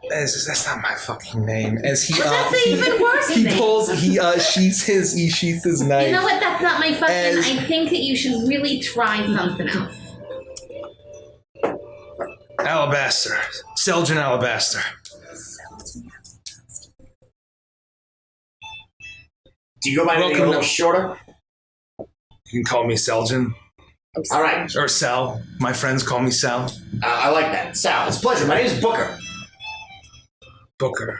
that's not my fucking name. As he, That's an even worse he name. pulls, he sheaths his knife. You know what? That's not my fucking. As- I think that you should really try something else. Alabaster, Seljan Alabaster. Do you go by anything a little shorter? You can call me Seljan All right. or Sal. My friends call me Sal. I like that. Sal, it's a pleasure. My name is Booker. Booker.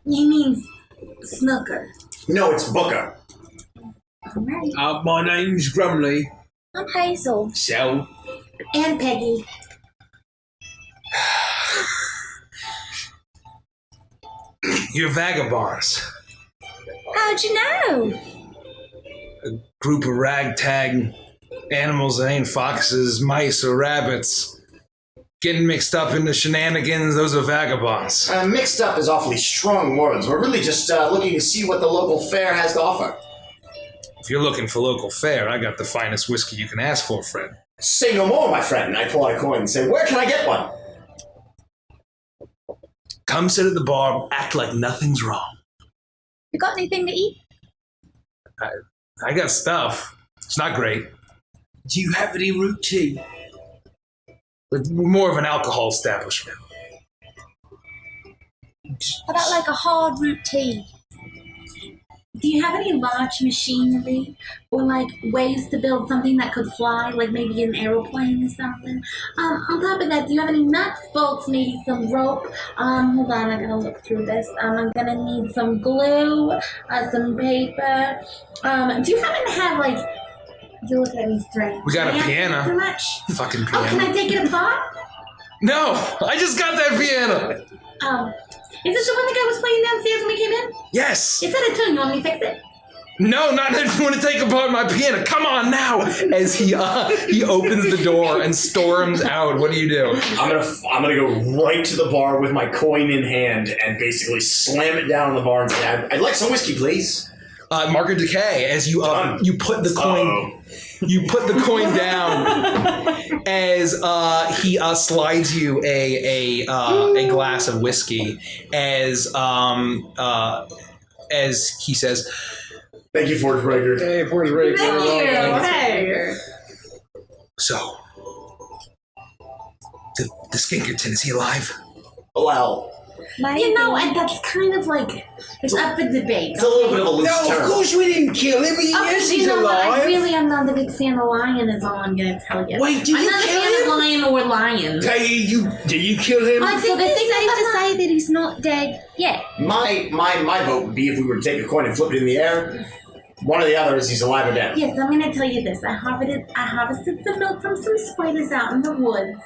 He means snooker. No, it's Booker. Alright. My name's Grumley. I'm Hazel. So, And Peggy. You're vagabonds. How'd you know? Group of ragtag animals that ain't foxes, mice, or rabbits. Getting mixed up in the shenanigans, those are vagabonds. Mixed up is awfully strong words. We're really just looking to see what the local fair has to offer. If you're looking for local fare, I got the finest whiskey you can ask for, friend. Say no more, my friend. I pull out a coin and say, where can I get one? Come sit at the bar, act like nothing's wrong. You got anything to eat? I got stuff. It's not great. Do you have any root tea? We're more of an alcohol establishment. How about like a hard root tea? Do you have any large machinery or like ways to build something that could fly, like maybe an aeroplane or something? On top of that, do you have any nuts, bolts, maybe some rope? Hold on, I gotta look through this. I'm gonna need some glue, some paper. Do you happen to have like? You look at me strange. We got a piano. Too much. Fucking Oh, piano. can I take it apart? No, I just got that piano. Is this the one the guy was playing downstairs when we came in? Yes. It's out of tune. You want me to fix it? No, not if you want to take apart my piano. Come on now. As he opens the door and storms out. What do you do? I'm gonna go right to the bar with my coin in hand and basically slam it down on the bar and say, I'd like some whiskey, please. Mark of Decay. As you you put the coin. You put the coin down as he slides you a glass of whiskey as he says, "Thank you, Forge Breaker." Hey, Forge Breaker. Thank you. Hey. So, the Skinkerton, is he alive? Well, You know, and that's kind of like, it's up for debate. it's a little bit of a loose No, term. of course we didn't kill him. Yes, he's you know what? I alive. really am not a big fan of lion, is all I'm going to tell you. Wait, did I'm you not a kill fan him? of lion or lions. Hey, did you kill him? I think it's safe to say that he's not dead yet. My vote would be if we were to take a coin and flip it in the air. One or the other is he's alive or dead. Yes, I'm going to tell you this. I harvested some milk from some spiders out in the woods,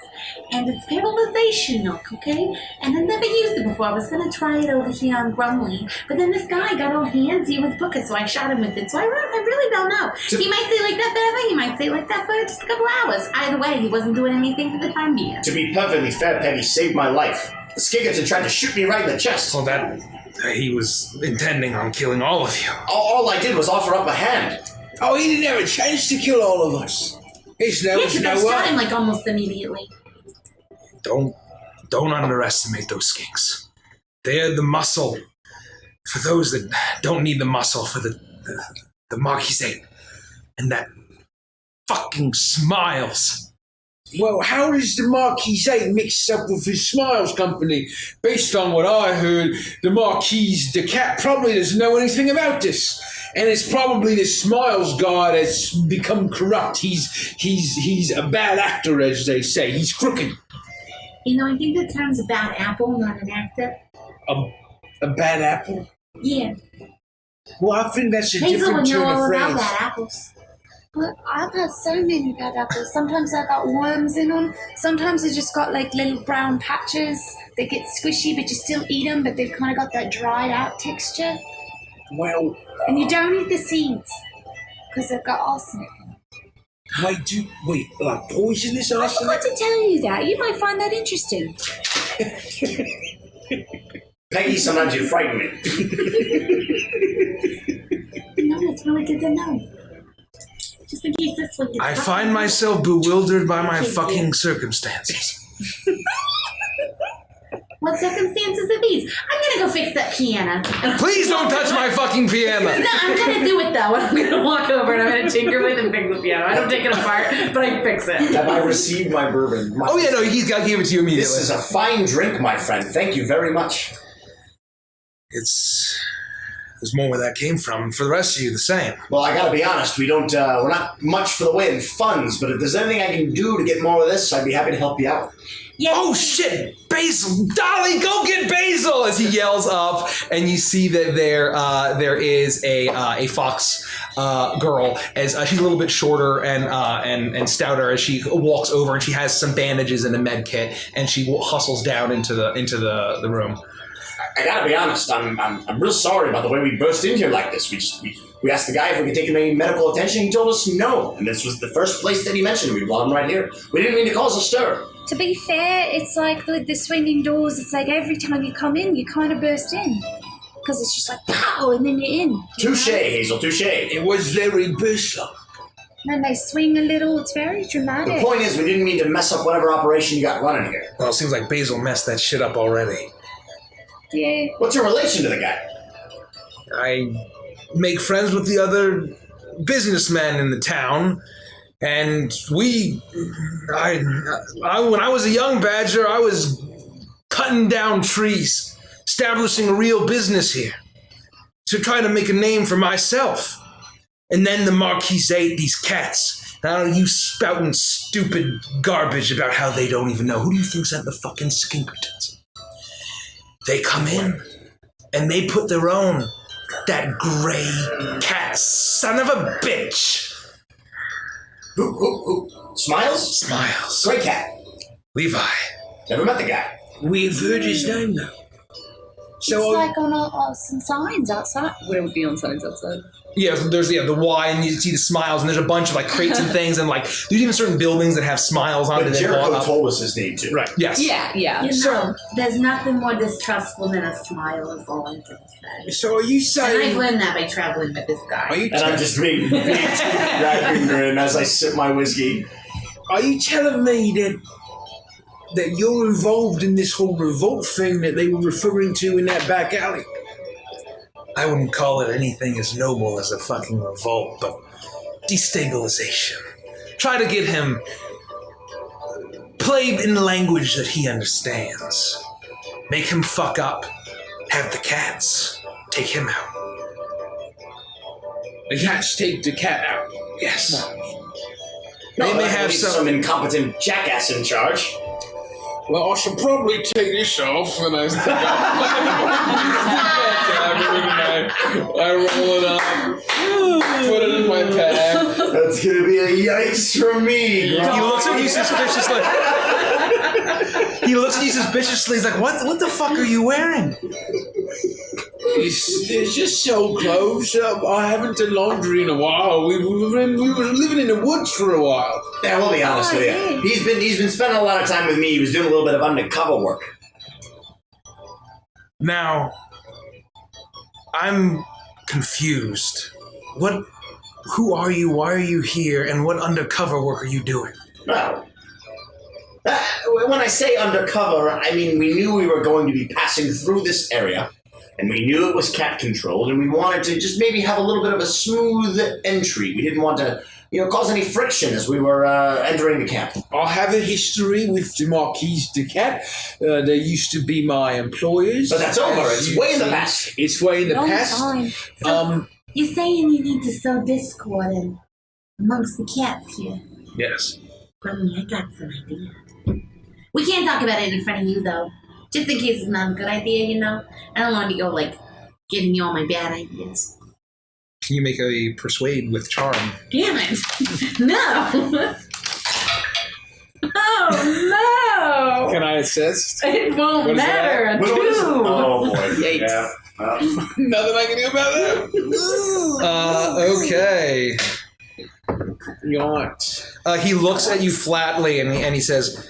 and it's sterilization milk, okay? And I've never used it before. I was going to try it over here on Grumley, but then this guy got all handsy with Booker, so I shot him with it. So I really don't know. He might stay like that forever. He might stay like that for just a couple hours. Either way, he wasn't doing anything for the time being. To be perfectly fair, Peggy saved my life. Skiggerton tried to shoot me right in the chest. Well, that he was intending on killing all of you. All I did was offer up a hand. Oh, he didn't have a chance to kill all of us. It's no, Yes, it's but I no shot him way. like almost immediately. Don't underestimate those skinks. They're the muscle for those that don't need the muscle for the Marquisate. And that fucking Smiles. Well, how does the Marquisate mix up with his Smiles company? Based on what I heard, the Marquise de Cat probably doesn't know anything about this. And it's probably the Smiles guy that's become corrupt. He's a bad actor, as they say. He's crooked. You know, I think the term's a bad apple, not an actor. A bad apple? Yeah. Well, I think that's a Hazel different would know turn all of about phrase. bad apples. But I've had so many bad apples. Sometimes I got worms in them. Sometimes they just got like little brown patches. They get squishy, but you still eat them, but they've kind of got that dried out texture. Well, And you don't eat the seeds because they've got arsenic. wait, like poisonous I arsenic? forgot to tell you that. You might find that interesting. Peggy, sometimes you frighten me. No, it's really good to know. Just in case this one gets I stuck. find myself bewildered by my fucking circumstances. What circumstances are these? I'm gonna go fix that piano. Please don't touch my fucking piano. No, I'm gonna do it though. I'm gonna walk over and I'm gonna tinker with and fix the piano. I don't take it apart, but I fix it. Have I received my bourbon? Oh yeah, no, he's got to give it to you immediately. This is a fine drink, my friend. Thank you very much. There's more where that came from. For the rest of you, the same. Well, I gotta be honest, we're not much for the way in funds, but if there's anything I can do to get more of this, I'd be happy to help you out. Yes. Oh shit! Basil, Dolly, go get Basil! As he yells up, and you see that there is a fox girl, as she's a little bit shorter and stouter. As she walks over, and she has some bandages and a med kit, and she hustles down into the room. I gotta be honest. I'm real sorry about the way we burst in here like this. We asked the guy if we could take him any medical attention. He told us no, and this was the first place that he mentioned. We brought him right here. We didn't mean to cause a stir. To be fair, it's like with the swinging doors, it's like every time you come in, you kind of burst in. Because it's just like, pow, and then you're in. Touche, Hazel, touche. It was very bizarre. And then they swing a little, it's very dramatic. The point is, we didn't mean to mess up whatever operation you got running here. Well, it seems like Basil messed that shit up already. Yeah. What's your relation to the guy? I make friends with the other businessmen in the town, and when I was a young badger, I was cutting down trees, establishing a real business here to try to make a name for myself. And then the Marquis ate these cats. Now you spouting stupid garbage about how they don't even know. Who do you think sent the fucking skinkertons? They come in, and they put their own, that gray cat son of a bitch. Who? Smiles? Smiles. Gray cat. Levi. Never met the guy. We've heard his name though. It's like on some signs outside. Would it be on signs outside? Yeah, so there's the Y, and you see the smiles, and there's a bunch of like crates and things, and like there's even certain buildings that have smiles on it. But Jericho told us his name too. Right. Yes. Yeah. You know, there's nothing more distrustful than a smile, is all I'm gonna say. So are you And saying? I've learned that by traveling with this guy. Are you? And I'm just being raccoon grin as I sip my whiskey. Are you telling me that you're involved in this whole revolt thing that they were referring to in that back alley? I wouldn't call it anything as noble as a fucking revolt, but destabilization. Try to get him played in language that he understands. Make him fuck up. Have the cats take him out. The cats take the cat out. Yes. No, They may I have believe some. some incompetent jackass in charge. Well, I should probably take this off, and I stick I roll it up, put it in my pack. That's gonna be a yikes from me. He looks at you suspiciously. He's like, what the fuck are you wearing? It's just so close. I haven't done laundry in a while. We were living in the woods for a while. Yeah, we'll be honest with you. He's been spending a lot of time with me. He was doing a little bit of undercover work. Now, I'm confused. Who are you? Why are you here? And what undercover work are you doing? Well, when I say undercover, I mean we knew we were going to be passing through this area, and we knew it was cat controlled, and we wanted to just maybe have a little bit of a smooth entry. We didn't want to, cause any friction as we were entering the camp. I have a history with the Marquis de Cat. They used to be my employers. But that's over. As It's you way in the see. past. It's way in the Long past. time. So, you're saying you need to sow discord amongst the cats here. Yes. Grumly, I got some idea. We can't talk about it in front of you, though. Just in case it's not a good idea, I don't want to go, giving you all my bad ideas. Can you make a persuade with charm? Damn it. No. Oh, no. Can I assist? It won't What is matter. that? A two. Oh boy. Yikes. Yeah. Nothing I can do about that. Okay. Yikes. He looks at you flatly and he says,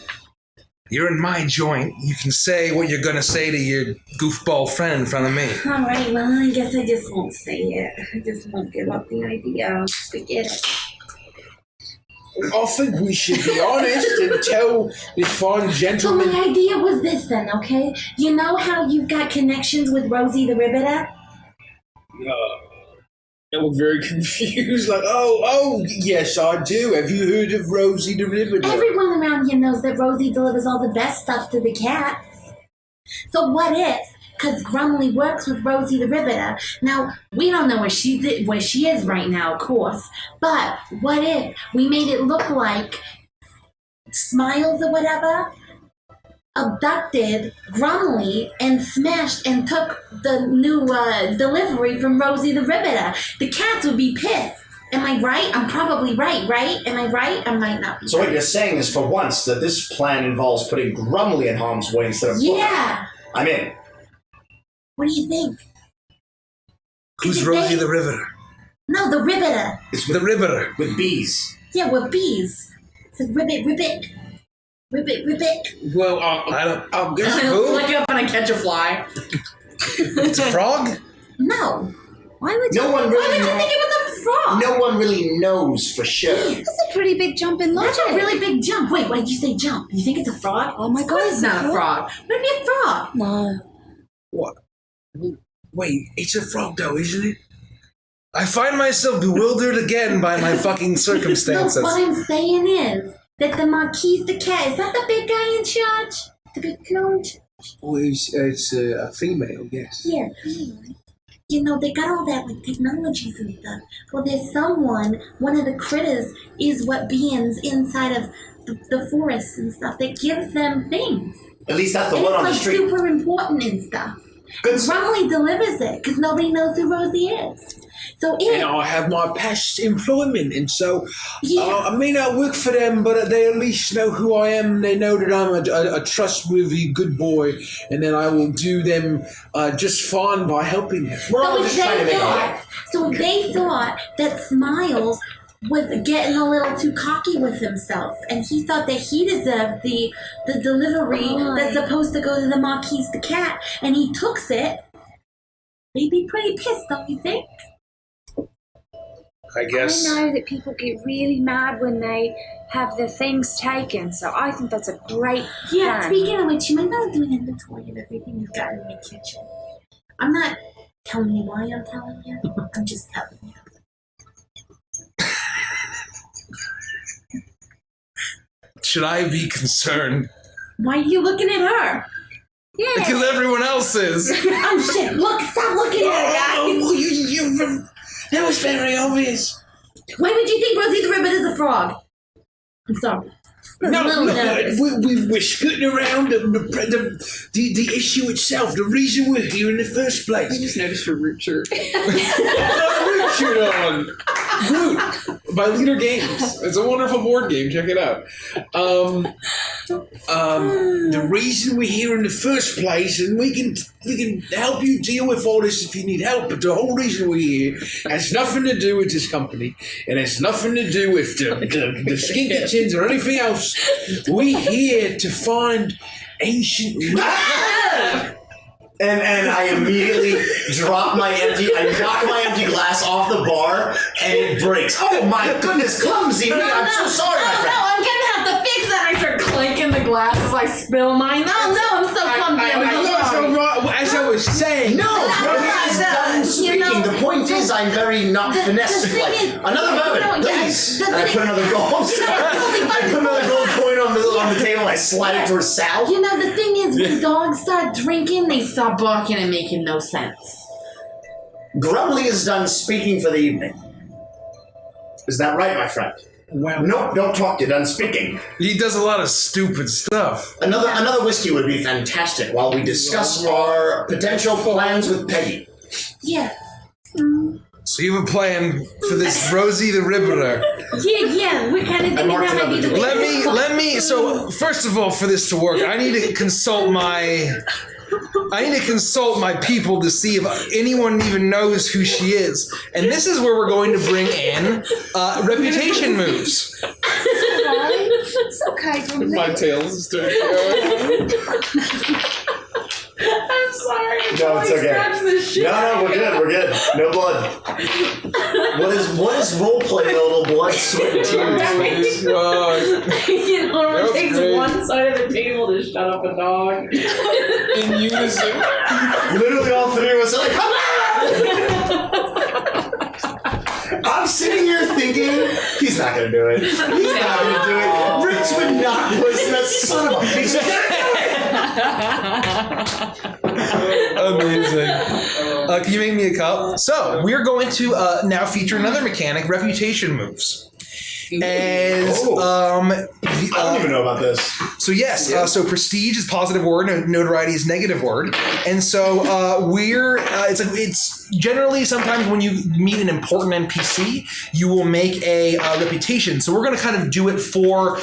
"You're in my joint. You can say what you're going to say to your goofball friend in front of me." All right, well, I guess I just won't say it. I just won't give up the idea. Forget it. I think we should be honest and tell this fine So gentleman. my idea was this then, okay? You know how you've got connections with Rosie the Riveter? I was very confused. Yes, I do. Have you heard of Rosie the Riveter? Everyone around here knows that Rosie delivers all the best stuff to the cats. So what if, because Grumly works with Rosie the Riveter, now we don't know where she is right now, of course, but what if we made it look like Smiles or whatever abducted Grumly and smashed and took the new delivery from Rosie the Riveter? The cats would be pissed. Am I right? I'm probably right? Am I right? I might not be. So what you're saying is, for once, that this plan involves putting Grumly in harm's way instead of Booker. Yeah. I'm in. What do you think? Who's Rosie the Riveter? No, the Ribbiter. It's the Riveter. With bees. Yeah, with bees. It's a ribbit. Well, I'll guess I who? look up and I catch a fly. It's a frog? No. Why would you? No one Why really. would you think it was a frog? No one really knows for sure. That's a pretty big jump in logic. That's a really big jump. Wait, why did you say jump? You think it's a frog? Oh my Of course God, it's not a frog. Would it be a frog? No. What? Wait, it's a frog though, isn't it? I find myself bewildered again by my fucking circumstances. No, what I'm saying is that the Marquise the cat, is that the big guy in charge? The big girl in charge? Well, it's a female, yes. Yeah. You know, they got all that like technologies and stuff. Well, there's someone, one of the critters is what beings inside of the forest and stuff that gives them things. At least that's the And one it's on the like street. super important and stuff. Good stuff. Rumley delivers it because nobody knows who Rosie is. So And I have my past employment, and so Yeah. I may not work for them, but they at least know who I am. They know that I'm a trustworthy good boy, and that I will do them just fine by helping them. We're all So just if trying to they make a thought, so if they thought that Smiles was getting a little too cocky with himself, and he thought that he deserved the delivery that's supposed to go to the Marquise the cat, and he took it, they'd be pretty pissed, don't you think? I guess. I know that people get really mad when they have their things taken, so I think that's a great Yeah, plan. speaking of which, you might not do an inventory of everything you've got in your kitchen. I'm not telling you why I'm telling you, I'm just telling you. Should I be concerned? Why are you looking at her? Yeah. Because everyone else is. Oh shit, look, stop looking at her, guys! That was very obvious. Why would you think Rosie the Ribbit is a frog? I'm sorry. No, we're skirting around the issue itself, the reason we're here in the first I place. just noticed your root shirt. Shirt on. Root by Leader Games. It's a wonderful board game. Check it out. The reason we're here in the first place, and we can help you deal with all this if you need help, but the whole reason we're here has nothing to do with this company. It has nothing to do with the skinky tins or anything else. We're here to find ancient... And I immediately knock my empty glass off the bar, and it breaks. Oh my goodness, clumsy me! I'm so sorry, my friend. I'm gonna have to fix that. I start clanking the glass as I spill mine. Oh no, I'm so clumsy. I'm so sorry. As I was saying... No, he's done speaking. The point is, I'm very not finesse. Another moment, please. And I put another gold. I put another gold coin on the table. And I slide it towards Sal. You know, the thing is, when dogs start drinking, they stop barking and making no sense. Grumbly is done speaking for the evening. Is that right, my friend? Well, Nope, don't talk. You're done speaking. He does a lot of stupid stuff. Another whiskey would be fantastic while we discuss our potential plans with Peggy. Yeah. So you have a plan for this Rosie the Riveter. Yeah, we're kind of thinking marked that might be another the Let me, so first of all, for this to work, I need to consult my people to see if anyone even knows who she is. And this is where we're going to bring in reputation moves. It's okay, Grumpy. My tail's starting to go. I'm sorry. No, it's okay. No, we're good. No blood. What is role play? No little blood, sweat, and tears. You know, That was it takes great. one side of the table to shut up a dog. In unison. Literally, all three of us are like, come on! I'm sitting here thinking, he's not gonna do it. He's not gonna do it. Rich would not listen. That son of a bitch. He's gonna do it. Amazing. Can you make me a cup? So we're going to now feature another mechanic, reputation moves. As I don't even know about this. so yes, so prestige is positive word, and notoriety is negative word, and so it's generally sometimes when you meet an important NPC, you will make a reputation. So we're going to kind of do it for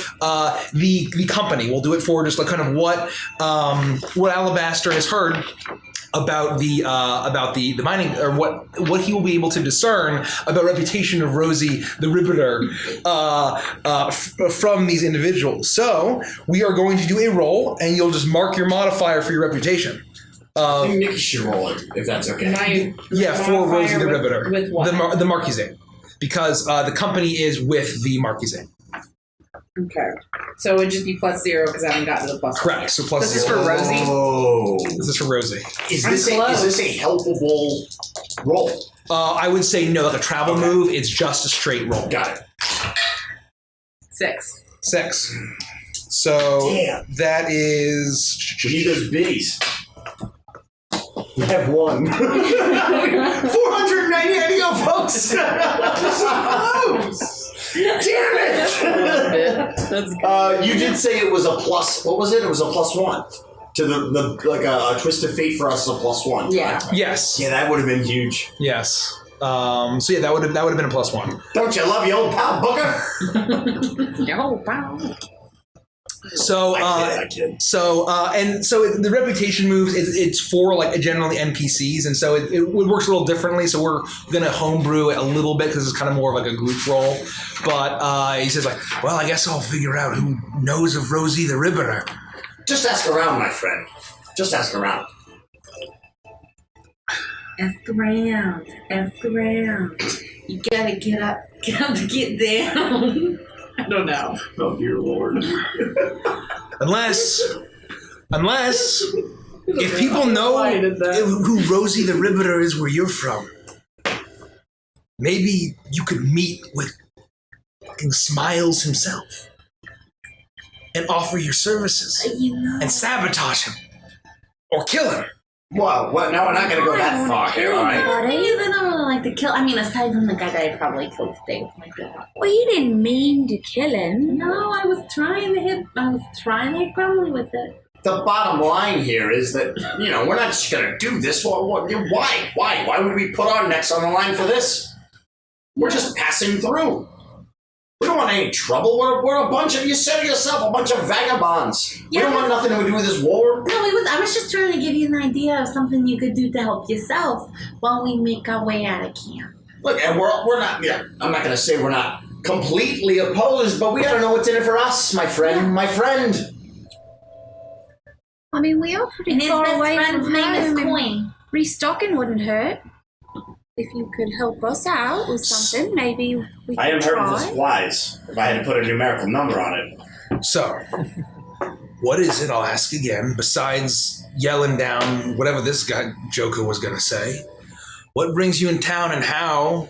the company. We'll do it for just like kind of what Alabaster has heard. about the mining, or what he will be able to discern about reputation of Rosie the Riveter from these individuals. So we are going to do a roll, and you'll just mark your modifier for your reputation. I think Nikki should roll it, if that's okay. For Rosie the Riveter. With what? The Marquise. Because the company is with the Marquise. Okay. So it would just be +0 because I haven't gotten to the plus. Correct. So plus This is 0. for Rosie. Oh. This is for Rosie. Is this a helpable roll? I would say no, like a travel move, it's just a straight roll. Got it. 6. 6. So Damn. that is... We need those biddies. We have one. 490 annual folks. So close. Damn it! That's good. You did say it was a plus. What was it? It was a +1 to the like a twist of fate for us. A +1. Yeah. Yes. Yeah, that would have been huge. Yes. So yeah, that would have been a +1. Don't you love your old pal Booker? Oh, wow. So I kid. So the reputation moves. It's for like generally NPCs, and so it works a little differently. So we're gonna homebrew it a little bit because it's kind of more of like a group role. But he says like, well, I guess I'll figure out who knows of Rosie the Riveter. Just ask around, my friend. Just ask around. Ask around. Ask around. You gotta get up to get down. I don't know. Oh dear Lord. Unless if people know who Rosie the Riveter is where you're from, maybe you could meet with fucking Smiles himself and offer your services and sabotage him or kill him. Well, no, we're not going to go that far here, all right? I don't really like to kill. I mean, aside from the guy that I probably killed today with my gun. Well, you didn't mean to kill him. No, I was trying to hit Grumly with it. The bottom line here is that, we're not just going to do this. Why? Why would we put our necks on the line for this? We're just passing through. We don't want any trouble. We're a bunch of, you said it yourself, a bunch of vagabonds. Yeah, we don't want nothing to do with this war. No, I was just trying to give you an idea of something you could do to help yourself while we make our way out of camp. Look, and we're not, I'm not going to say we're not completely opposed, but we got to know what's in it for us, my friend. Yeah. My friend. I mean, we are pretty And his far best away friend's from name is home, and Coin. Restocking wouldn't hurt. If you could help us out with something, maybe we I am could hurting for try. supplies, if I had to put a numerical number on it. So, what is it, I'll ask again, besides yelling down whatever this guy Joker was going to say? What brings you in town, and how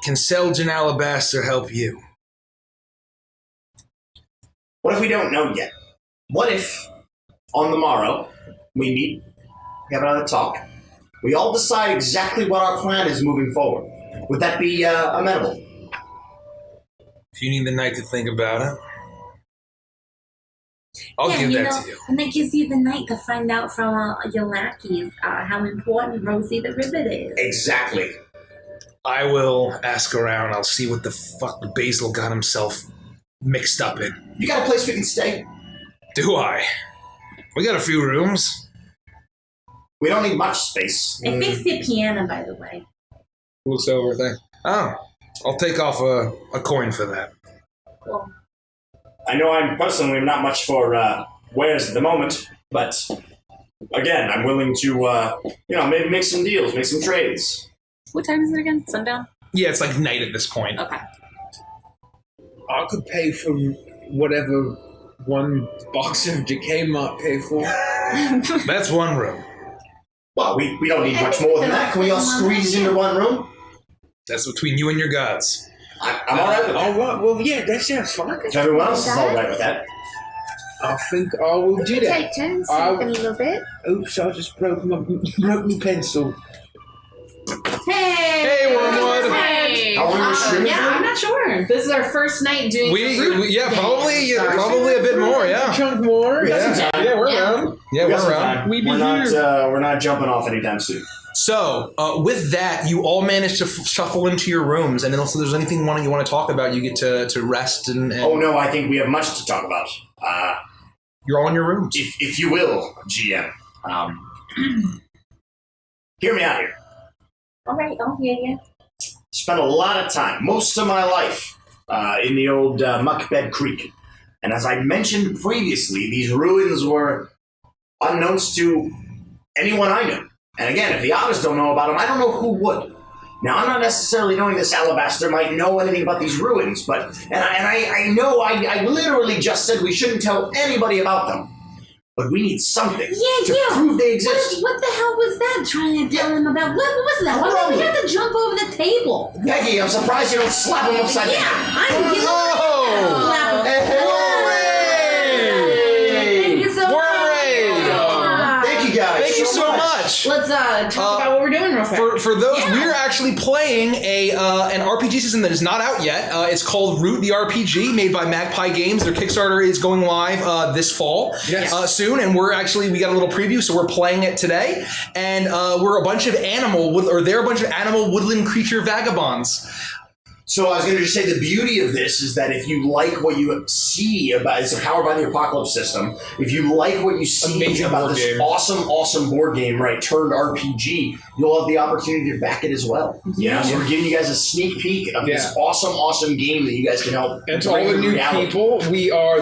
can Seljan Alabaster help you? What if we don't know yet? What if, on the morrow, we meet, we have another talk, we all decide exactly what our plan is moving forward? Would that be amenable? If you need the night to think about it, I'll give that to you. And that gives you the night to find out from your lackeys how important Rosie the Rivet is. Exactly. I will ask around. I'll see what the fuck Basil got himself mixed up in. You got a place we can stay? Do I? We got a few rooms. We don't need much space. I fixed your piano, by the way. Looks over thing. Oh, I'll take off a coin for that. Cool. I know I'm personally not much for wares at the moment, but again, I'm willing to, maybe make some deals, make some trades. What time is it again? Sundown? Yeah, it's like night at this point. Okay. I could pay for whatever one box of decay might pay for. That's one room. Well, we don't need much more than that. Can we all squeeze into one room? That's between you and your gods. I'm all right with that. All right, well, yeah, that sounds fine. If everyone else is all right with that. I think I will do that. Take turns sleeping a little bit. Oops, I just broke my pencil. Hey, Wormwood. Hey! How long are we streaming Yeah, for? I'm not sure. This is our first night doing We group probably games. probably a bit more, yeah. Chunk more. Yeah, we're around. Yeah, We we're got some around. time. We be We're not jumping off anytime soon. So, with that, you all manage to shuffle into your rooms, and then also, if there's anything you want to talk about, you get to rest and Oh no, I think we have much to talk about. you're all in your rooms. If you will, GM. Hear me out here. All right, I'll hear you. Spent a lot of time, most of my life, in the old Muckbed Creek. And as I mentioned previously, these ruins were unknowns to anyone I knew. And again, if the others don't know about them, I don't know who would. Now, I'm not necessarily knowing this alabaster might know anything about these ruins, but I know I literally just said we shouldn't tell anybody about them. But we need something to prove they exist. What the hell was that? Trying to tell him about what was that? Why did we have to jump over the table? Peggy, I'm surprised you don't slap him upside the head. I'm slap him. Thank you so much. Thank you guys. Thank you so much. Let's talk about what we're doing real quick. For those, we're actually playing an RPG system that is not out yet. It's called Root the RPG, made by Magpie Games. Their Kickstarter is going live this fall, soon, and we got a little preview, so we're playing it today. And they're a bunch of animal woodland creature vagabonds. So I was going to just say the beauty of this is that if you like what you see about it's powered by the Apocalypse system, if you like what you see about this awesome board game, right, turned RPG, you'll have the opportunity to back it as well. Yeah. So we're giving you guys a sneak peek of this awesome game that you guys can help. And to all the new people,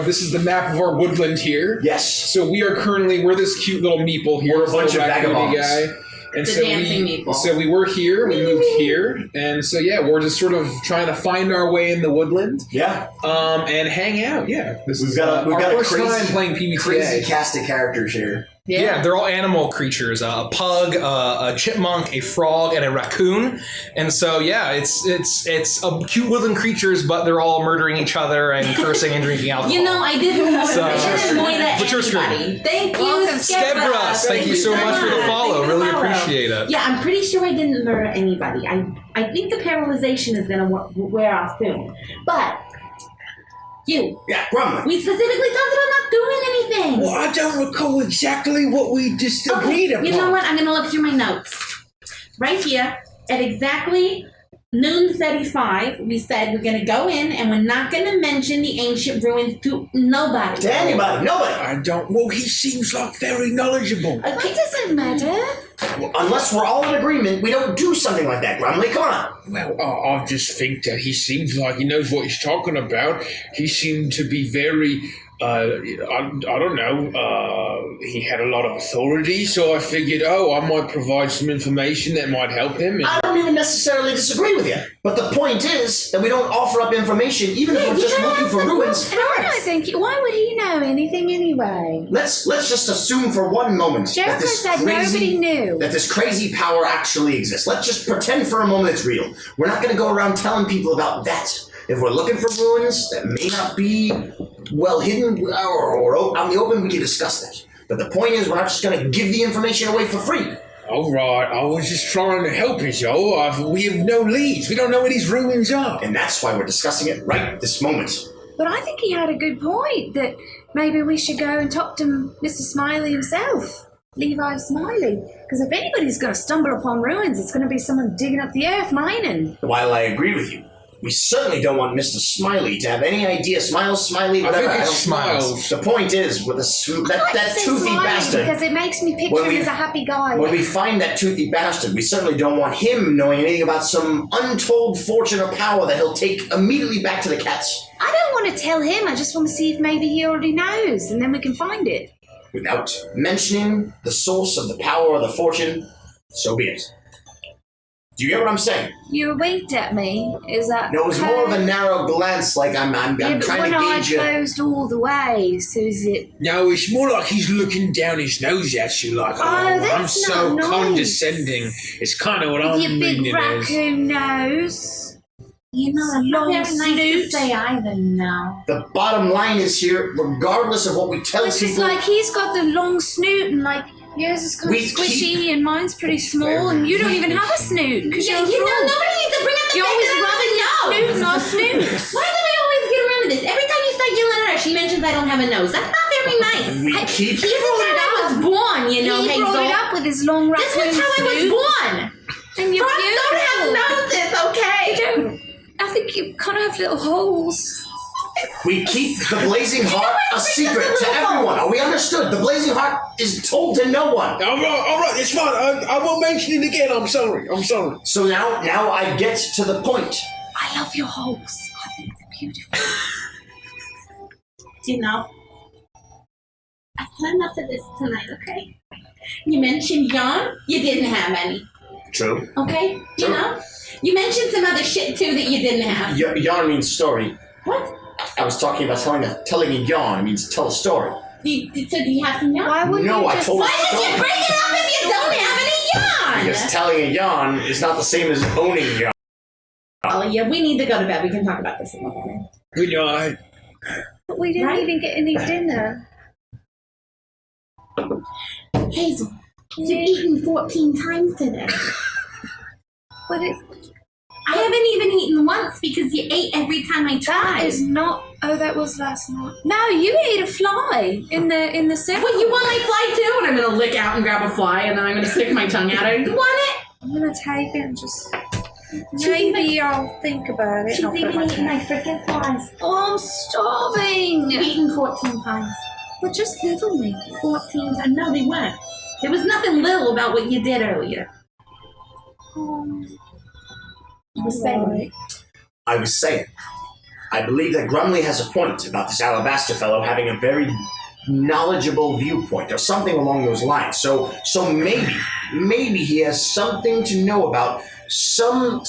this is the map of our woodland here. Yes. So we're this cute little meeple here. We're a bunch of vagabonds. Guy. And the dancing meeple. So we were here, we moved here, and so we're just sort of trying to find our way in the woodland. Yeah. And hang out. Yeah. We've got our first crazy, time playing PBTA. Crazy cast of characters here. Yeah, they're all animal creatures: a pug, a chipmunk, a frog, and a raccoon. And so, it's cute woodland creatures, but they're all murdering each other and cursing and drinking alcohol. I didn't want to annoy that But you're anybody. Thank you, Skebras. Thank you so much for the follow. Really appreciate it. Yeah, I'm pretty sure I didn't murder anybody. I think the paralyzation is going to wear off soon. But you. Yeah, Grumman. We specifically talked about not doing anything. Well, I don't recall exactly what we just agreed upon. You know what? I'm going to look through my notes. Right here, at exactly noon 35, we said we're going to go in and we're not going to mention the ancient ruins to nobody. To anybody. Nobody. I don't. Well, he seems like very knowledgeable. What does it matter? Well, unless we're all in agreement, we don't do something like that, Grumley. Come on. Well, I just think that he seems like he knows what he's talking about. He seemed to be very, I don't know, he had a lot of authority, so I figured, I might provide some information that might help him. I don't even necessarily disagree with you. But the point is that we don't offer up information, even if we're just looking for ruins. And I don't think. Why would he know anything anyway? Let's just assume for one moment Jericho said nobody knew that this crazy power actually exists. Let's just pretend for a moment it's real. We're not going to go around telling people about that. If we're looking for ruins that may not be well hidden or out in the open, we can discuss that. But the point is, we're not just going to give the information away for free. All right, I was just trying to help you, Joe. We have no leads. We don't know where these ruins are. And that's why we're discussing it right this moment. But I think he had a good point that maybe we should go and talk to Mr. Smiley himself, Levi Smiley. Because if anybody's going to stumble upon ruins, it's going to be someone digging up the earth, mining. While I agree with you, we certainly don't want Mr. Smiley to have any idea. Smiley, whatever. I think it's Smiles. The point is, with that toothy bastard. Because it makes me picture him as a happy guy. When we find that toothy bastard, we certainly don't want him knowing anything about some untold fortune or power that he'll take immediately back to the cats. I don't want to tell him. I just want to see if maybe he already knows, and then we can find it. Without mentioning the source of the power or the fortune, so be it. Do you hear what I'm saying? You winked at me. Is that? No, it was more of a narrow glance, like I'm trying to gauge one eye closed all the way, so is it? No, it's more like he's looking down his nose at you, like, I'm so nice. Condescending. It's kind of what I'm Your reading big it as. raccoon nose. It's not very nice to say either, no. The bottom line is here, regardless of what we tell It's people. just like he's got the long snoot and like yours is kind of squishy and mine's pretty small and you don't even have a snoot because you're nobody needs to bring up the you're always rubbing your snoot and our snoots. Why do we always get around to this? Every time you start yelling at her, she mentions I don't have a nose. That's not very nice. Keep this is how I was born, you know, He Hazel. brought it up with his long raccoon This is how I was born. And you're Frogs don't have noses, okay? You don't. I think you kind of have little holes. We keep the Blazing Heart a secret to everyone. Are we understood? The Blazing Heart is told to no one. All right, it's fine. I won't mention it again. I'm sorry. So now I get to the point. I love your holes. I think they're beautiful. Do you know? I've had enough of this tonight, okay? You mentioned yarn. You didn't have any. True. Okay? You know? You mentioned some other shit, too, that you didn't have. Yarn means story. What? I was talking about telling a yarn. It means tell a story. So do you have some yarn? Why would No, you I just... told Why did you bring it up if you don't have any yarn? Because telling a yarn is not the same as owning yarn. Oh, yeah, we need to go to bed. We can talk about this in the morning. Good night. But we didn't even get any dinner. Hazel, you've eaten 14 times today. But I haven't even eaten once because you ate every time I tried. that is not... Oh, that was last night. No, you ate a fly in the circle. Well, you want my fly too? And I'm gonna lick out and grab a fly, and then I'm gonna stick my tongue at it. You want it? I'm gonna take it and just... Maybe I'll think about it. She's and I'll put even my eating my hand. freaking flies. Oh, I'm starving. You've eaten 14 times. But just little me. 14 times. No, they weren't. There was nothing little about what you did earlier. I was saying. I was saying, I believe that Grumley has a point about this Alabaster fellow having a very knowledgeable viewpoint or something along those lines. So maybe he has something to know about some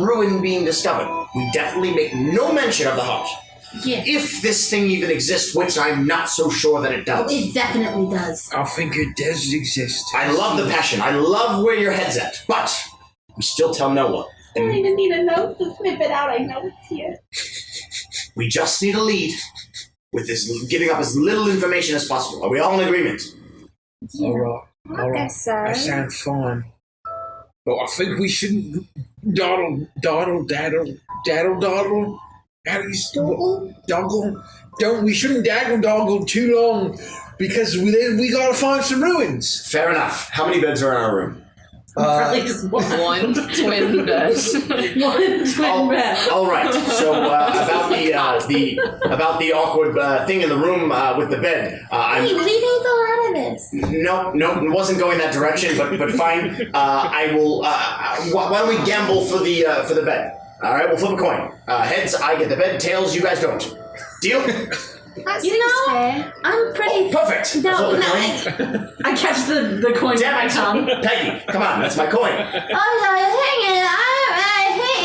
ruin being discovered. We definitely make no mention of the heart. Yeah. If this thing even exists, which I'm not so sure that it does. It definitely does. I think it does exist. I love the passion. I love where your head's at. But we still tell no one. I don't even need a nose to sniff it out. I know it's here. We just need a lead with giving up as little information as possible. Are we all in agreement? All right. I guess so. That sounds fine. But I think we shouldn't daddle. How do you doggle? We shouldn't doggle too long because we gotta find some ruins. Fair enough. How many beds are in our room? Probably just One twin bed. one twin bed. All right. So about the awkward thing in the room with the bed. Hey, leave Hazel out of this. No, it wasn't going that direction. But fine. I will. Why don't we gamble for the bed? All right. We'll flip a coin. Heads, I get the bed. Tails, you guys don't. Deal? That You seems know, fair. I'm pretty. Perfect. No, Flip a no. coin. I catch the coin with Damn my it, tongue. Peggy. Come on, that's my coin.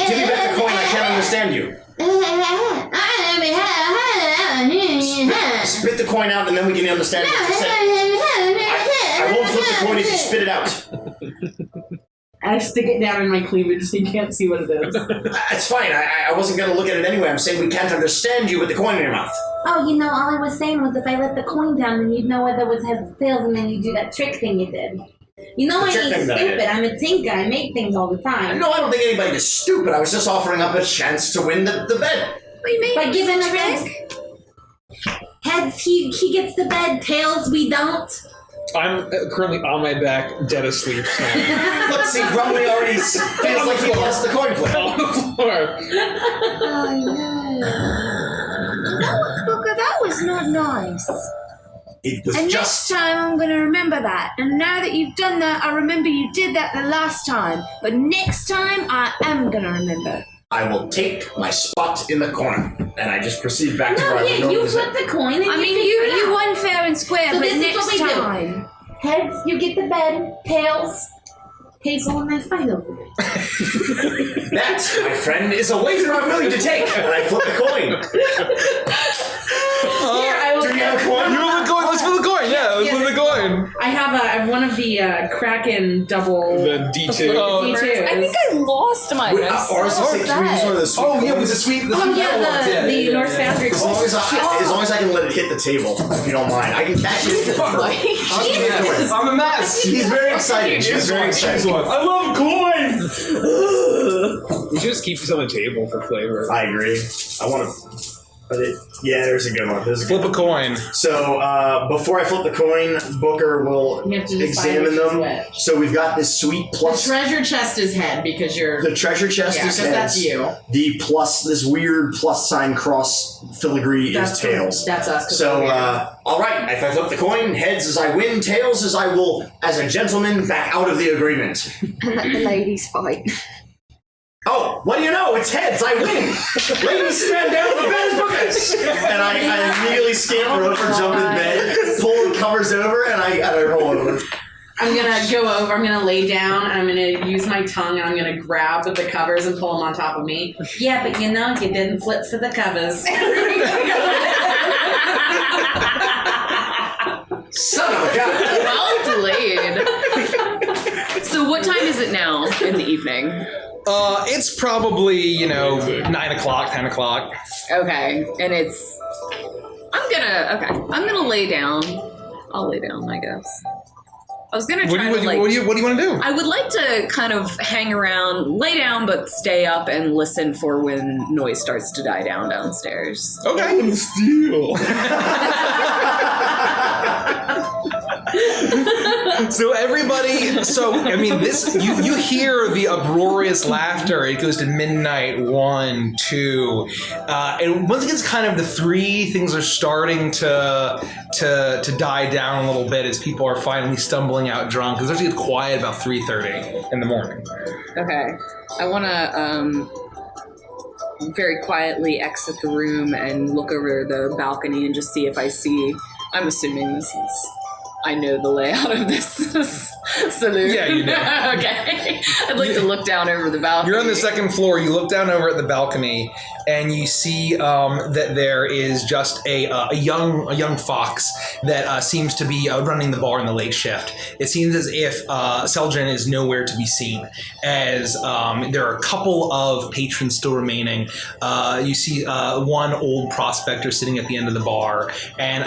Give me back the coin. I can't understand you. Spit the coin out, and then we can understand what you say. I won't flip the coin if you spit it out. I stick it down in my cleavage so you can't see what it is. It's fine. I wasn't going to look at it anyway. I'm saying we can't understand you with the coin in your mouth. Oh, all I was saying was if I let the coin down, then you'd know whether it was heads or tails, and then you do that trick thing you did. You know, The I trick ain't thing that I did. stupid. I'm a tinker. I make things all the time. No, I don't think anybody is stupid. I was just offering up a chance to win the bed. What do you mean? By giving a a trick. Heads, he gets the bed. Tails, we don't. I'm currently on my back, dead asleep. Let's see, Grumley already feels like he lost the coin flip. On the floor. Oh, no. You know what, Booker? That was not nice. It was And just... next time I'm going to remember that. And now that you've done that, I remember you did that the last time. But next time, I am going to remember. I will take my spot in the corner. And I just proceed back to where I would Yeah, normally you sit. flip the coin and I mean, figure it you out. won fair and square, So but this is next what we do. time. Heads, you get the bed. Tails, Hazel and I fight over it. That, my friend, is a wager I'm willing to take. And I flip the coin. Here, I will. Do you have a coin? You flip the coin. Let's flip the coin. Yeah, let's flip the coin. I have one of the Kraken double. The D2. Oh, I think I lost my Or is this one of the sweet Oh, yeah, coins? with the sweet Oh yeah, the North Foundry. As long as I can let it hit the table, if you don't mind, I can catch it. I'm a mess. He's very excited. He's very excited. I love coins. We should just keep this on the table for flavor. I agree. I want to. Yeah, there's a good one. Flip a coin. So before I flip the coin, Booker will You have to decide examine which is them. which. So we've got this sweet The plus. treasure chest is head because you're. The treasure chest Yeah, is 'cause that's heads. you. The plus, this weird plus sign cross filigree is tails. That's us. 'cause So, we're weird. all right, if I flip the coin, heads as I win, tails as I will, as a gentleman, back out of the agreement. And let the ladies fight. Oh, what do you know? It's heads. I win. Ladies, stand down. The bed is Booker's. And I immediately scamper over, jump in bed, pull the covers over, and I roll over. I'm gonna go over. I'm gonna lay down. And I'm gonna use my tongue, and I'm gonna grab the covers and pull them on top of me. Yeah, but you didn't flip for the covers. Son of a gun. Well played. So what time is it now in the evening? It's probably, 9 o'clock, 10 o'clock. Okay, and I'm gonna lay down. I'll lay down, I guess. I was gonna try What do you want to do? I would like to kind of hang around, lay down, but stay up and listen for when noise starts to die down downstairs. Okay. Steal. So you hear the uproarious laughter. It goes to midnight, 1, 2, and once it gets kind of the 3, things are starting to die down a little bit as people are finally stumbling out drunk. Because it gets quiet about 3:30 in the morning. Okay, I want to very quietly exit the room and look over the balcony and just see if I see. I'm assuming this is. I know the layout of this saloon. Yeah, you know. Okay. I'd like to look down over the balcony. You're on the second floor. You look down over at the balcony, and you see that there is just a young fox that seems to be running the bar in the late shift. It seems as if Seljan is nowhere to be seen, as there are a couple of patrons still remaining. You see one old prospector sitting at the end of the bar, and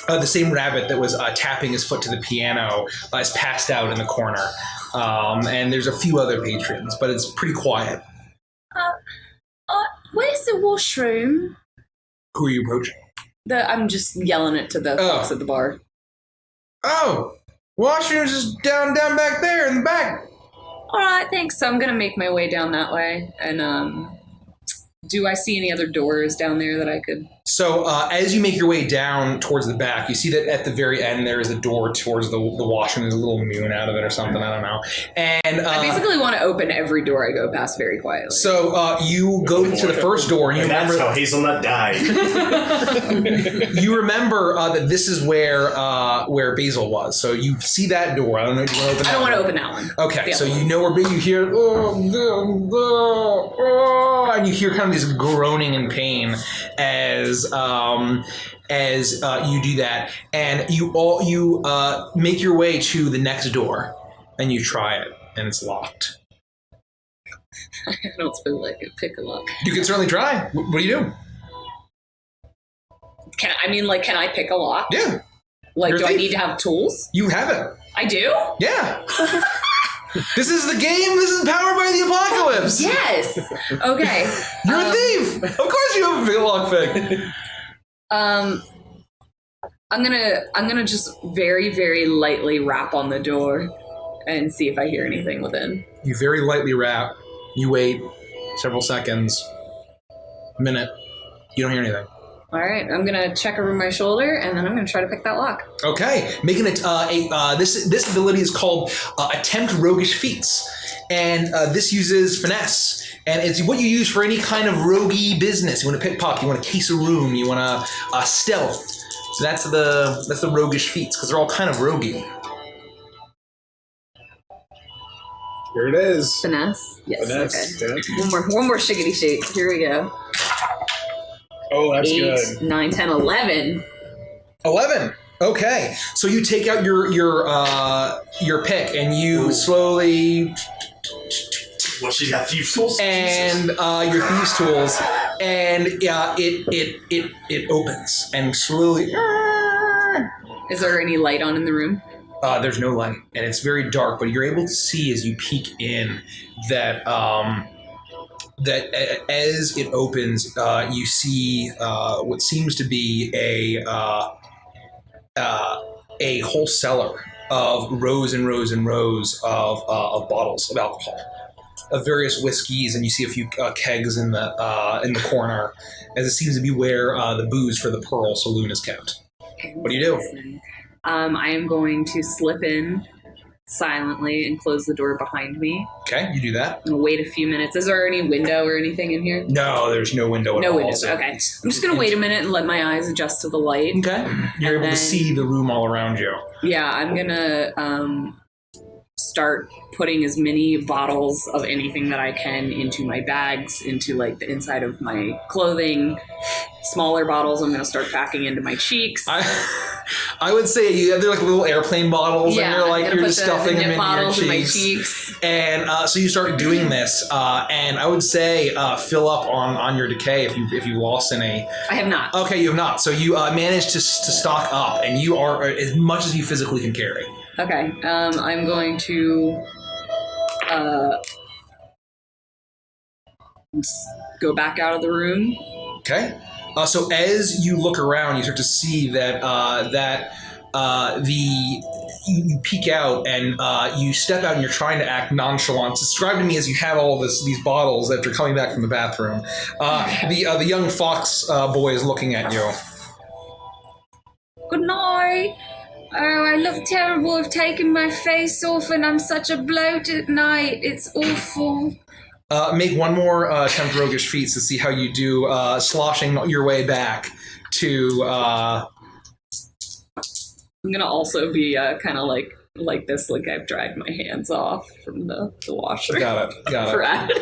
the same rabbit that was tapping his foot to the piano is passed out in the corner. And there's a few other patrons, but it's pretty quiet. Where's the washroom? Who are you approaching? I'm just yelling it to the folks at the bar. Oh, washroom's just down back there in the back. All right, thanks. So I'm gonna make my way down that way, and do I see any other doors down there that I could? So as you make your way down towards the back, you see that at the very end there is a door towards the washroom. There's a little moon out of it or something. I don't know. And I basically want to open every door I go past very quietly. So you go to the first door, and you remember that's how Hazelnut died. you remember that this is where Basil was. So you see that door. I don't know if you want to open. I don't want to open that one. Okay, so you know where you hear, and you hear kind of this groaning in pain as you do that, and you make your way to the next door, and you try it, and it's locked. I don't feel like it. Pick a lock. You can certainly try. What do you do? Can I pick a lock? Yeah. Like, You're do a I thief. need to have tools? You have it. I do? Yeah. This is the game. This is powered by the apocalypse. Yes. Okay. You're a thief. Of course you have a lockpick. I'm gonna just very, very lightly rap on the door and see if I hear anything within. You very lightly rap. You wait several seconds, a minute. You don't hear anything. All right, I'm gonna check over my shoulder and then I'm gonna try to pick that lock. Okay, making it this ability is called Attempt Roguish Feats, and this uses finesse, and it's what you use for any kind of roguey business. You want to pickpocket, you want to case a room, you want to stealth. So that's the roguish feats because they're all kind of roguey. Here it is. Finesse. Yes. Finesse. Okay. One more shiggity shake. Here we go. Oh, that's 8, good. 9, 10, 11. 11. Okay, so you take out your pick and you slowly. Well, she's got thieves tools. And your thieves tools, and it opens and slowly. Is there any light on in the room? There's no light, and it's very dark. But you're able to see as you peek in that that as it opens, you see what seems to be a whole cellar of rows and rows and rows of bottles of alcohol, of various whiskeys, and you see a few kegs in the corner, as it seems to be where the booze for the Pearl Saloon is kept. What do you do? I am going to slip in silently and close the door behind me. Okay, you do that. I'm gonna wait a few minutes. Is there any window or anything in here? No, there's no window at all. No windows. So Okay. I'm just gonna wait a minute and let my eyes adjust to the light. Okay. You're able to see the room all around you. Yeah, I'm gonna start putting as many bottles of anything that I can into my bags, into like the inside of my clothing. Smaller bottles I'm gonna start packing into my cheeks. I would say they're like little airplane bottles, and you're just stuffing them into your cheeks. In my cheeks. And so you start doing this, and I would say fill up on your decay if you've lost any. I have not. Okay, you have not. So you managed to stock up, and you are as much as you physically can carry. Okay, I'm going to go back out of the room. Okay. So as you look around, you start to see that you peek out and you step out and you're trying to act nonchalant. Describe to me as you have all these bottles after coming back from the bathroom. The young fox boy is looking at you. Good night. Oh, I look terrible. I've taken my face off and I'm such a bloat at night. It's awful. Make one more attempt roguish feats to see how you do sloshing your way back to... I'm gonna also be kind of like this, like I've dragged my hands off from the washer. Got it. For added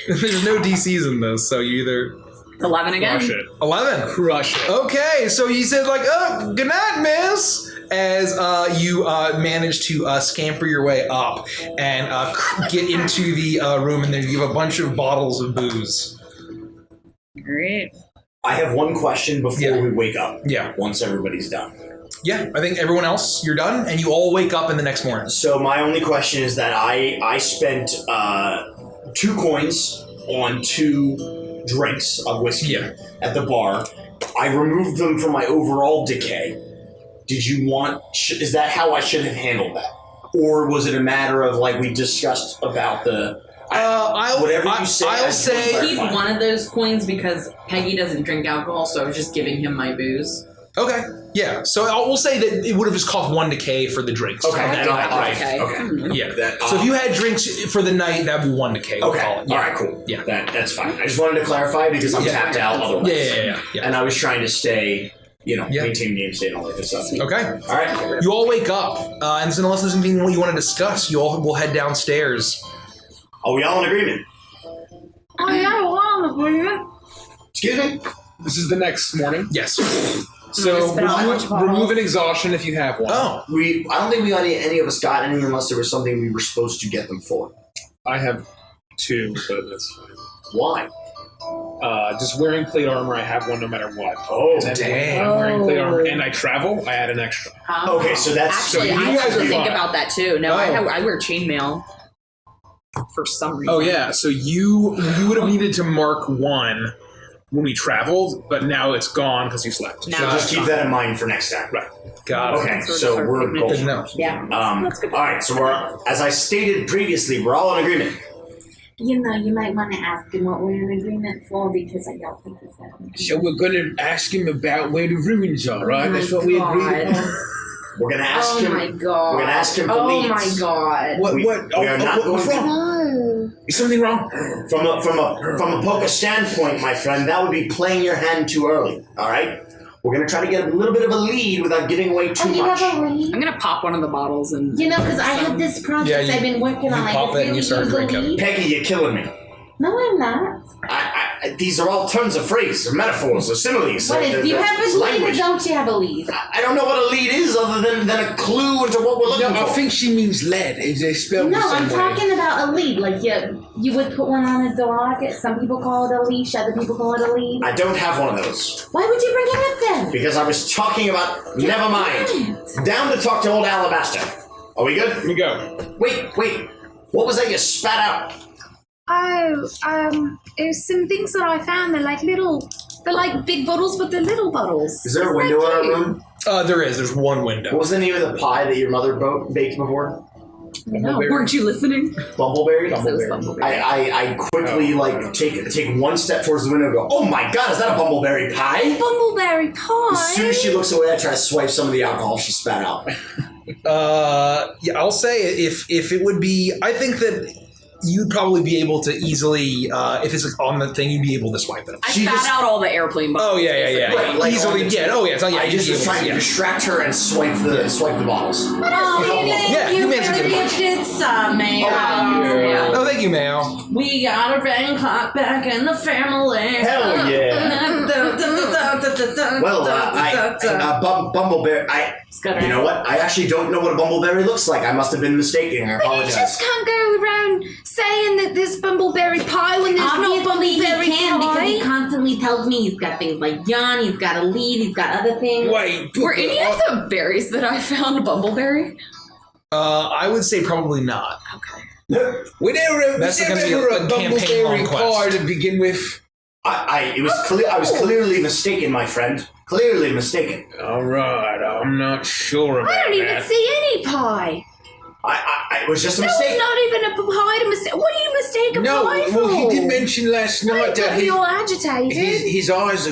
There's no DCs in this, so you either... 11 again? Crush it. 11. Crush it. Okay, so you said like, oh, good night, miss. As you manage to scamper your way up and get into the room, and then you have a bunch of bottles of booze. Great. I have one question before we wake up. Yeah. Once everybody's done. Yeah, I think everyone else, you're done, and you all wake up in the next morning. So my only question is that I spent 2 coins on 2 drinks of whiskey at the bar. I removed them from my overall decay. Did you want... is that how I should have handled that? Or was it a matter of, like we discussed about the... whatever you say. I'll say keep one of those coins because Peggy doesn't drink alcohol, so I was just giving him my booze. Okay, yeah. So we'll say that it would have just cost 1 decay for the drinks. Okay, okay. Yeah. So if you had drinks for the night, that'd be 1 decay. We'll call it. Yeah. All right, cool. Yeah, that's fine. I just wanted to clarify because I'm tapped out otherwise. Yeah. And I was trying to stay, maintain game state and all that good stuff. Okay. All right. You all wake up, and so unless there's anything you want to discuss, you all will head downstairs. Are we all in agreement? I am all in agreement. Excuse me? This is the next morning. Yes. So remove an exhaustion if you have one. Oh, I don't think any of us got any unless there was something we were supposed to get them for. I have 2, but that's fine. Why? Just wearing plate armor, I have one no matter what. Oh, and damn. When I'm wearing plate armor and I travel, I add an extra. Okay, so that's... Actually, so I you have guys to are think fine. about that too. No, I wear chainmail for some reason. Oh yeah, so you would have needed to mark 1 when we traveled, but now it's gone because you slept. So just keep that in mind for next time. Right. Got it. Okay, so we're Good golden. to know. Yeah. All right, so as I stated previously, we're all in agreement. You might want to ask him what we're in agreement for because I don't think he's that. So we're going to ask him about where the ruins are, right? That's what we agreed on. We're gonna ask him. My God. We're gonna ask him for leads. Oh my God. What? We are not what's going to. No. Is something wrong? From a poker standpoint, my friend, that would be playing your hand too early. All right. We're gonna try to get a little bit of a lead without giving away too much. I'm gonna pop one of the bottles and... Because I have this project I've been working on. You pop it and you start drinking. Peggy, you're killing me. No, I'm not. These are all terms of phrase, or metaphors, or similes. What is? Do you have a lead language. or don't you have a lead? I don't know what a lead is other than a clue into what we're looking No, I for. think she means lead. Is they spelled No, the same I'm way? talking about a lead. Like you would put one on a dog. Some people call it a leash. Other people call it a lead. I don't have one of those. Why would you bring it up then? Because I was talking about... Never mind. Down to talk to old Alabaster. Are we good? Here we go. Wait. What was that you spat out? Oh, it was some things that I found. They're like big bottles, but they're little bottles. Is there a window in our room? There is. There's one What window. was the name of the pie that your mother baked before? No, weren't you listening? Bumbleberry? Yes, it was bumbleberry. I quickly take one step towards the window and go, oh my god, is that a bumbleberry pie? Bumbleberry pie. As soon as she looks away, I try to swipe some of the alcohol she spat out. Yeah, I'll say if it would be, I think that you'd probably be able to easily, if it's on the thing, you'd be able to swipe it. I spat out all the airplane bottles. Oh yeah. Right, like easily, on the yeah. Oh yeah. So, yeah. I just was trying to distract her and swipe the bottles. Yeah, you managed to get a bunch. Gifted some, Mayo. Oh, thank you, Mayo. We got a red clock back in the family. Hell yeah. Well, bumbleberry. You know what? I actually don't know what a bumbleberry looks like. I must have been mistaken. I But you apologize. just can't go around saying that there's bumbleberry pie when there's not Obviously bumbleberry he can because he pie. constantly tells me he's got things like yarn, he's got a lead, he's got other things. Wait, Were any of the berries that I found bumbleberry? I would say probably not. Okay. we never That's gonna be never a a campaign-long bumbleberry quest. pie to begin with. It was clear. I was clearly mistaken, my friend. Clearly mistaken. All right, I'm not sure about I don't even that. see any pie. It was just a That was mistake. not even a pie to mistake. What do you mistake a No, pie for? well, he did mention last night that You're all agitated. his eyes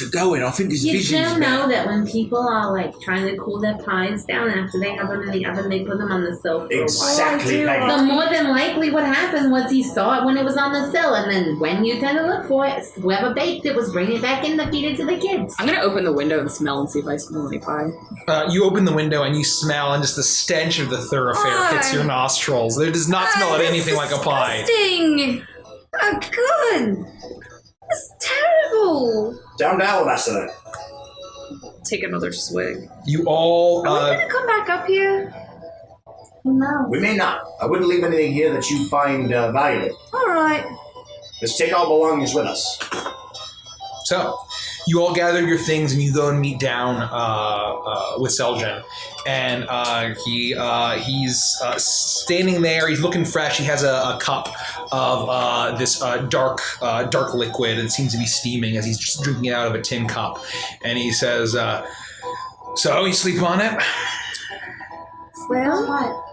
are going. I think his You vision's do know better. that when people are like trying to cool their pies down after they have them in the oven, they put them on the sill for Exactly, Oh, I do. Peggy. So more than likely what happened was he saw it when it was on the sill, and then when you tend to look for it, whoever baked it was bringing it back in to feed it to the kids. I'm gonna open the window and smell and see if I smell any pie. You open the window and you smell, and just the stench of the thoroughfare hits your nostrils. It does not smell of anything like a pie. Disgusting. Oh, God. That's terrible. Down to Alabaster. Take another swig. You all. Are we going to come back up here? No. We may not. I wouldn't leave anything here that you find valuable. All right. Just take all belongings with us. So, you all gather your things and you go and meet down with Seljan, and he's standing there. He's looking fresh. He has a cup of this dark liquid. It seems to be steaming as he's just drinking it out of a tin cup, and he says, "So you sleep on it?" Well,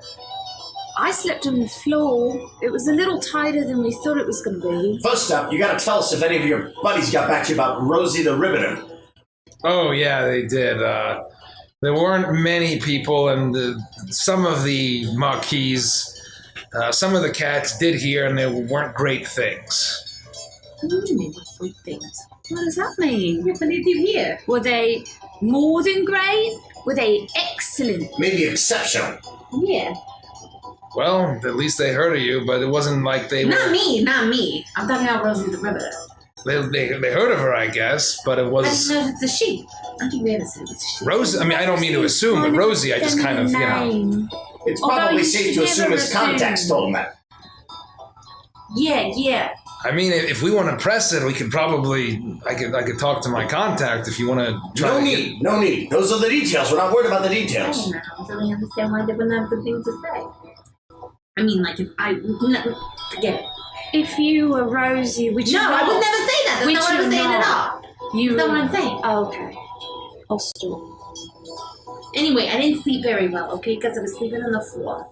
I slept on the floor. It was a little tighter than we thought it was going to be. First up, you gotta tell us if any of your buddies got back to you about Rosie the Riveter. Oh yeah, they did. There weren't many people, and some of the marquees, some of the cats did hear, and they weren't great things. What do you mean, sweet things? What does that mean? What did you hear? Were they more than great? Were they excellent? Maybe exceptional. Yeah. Well, at least they heard of you, but it wasn't like they Not were. me. I'm talking about Rosie the Riveter. They heard of her, I guess, but it I was didn't know it's a she. I think we ever said it's a she. Rosie. I mean, I don't mean to assume, but Rosie, I just kind of, Name. It's Although probably you safe should to assume never his contacts assume. told him that. Yeah. I mean, if we want to press it, we could probably. I could talk to my contact if you want to try. No to need. No need. Those are the details. We're not worried about the I details. don't really understand why they wouldn't have good things to say. I mean, like, if I... No, forget it. If you were Rosie, which No, you're I not, would never say that. That's Which not what I was you're saying at not. all. You. That's not what I'm saying. Oh, okay. I'll stop. Anyway, I didn't sleep very well, okay? Because I was sleeping on the floor.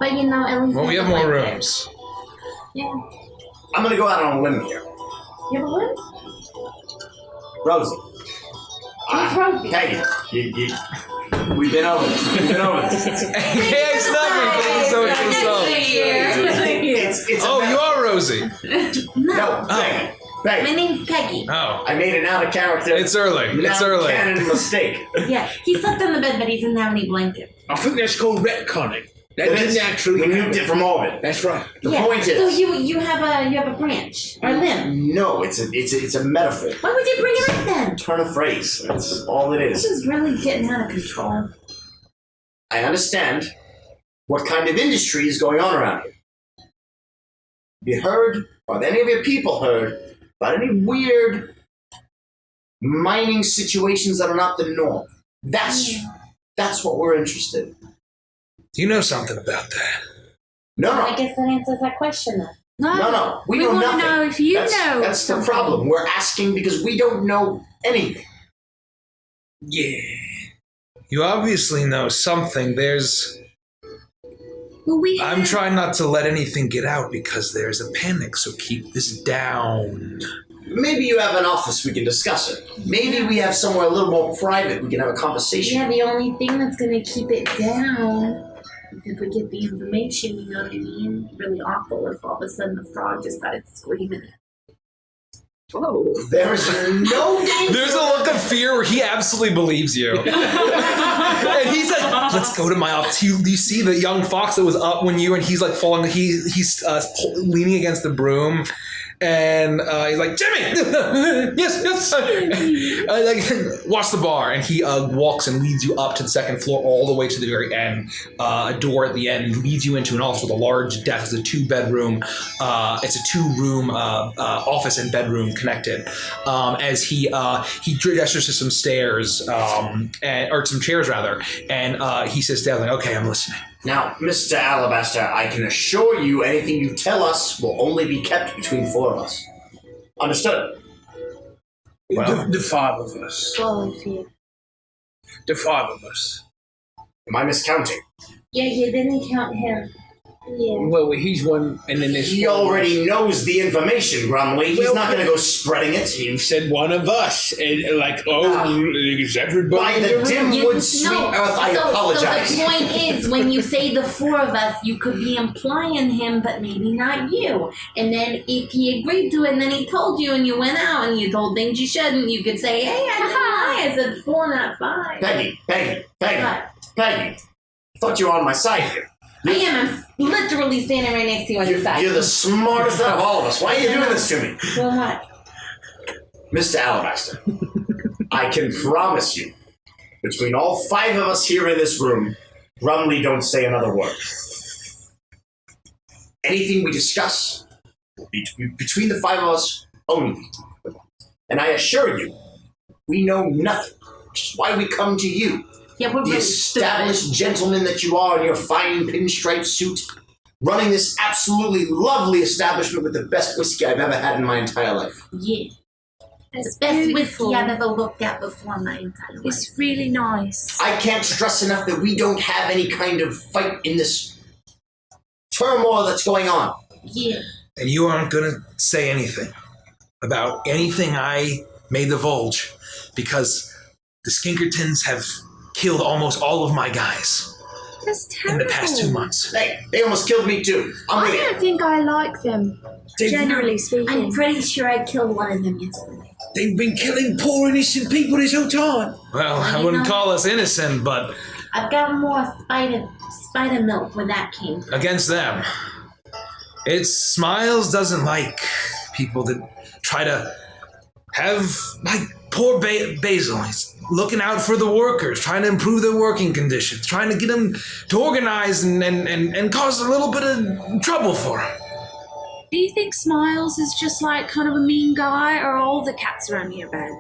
But, you know, at least... Well, I we have had more a blanket. rooms. Yeah. I'm gonna go out on a limb here. You have a room? Rosie. Who's Rosie? Peggy. We've been over this. Hey, it's not me. So It's Oh, you are Rosie. No, Peggy. My Peggy. name's Peggy. Oh, I made an out of character. it's early. It's early. canon mistake. Yeah, he slept on the bed, but he didn't have any blankets. I think that's called retconning. That It is. didn't actually We happen. nuked it from orbit. That's right. The yeah. point So is, you have a branch or a limb. no, it's a metaphor. Why would you bring it in then? Turn of phrase. That's all it This is. is really getting out of control. I understand what kind of industry is going on around here. Have you heard, or have any of your people heard, about any weird mining situations that are not the norm? That's what we're interested in. Do you know something about that? No. I guess that answers that question then. No. We know want nothing. to know if you that's, know That's something. the problem. We're asking because we don't know anything. Yeah. You obviously know something. I'm trying not to let anything get out because there's a panic, so keep this down. Maybe you have an office we can discuss it. Maybe we have somewhere a little more private we can have a conversation. Yeah, the only thing that's going to keep it down is if we get the information, you know what I mean? Really awful if all of a sudden the frog just started screaming. Whoa. There's no danger. There's a look of fear where he absolutely believes you. And he's like, let's go to my office. Do you see the young fox that was up when you, and he's like falling, he's leaning against the broom. And he's like, Jimmy! yes. Like, watch the bar. And he walks and leads you up to the second floor all the way to the very end. A door at the end. And leads you into an office with a large desk. It's a two-bedroom. It's a two-room office and bedroom connected. As he gestures to some stairs, or some chairs rather. And he sits down like, okay, I'm listening. Now, Mr. Alabaster, I can assure you anything you tell us will only be kept between four of us. Understood? Well, The five of us. The five of us. Am I miscounting? Yeah, you didn't count him. Yeah. Well, he's one, and then there's He four of us. already knows the information, Grumley. He's Well, not going to go spreading it. You said one of us, and like, is everybody By in the the room? Dimwood Sweet Earth, I apologize. So the point is, when you say the four of us, you could be implying him, but maybe not you. And then if he agreed to it, and then he told you, and you went out, and you told things you shouldn't, you could say, hey, I didn't lie. I said 4, not 5. Peggy. What? I thought you were on my side here. I am. I'm literally standing right next to you on your side. You're the smartest out of all of us. Why are you doing this to me? Well, what? Mr. Alabaster, I can promise you, between all 5 of us here in this room, Grumley don't say another word. Anything we discuss will be between the 5 of us only. And I assure you, we know nothing, which is why we come to you. Yeah, we're The really established gentleman that you are in your fine pinstripe suit, running this absolutely lovely establishment with the best whiskey I've ever had in my entire life. Yeah. It's the best whiskey I've ever looked at before in my entire life. It's really nice. I can't stress enough that we don't have any kind of fight in this turmoil that's going on. Yeah. And you aren't going to say anything about anything I made divulge because the Skinkertons have killed almost all of my guys That's in terrible. the past 2 months. Hey, they almost killed me too. I'm I with don't you. think I like them, generally speaking. I'm pretty sure I killed one of them yesterday. They've been killing poor innocent people this whole time. Well, I you wouldn't know- call us innocent, but I've got more spider milk where that came from. against them. Smiles doesn't like people that try to have, like, poor Basil. He's looking out for the workers, trying to improve their working conditions, trying to get them to organize and cause a little bit of trouble for them. Do you think Smiles is just like kind of a mean guy, or are all the cats around here bad?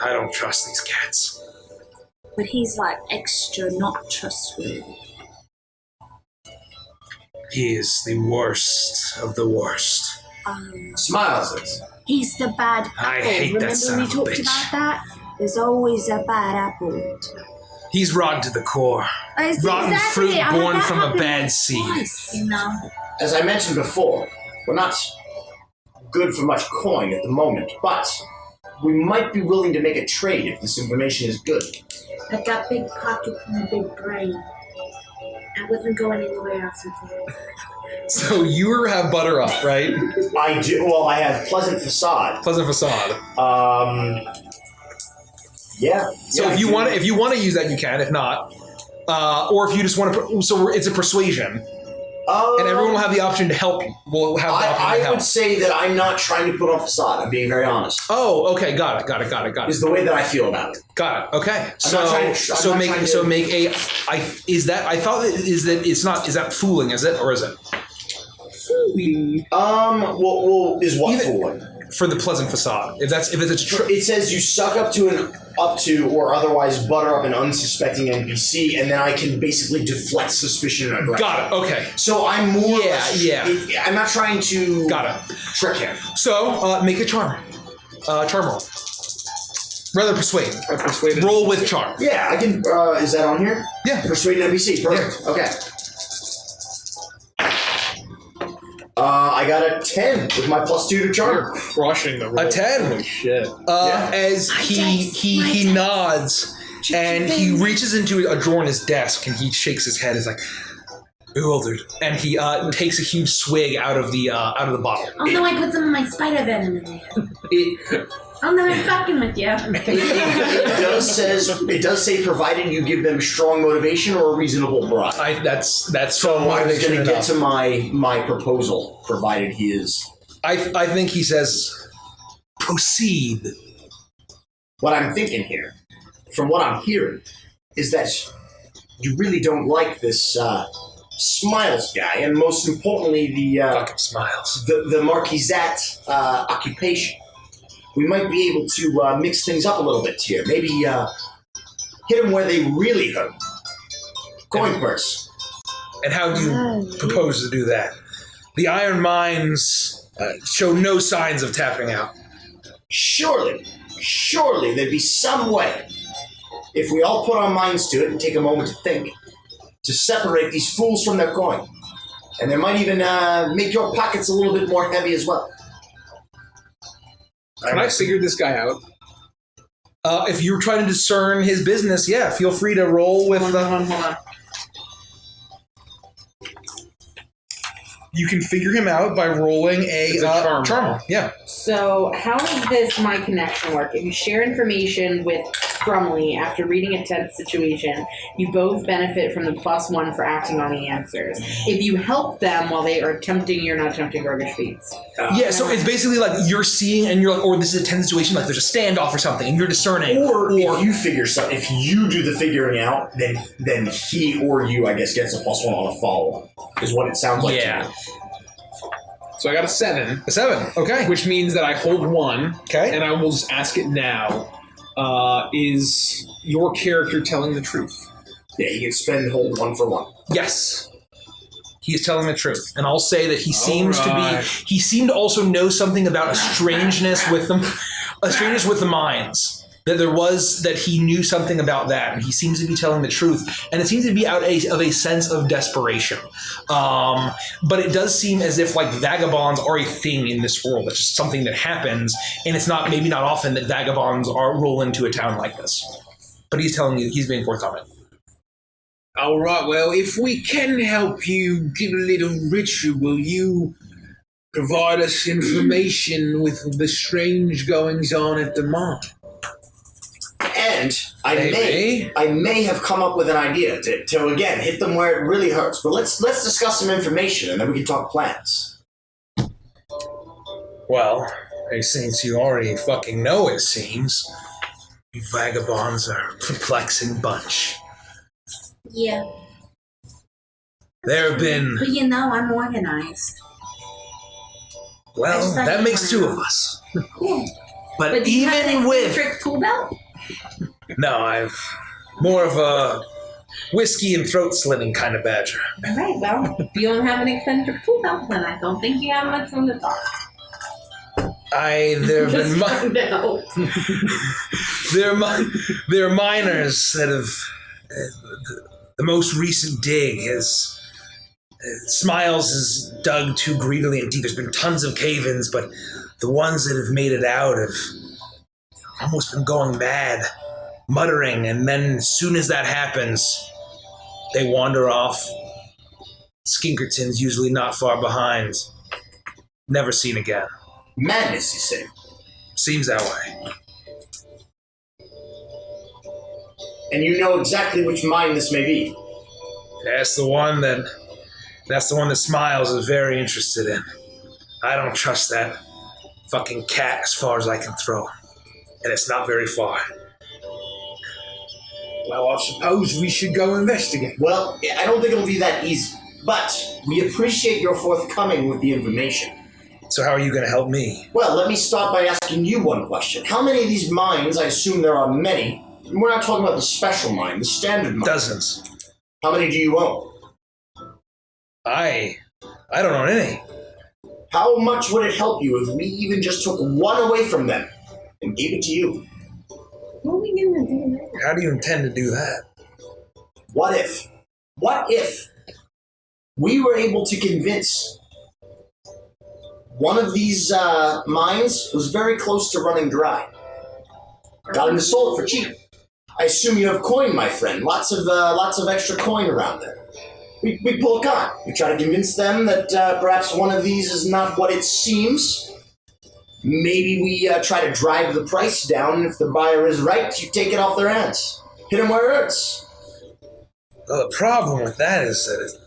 I don't trust these cats. But he's like extra not trustworthy. He is the worst of the worst. Smiles is. He's the bad apple. I hate that Remember son we of a talked bitch. about that? There's always a bad apple. He's rotten to the core. Rotten fruit I had born that from a happen bad seed. twice. You know? As I mentioned before, we're not good for much coin at the moment, but we might be willing to make a trade if this information is good. I've got big pockets and a big brain. I wasn't going anywhere else with it. So you have butter up, right? I do. Well, I have pleasant facade. Pleasant facade. Yeah. So yeah, if you want to use that, you can. If not, or if you just want to, so it's a persuasion, and everyone will have the option to help you. Will have the option to I help. would say that I'm not trying to put on facade. I'm being very honest. Oh, okay, got it. Is the way that I feel about it. Got it. Okay. I'm not trying to- Make a. I thought it's not. Is that fooling? Is it or is it? Fooling. Well, is what Either- fooling? for the pleasant facade. If it's It says you suck up to or otherwise butter up an unsuspecting NPC, and then I can basically deflect suspicion and aggression. Got it. Okay. So I'm more. Yeah. I'm not trying to. Got it. Trick him. So make a charm. Charm roll. Rather persuade. Persuade. Roll with charm. Yeah, I can. Is that on here? Yeah. Persuade an NPC. Perfect. Yeah. Okay. I got a 10 with my +2 to You're charm. crushing the roll. A 10. Holy shit. As he nods and he reaches into a drawer in his desk and he shakes his head. He's like, bewildered, and he takes a huge swig out of the bottle. Oh no, I put some of my spider venom in there. Oh no, I'm fucking with you. It does say provided you give them strong motivation or a reasonable bribe. That's So strong I was motivation going to get enough. to my proposal, provided he is. I think he says, proceed. What I'm thinking here, from what I'm hearing, is that you really don't like this Smiles guy, and most importantly, the Fucking Smiles. the Marquisate occupation. We might be able to mix things up a little bit here. Maybe hit them where they really hurt. Coin purse. And how do you propose to do that? The iron mines show no signs of tapping out. Surely there'd be some way, if we all put our minds to it and take a moment to think, to separate these fools from their coin. And they might even make your pockets a little bit more heavy as well. Can I figure this guy out? If you're trying to discern his business, yeah, feel free to roll with... Hold on. You can figure him out by rolling a charm charm. roll. Yeah. So, how does this my connection work? If you share information with Grumley after reading a tense situation, you both benefit from the +1 for acting on the answers. If you help them while they are attempting, you're not attempting roguish feats. Yeah, so it's basically like you're seeing and you're like, or this is a tense situation, like there's a standoff or something, and you're discerning. Or if you figure something, if you do the figuring out, then he or you, I guess, gets a +1 on a follow-up, is what it sounds like to me. So I got a 7. A 7, okay. Which means that I hold 1. Okay. And I will just ask it now. Is your character telling the truth? Yeah, you can spend hold 1 for 1. Yes. He is telling the truth. And I'll say that he seems right. to be, he seemed to also know something about a strangeness with them, a strangeness with the mines. That he knew something about that, and he seems to be telling the truth, and it seems to be out of a sense of desperation. But it does seem as if like vagabonds are a thing in this world. It's just something that happens, and it's maybe not often that vagabonds roll into a town like this. But he's telling you, he's being forthcoming. All right, well, if we can help you get a little richer, will you provide us information with the strange goings-on at the mine? And I may have come up with an idea to again hit them where it really hurts. But let's discuss some information and then we can talk plans. Well, since you already fucking know, it seems, you vagabonds are a perplexing bunch. Yeah. There have been... But you know, I'm organized. Well, that makes 2 of us. Yeah. But do you have even an with... eccentric tool belt? No, I've more of a whiskey and throat slitting kind of badger. All right, well, if you don't have an eccentric tool belt, then I don't think you have much room to talk. There have been No. there are miners that have the most recent dig has Smiles has dug too greedily and deep. There's been tons of cave-ins, but the ones that have made it out have almost been going mad, muttering, and then as soon as that happens, they wander off. Skinkerton's usually not far behind. Never seen again. Madness, you say? Seems that way. And you know exactly which mine this may be. That's the one that Smiles is very interested in. I don't trust that fucking cat as far as I can throw. And it's not very far. Well, I suppose we should go investigate. Well, I don't think it'll be that easy. But we appreciate your forthcoming with the information. So how are you going to help me? Well, let me start by asking you one question. How many of these mines, I assume there are many, and we're not talking about the special mine, the standard mine. Dozens. How many do you own? I don't own any. How much would it help you if we even just took one away from them and gave it to you? What are we gonna do now? How do you intend to do that? What if we were able to convince one of these mines was very close to running dry? Got him to sell it for cheap. I assume you have coin, my friend. Lots of extra coin around there. We pull a con. We try to convince them that perhaps one of these is not what it seems. Maybe we try to drive the price down, and if the buyer is right, you take it off their hands. Hit them where it hurts. Well, the problem with that is that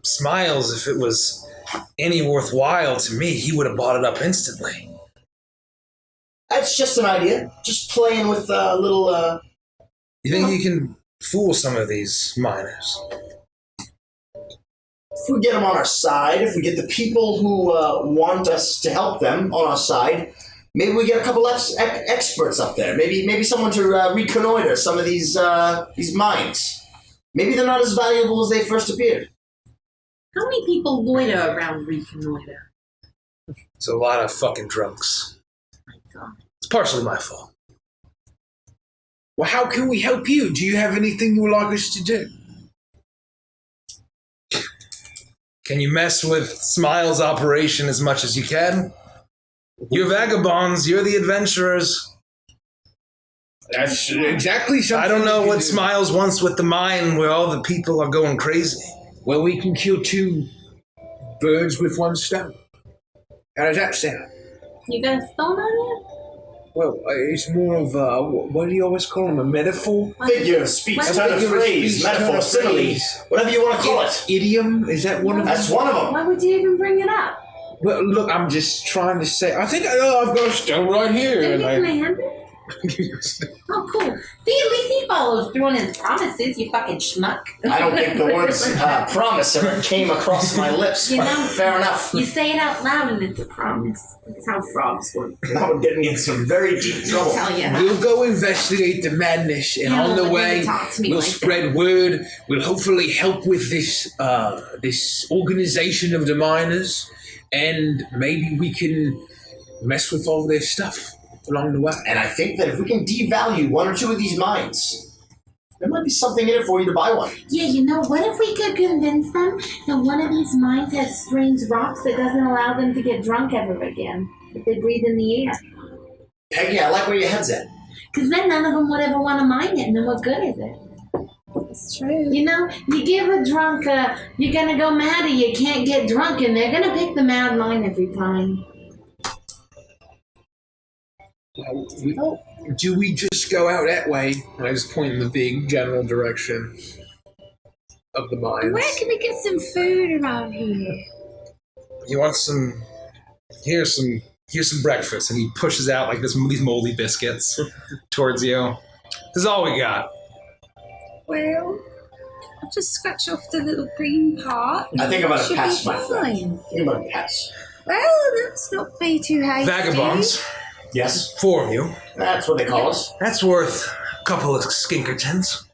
Smiles, if it was any worthwhile to me, he would have bought it up instantly. That's just an idea. Just playing with a little... You think you can fool some of these miners? If we get them on our side, if we get the people who want us to help them on our side, maybe we get a couple experts up there. Maybe someone to reconnoiter some of these mines. Maybe they're not as valuable as they first appeared. How many people loiter around Reconnoiter? It's a lot of fucking drunks. It's partially my fault. Well, how can we help you? Do you have anything you would like us to do? Can you mess with Smiles' operation as much as you can? You're vagabonds, you're the adventurers. That's exactly something. I don't know we can what do. Smiles wants with the mine where all the people are going crazy. Well, we can kill two birds with one stone. How does that sound? You got a stone on you? Well, it's more of a, what do you always call them, a metaphor? Figure of speech, What? turn of Figure of phrase, speech, metaphor, turn of simile, phrase. whatever you want to call it. Idiom? Is that one of them? That's one of them. Why would you even bring it up? Well, look, I'm just trying to say, I think I've got a stone right here. Did And you I, give him a hand? Oh, cool. See, at least he follows through on his promises, you fucking schmuck. I don't think the words promise ever came across my lips, You but know- fair enough. You say it out loud and it's a promise. That's how frogs work. That would get me in some very deep I'll trouble. tell you. we'll go investigate the madness, and Yeah, on the but way, then talk to me we'll like spread word. We'll hopefully help with this this organization of the miners, and maybe we can mess with all their stuff along the way. And I think that if we can devalue one or two of these mines, there might be something in it for you to buy one. Yeah, you know, what if we could convince them that one of these mines has strange rocks that doesn't allow them to get drunk ever again if they breathe in the air? Peggy, I like where your head's at. Because then none of them would ever want to mine it, and then what good is it? It's true. You know, you give a drunk you're going to go mad or you can't get drunk, and they're going to pick the mad mine every time. Do we just go out that way? And I just point in the big general direction of the mines. Where can we get some food around here? You want some? Here's some breakfast, and he pushes out like these moldy biscuits towards you. This is all we got. Well, I'll just scratch off the little green part. I think I'm going to Should pass, be my friend. I fine. think I'm going to pass. Well, let's not be too hasty. Vagabonds, Yes, 4 of you. that's what they call us. That's worth a couple of skinkertons.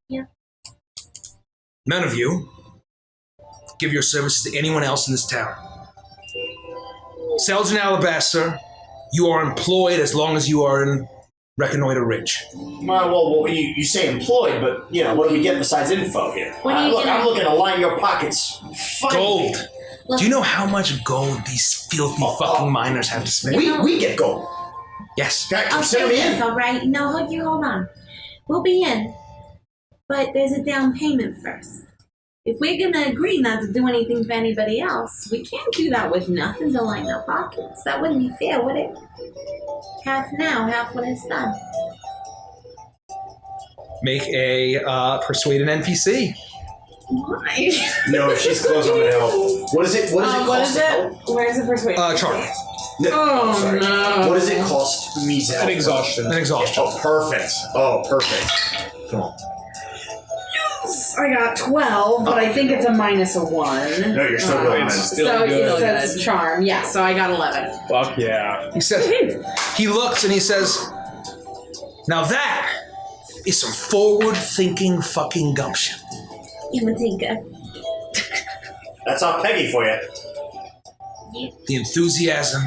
Yeah. None of you give your services to anyone else in this town. Selden Alabaster, you are employed as long as you are in Reconnoiter Ridge. Well, you say employed, but, you know, what do we get besides info here? What are you Look, gonna- I'm looking to line your pockets. Find Gold. me. Look, Do you know how much gold these filthy fucking miners have to spend? We get gold. Yes. Can I I'll consider say me this, in? all right? No, hold on. We'll be in, but there's a down payment first. If we're gonna agree not to do anything for anybody else, we can't do that with nothing to line our pockets. That wouldn't be fair, would it? Half now, half when it's done. Make a persuade an NPC. Why? No, she's close on the help. What is it? What does it What cost is to it? help? Where's the persuasion? Charm. No, Oh, sorry. no. What does it cost me to help? An exhaustion. An exhaustion. Oh, perfect. Oh, perfect. Come on. I got 12, but I think it's a minus a 1. No, you're still going. Still So good. it says charm. Yeah, so I got 11. Fuck yeah. He says, he looks and he says, now that is some forward-thinking fucking gumption. You would think. That's all Peggy for you. The enthusiasm,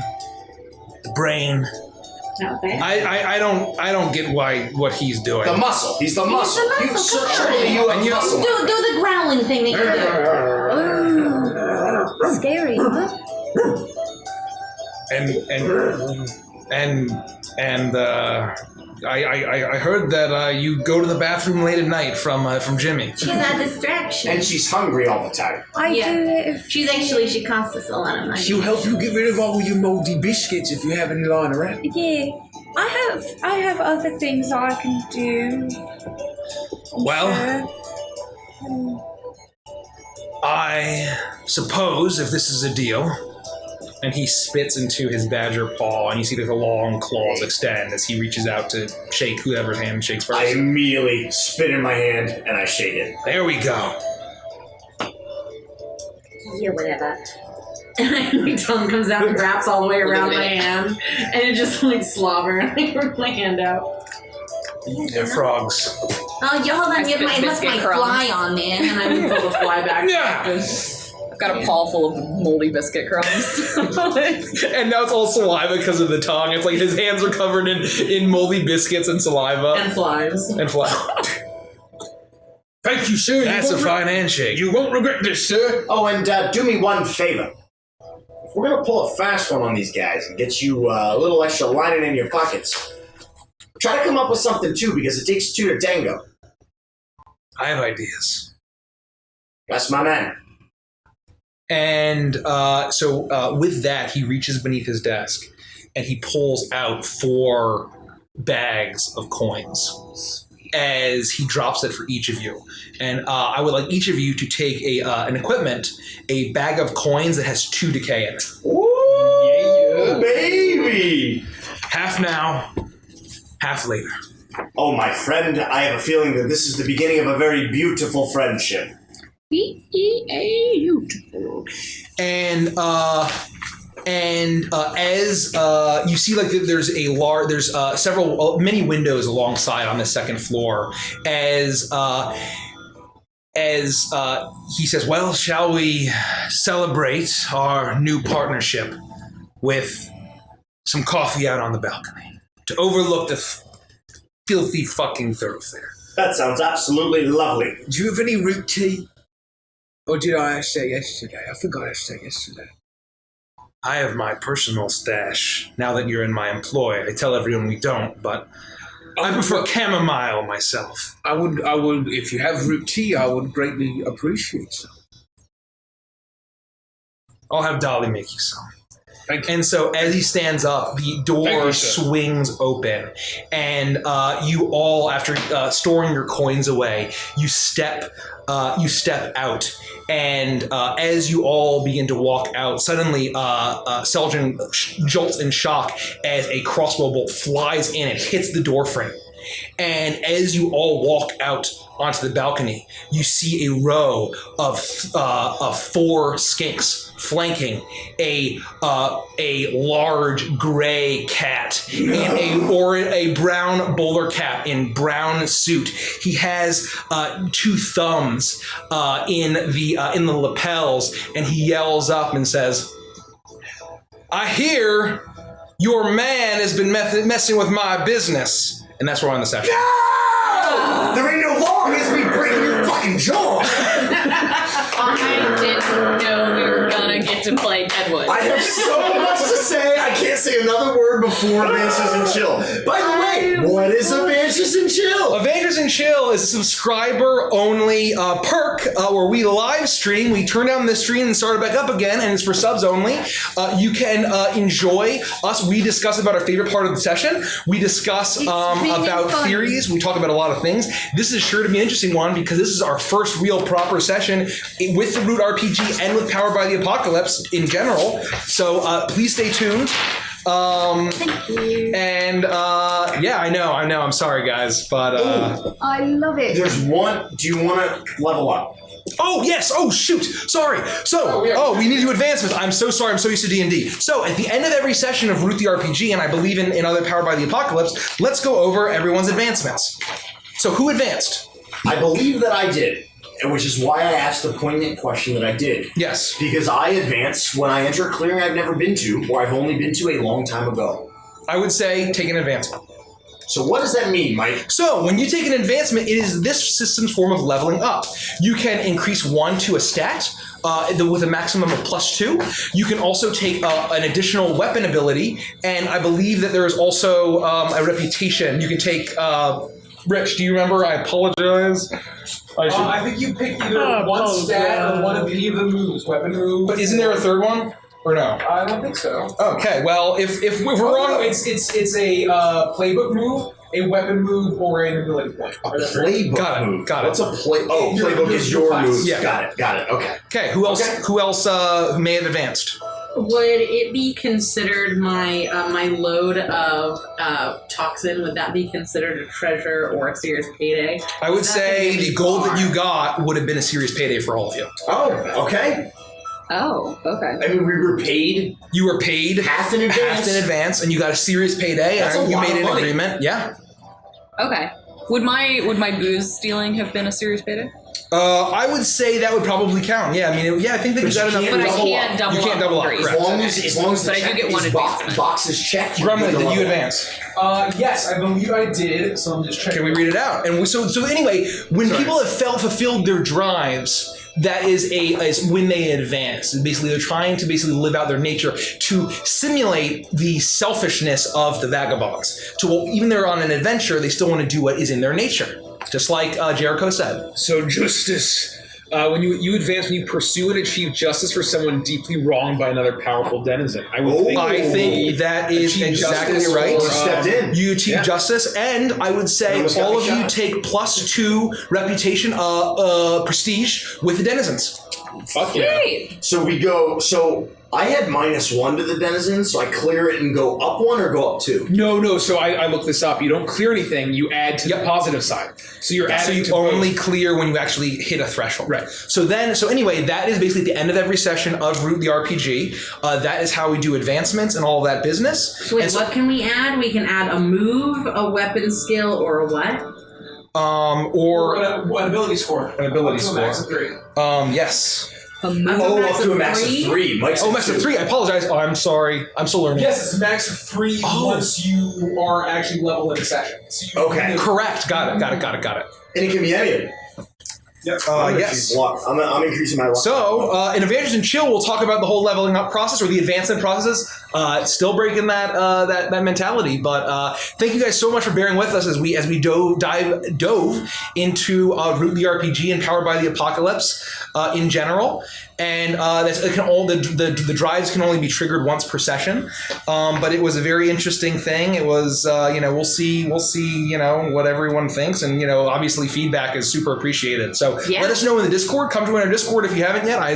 the brain. Okay. I don't get what he's doing. The muscle. He's the muscle. the muscle, come on. Surely you have And you- muscle. Do the growling thing that you do. Scary, huh? I heard that you go to the bathroom late at night from Jimmy. She's a distraction. And she's hungry all the time. I Yeah. do it if She costs us a lot of money. She'll help you get rid of all your moldy biscuits if you have any lying around. yeah. I have other things I can do. Well, Sure. I suppose if this is a deal, and he spits into his badger paw, and you see the long claws extend as he reaches out to shake whoever's hand shakes first. I immediately spit in my hand and I shake it. There we go. Yeah, whatever. And my tongue comes out and wraps all the way around my hand, and it just like slobber. And I rip my hand out. They're frogs. Oh, you hold on, you spit have left biscuit my crumbs. fly on there, and I pull the fly back. Yeah. I've got a paw full of moldy biscuit crumbs. And now it's all saliva because of the tongue. It's like his hands are covered in moldy biscuits and saliva. And flies. And fly. Thank you, sir. That's a fine handshake. You won't regret this, sir. Oh, and do me one favor. If we're gonna pull a fast one on these guys and get you a little extra lining in your pockets, try to come up with something too, because it takes two to tango. I have ideas. That's my man. And so with that, he reaches beneath his desk and he pulls out 4 bags of coins as he drops it for each of you. And I would like each of you to take an equipment, a bag of coins that has 2 decay in it. Ooh, baby! Half now, half later. Oh, my friend, I have a feeling that this is the beginning of a very beautiful friendship. And as you see, like there's many windows alongside on the second floor. As he says, "Well, shall we celebrate our new partnership with some coffee out on the balcony to overlook the filthy fucking thoroughfare?" That sounds absolutely lovely. Do you have any root tea? Or did I ask that yesterday? I forgot I asked that yesterday. I have my personal stash. Now that you're in my employ, I tell everyone we don't, but I prefer chamomile myself. I would, if you have root tea, I would greatly appreciate some. I'll have Dolly make you some. Thank you. And so as he stands up, the door Thank you, sir. swings open. And you all, after storing your coins away, you step out. And as you all begin to walk out, suddenly Seljan jolts in shock as a crossbow bolt flies in and hits the door frame. And as you all walk out onto the balcony, you see a row of 4 skinks flanking a large gray cat in a brown bowler cap in brown suit. He has 2 thumbs in the lapels, and he yells up and says, "I hear your man has been messing with my business." And that's where we're on the session. No! There ain't no law against me breaking your fucking jaw! I didn't know we were gonna get to play Deadwood. I have so much to say, I can't say another word before Adventures in Chill. By the way, what is Adventures in Chill? Adventures in Chill is a subscriber-only perk where we live stream. We turn down this stream and start it back up again, and it's for subs only. You can enjoy us. We discuss about our favorite part of the session. We discuss about theories. We talk about a lot of things. This is sure to be an interesting one because this is our first real proper session with the Root RPG and with Powered by the Apocalypse in general. So please stay tuned. Thank you. And yeah, I know. I'm sorry, guys, but I love it. There's one. Do you want to level up? oh yes. Oh shoot. Sorry. So we need to do advancements. I'm so sorry. I'm so used to D&D. So at the end of every session of Root the RPG, and I believe in other Powered by the Apocalypse, let's go over everyone's advancements. So who advanced? I believe that I did, which is why I asked the poignant question that I did. Yes. Because I advance when I enter a clearing I've never been to, or I've only been to a long time ago. I would say take an advancement. So what does that mean, Mike? So when you take an advancement, it is this system's form of leveling up. You can increase 1 to a stat with a maximum of +2. You can also take an additional weapon ability, and I believe that there is also a reputation. You can take... Rich, do you remember? I apologize. I think you picked either one stat or one of any of the moves, weapon moves. But isn't there a third one? Or no? I don't think so. Okay, well, if we're wrong... No, it's a playbook move, a weapon move, or an ability point. Playbook Got it. move. Got it. What's a play? Oh, playbook is your class. move. Yeah. Got it. Okay. Okay, who else? Who else may have advanced? Would it be considered my my load of toxin? Would that be considered a treasure or a serious payday? I would say the gold that you got would have been a serious payday for all of you. Oh, okay. Oh, okay. I mean, we were paid You were paid half in advance. and you got a serious payday, That's and a you lot made of an money. agreement. Yeah. Okay. Would my booze stealing have been a serious payday? I would say that would probably count. Yeah, I mean, I think that But you got you enough. can't But I double can't up. double You can't up double up, great. correct. As long as the But I do check get one is advancement. boxes checked. you're Grumley, good to did you level up. advance? Yes, I believe I did, so I'm just checking. Can we read it out? And so anyway, when people have fulfilled their drives, that is when they advance. And basically, they're trying to live out their nature to simulate the selfishness of the vagabonds. Even they're on an adventure, they still want to do what is in their nature, just like Jericho said. So justice. When you advance, when you pursue and achieve justice for someone deeply wronged by another powerful denizen. I think that is achieve exactly justice right. or, Stepped in. You achieve justice, and I would say Almost got all me of you shot. take +2 reputation, prestige with the denizens. Fuck yeah. Great. So we go. So I had -1 to the denizens, so I clear it and go up 1 or go up 2. No. So I looked this up. You don't clear anything. You add to the positive side. So you're So adding you to only both. clear when you actually hit a threshold. Right. So anyway, that is basically the end of every session of Root the RPG. That is how we do advancements and all of that business. So wait, And so- what can we add? We can add a move, a weapon skill, or a what? or An ability score. an ability Up to a score. max of 3. Yes. A move. Oh, up to a max of 3. Mike's Oh, at max of 2. 3. I apologize. Oh, I'm sorry. I'm still learning. Yes, it's a max of 3 once you are actually level in a session. So you Okay. Correct. Got it. And it can be any of it. Yep. Yes. I'm increasing my luck. So, in Advantage and Chill, we'll talk about the whole leveling up process or the advancement processes. Still breaking that mentality, but thank you guys so much for bearing with us as we dove into Root the RPG and Powered by the Apocalypse in general. And the drives can only be triggered once per session, but it was a very interesting thing. It was we'll see what everyone thinks, and obviously feedback is super appreciated. So Yeah. let us know in the Discord. Come join our Discord if you haven't yet. I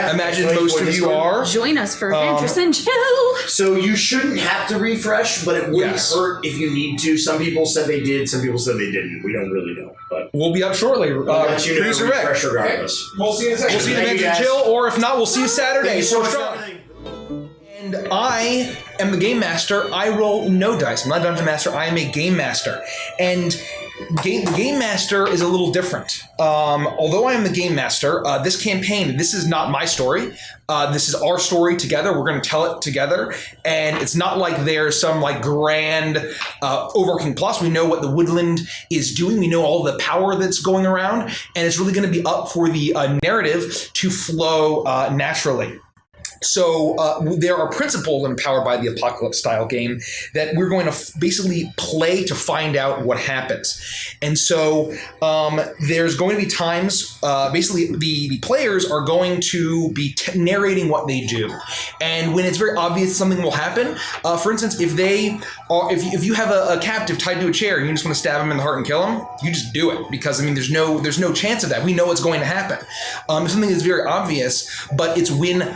imagine definitely most join of you Discord. are. Join us for Adventures and Chill. So you shouldn't have to refresh, but it wouldn't Yes. hurt if you need to. Some people said they did. Some people said they didn't. We don't really know, but We'll be up shortly. I'll let you know to Producer Rick. refresh regardless. We'll see you in a second. We'll see you in Thank you, Adventure guys. Chill, or if not, we'll see you Saturday. Thank you so much for strong. everything. And I am the game master. I roll no dice. I'm not a dungeon master. I am a game master. And the game master is a little different. Although I am the game master, this campaign, this is not my story. This is our story together. We're going to tell it together. And it's not like there's some grand overarching plus. We know what the woodland is doing. We know all the power that's going around. And it's really going to be up for the narrative to flow naturally. So there are principles in Powered by the Apocalypse style game that we're going to basically play to find out what happens. And so there's going to be times, basically the players are going to be narrating what they do. And when it's very obvious something will happen, for instance, if you have a captive tied to a chair and you just want to stab him in the heart and kill him, you just do it, because there's no chance of that. We know what's going to happen. If something is very obvious, but it's when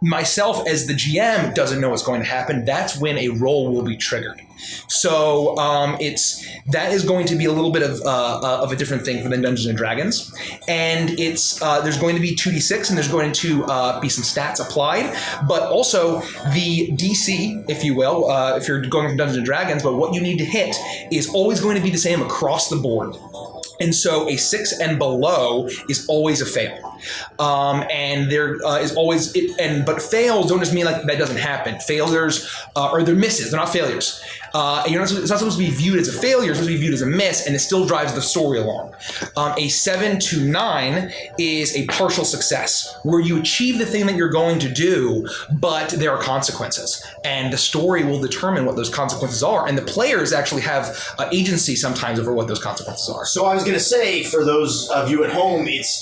myself as the GM doesn't know what's going to happen, that's when a roll will be triggered. So that is going to be a little bit of a different thing for the Dungeons and Dragons, and it's there's going to be 2d6 and there's going to be some stats applied, but also the DC, if you will, if you're going from Dungeons and Dragons. But what you need to hit is always going to be the same across the board. And so a 6 and below is always a fail. And there is always, but fails don't just mean like that doesn't happen. Failures, or they're misses, they're not failures. It's not supposed to be viewed as a failure, it's supposed to be viewed as a miss, and it still drives the story along. A 7 to 9 is a partial success, where you achieve the thing that you're going to do, but there are consequences. And the story will determine what those consequences are, and the players actually have agency sometimes over what those consequences are. So I was going to say, for those of you at home, it's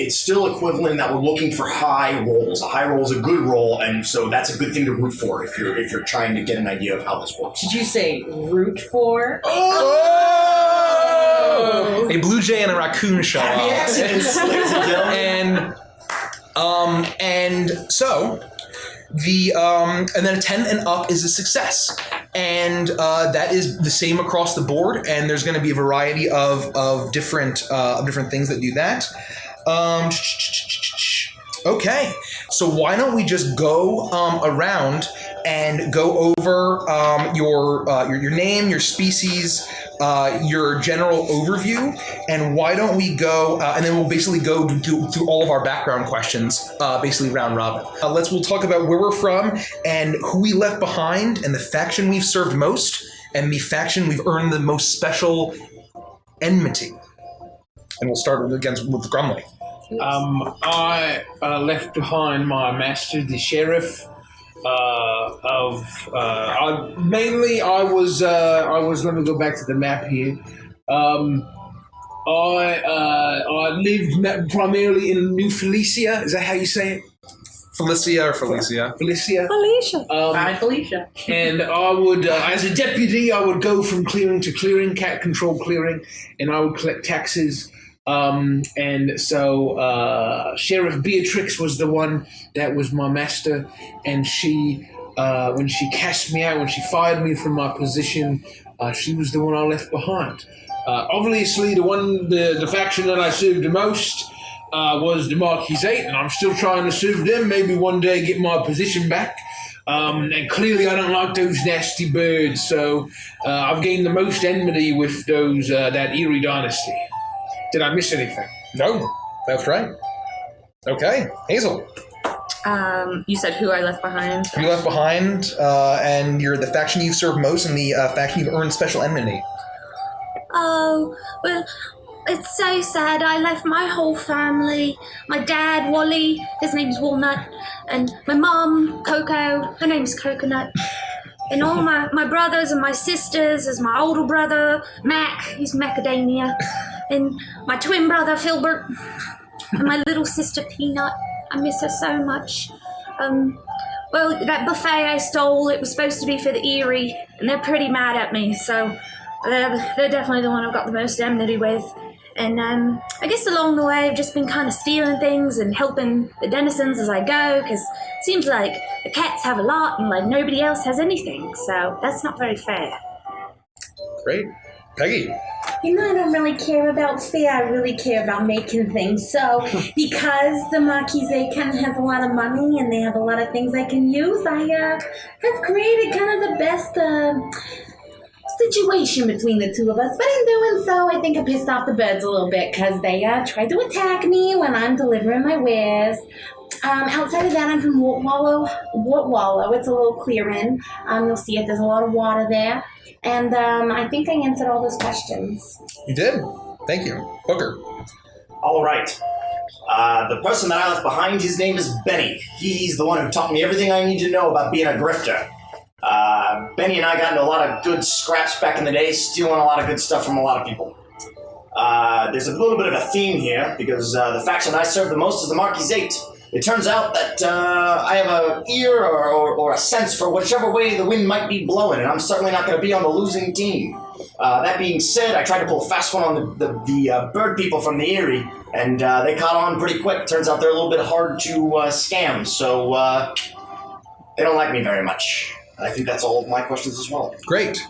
still equivalent that we're looking for high rolls. A high roll is a good roll, and so that's a good thing to root for if you're trying to get an idea of how this works. Did you say root for? Oh! A blue jay and a raccoon show Happy up. accidents, ladies and gentlemen. And so and then a 10 and up is a success, and that is the same across the board. And there's going to be a variety of different things that do that. Okay, so why don't we just go around and go over your name, your species, your general overview, and why don't we go and then we'll basically go through all of our background questions, basically round robin. We'll talk about where we're from and who we left behind, and the faction we've served most, and the faction we've earned the most special enmity. And we'll start with Grumley. I left behind my master, the sheriff. I was. Let me go back to the map here. I lived primarily in New Felicia. Is that how you say it? Felicia or Felicia? Felicia. Hi, Felicia. And I would, as a deputy, I would go from clearing to clearing, cat control clearing, and I would collect taxes. And so Sheriff Beatrix was the one that was my master, and she, when she cast me out, when she fired me from my position, she was the one I left behind. Obviously, the faction that I served the most was the Marquis 8, and I'm still trying to serve them, maybe one day get my position back. And clearly I don't like those nasty birds, so I've gained the most enmity with those that Eerie dynasty. Did I miss anything? No, that's right. Okay, Hazel. You said who I left behind. You left behind, and you're the faction you've served most, and the faction you've earned special enmity. Oh, well, it's so sad. I left my whole family. My dad, Wally, his name's Walnut, and my mum, Coco, her name's Coconut. And all my brothers and my sisters, there's my older brother, Mac, he's Macadamia, and my twin brother, Filbert, and my little sister, Peanut. I miss her so much. Well, that buffet I stole, it was supposed to be for the Eerie, and they're pretty mad at me, so they're definitely the one I've got the most enmity with. And I guess along the way I've just been kind of stealing things and helping the denizens as I go, because it seems like the cats have a lot and like nobody else has anything, so that's not very fair. Great. Peggy. You know, I don't really care about fair. I really care about making things. So, because the Marquis kind of has a lot of money and they have a lot of things I can use, I have created kind of the best situation between the two of us. But in doing so, I think I pissed off the birds a little bit because they tried to attack me when I'm delivering my wares. Outside of that, I'm from Wart Wallow. It's a little clearing. You'll see it. There's a lot of water there. And I think I answered all those questions. You did. Thank you. Booker. All right. The person that I left behind, his name is Benny. He's the one who taught me everything I need to know about being a grifter. Benny and I got into a lot of good scraps back in the day, stealing a lot of good stuff from a lot of people. There's a little bit of a theme here, because the faction I serve the most is the Marquis 8. It turns out that I have an ear or a sense for whichever way the wind might be blowing, and I'm certainly not going to be on the losing team. That being said, I tried to pull a fast one on the bird people from the Eyrie, and they caught on pretty quick. Turns out they're a little bit hard to scam, so they don't like me very much. I think that's all of my questions as well. Great.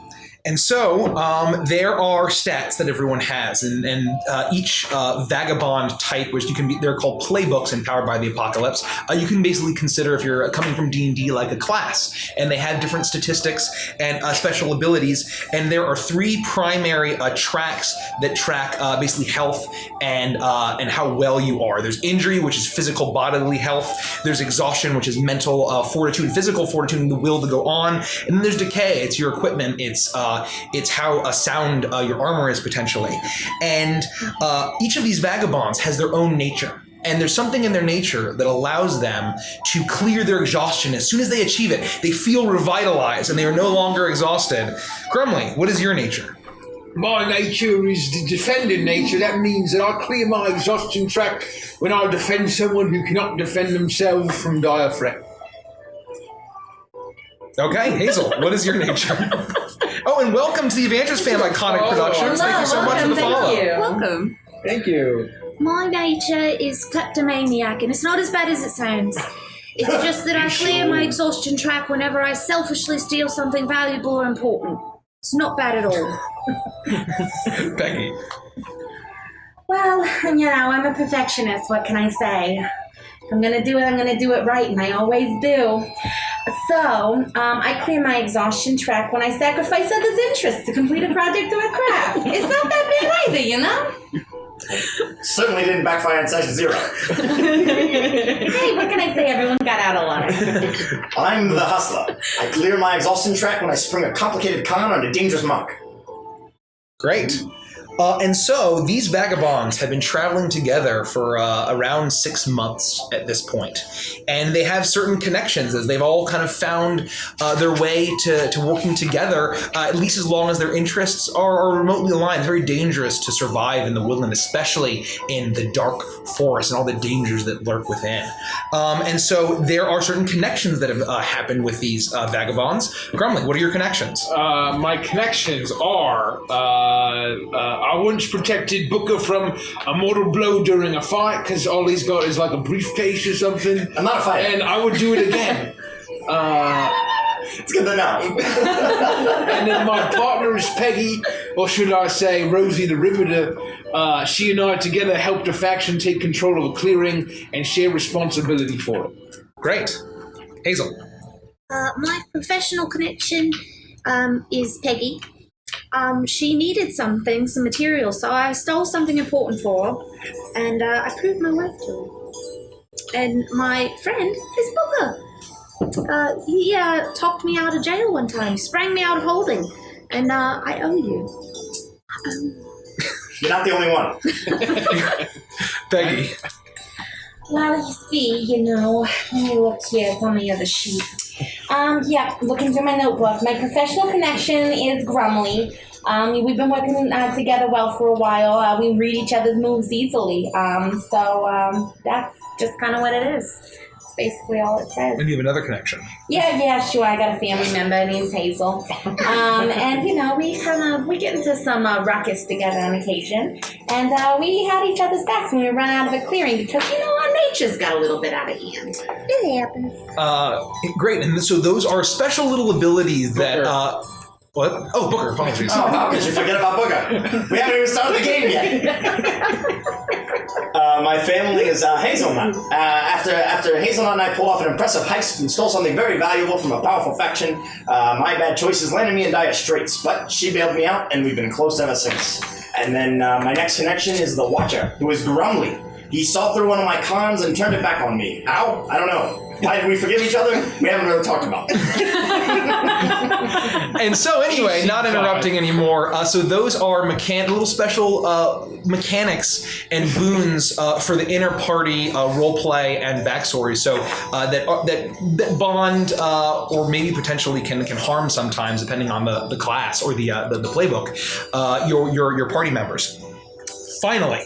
And so there are stats that everyone has, and each vagabond type, which they're called playbooks and powered by the apocalypse. You can basically consider if you're coming from D&D like a class, and they have different statistics and special abilities. And there are 3 primary tracks that track basically health and how well you are. There's injury, which is physical bodily health. There's exhaustion, which is mental fortitude, physical fortitude, and the will to go on. And then there's decay. It's your equipment. It's how sound your armor is potentially. And each of these vagabonds has their own nature. And there's something in their nature that allows them to clear their exhaustion. As soon as they achieve it, they feel revitalized and they are no longer exhausted. Grumley, what is your nature? My nature is the defending nature. That means that I clear my exhaustion track when I defend someone who cannot defend themselves from dire threat. Okay, Hazel, what is your nature? Oh, and welcome to the Evangelist Fam Iconic Productions. Thank you so much for the follow. Welcome. Thank you. My nature is kleptomaniac, and it's not as bad as it sounds. It's just that I clear my exhaustion track whenever I selfishly steal something valuable or important. It's not bad at all. Peggy. Well, I'm a perfectionist. What can I say? If I'm gonna do it, I'm gonna do it right, and I always do. So, I clear my exhaustion track when I sacrifice others' interests to complete a project or a craft. It's not that bad either, you know? Certainly didn't backfire in session 0. Hey, what can I say? Everyone got out alive. I'm the hustler. I clear my exhaustion track when I spring a complicated con on a dangerous monk. Great. And so these vagabonds have been traveling together for around 6 months at this point. And they have certain connections as they've all kind of found their way to working together, at least as long as their interests are remotely aligned. It's very dangerous to survive in the woodland, especially in the dark forest and all the dangers that lurk within. And so there are certain connections that have happened with these vagabonds. Grumley, what are your connections? My connections are I once protected Booker from a mortal blow during a fight because all he's got is like a briefcase or something. I'm not a fighter. And I would do it again. It's good to know. And then my partner is Peggy, or should I say Rosie the Riveter. She and I together helped a faction take control of a clearing and share responsibility for it. Great. Hazel. My professional connection is Peggy. She needed some materials, so I stole something important for her, and I proved my worth to her. And my friend is Booker. He talked me out of jail one time, sprang me out of holding, and I owe you. You're not the only one. Peggy. Well, you see, let me look here. It's on the other sheet. Looking through my notebook. My professional connection is Grumley. We've been working together well for a while. We read each other's moves easily. So that's just kind of what it is. It's basically all it says. And you have another connection. Yeah, sure. I got a family member named Hazel. And we get into some ruckus together on occasion. And we had each other's backs when we run out of a clearing because, our nature's got a little bit out of hand. It happens. Great. And so those are special little abilities that... What? Oh, Booker, apologies. Oh, how could you forget about Booker? We haven't even started the game yet. My family is Hazelnut. After Hazelnut and I pulled off an impressive heist and stole something very valuable from a powerful faction, my bad choices landed me in dire straits, but she bailed me out, and we've been close ever since. And then my next connection is the Watcher, who is Grumley. He saw through one of my cons and turned it back on me. How? I don't know. Why did we forgive each other? We haven't really talked about it. And so anyway, not interrupting anymore. So those are little special mechanics and boons for the inner party role play and backstory. So that bond or maybe potentially can harm sometimes, depending on the class or the playbook. Your party members. Finally.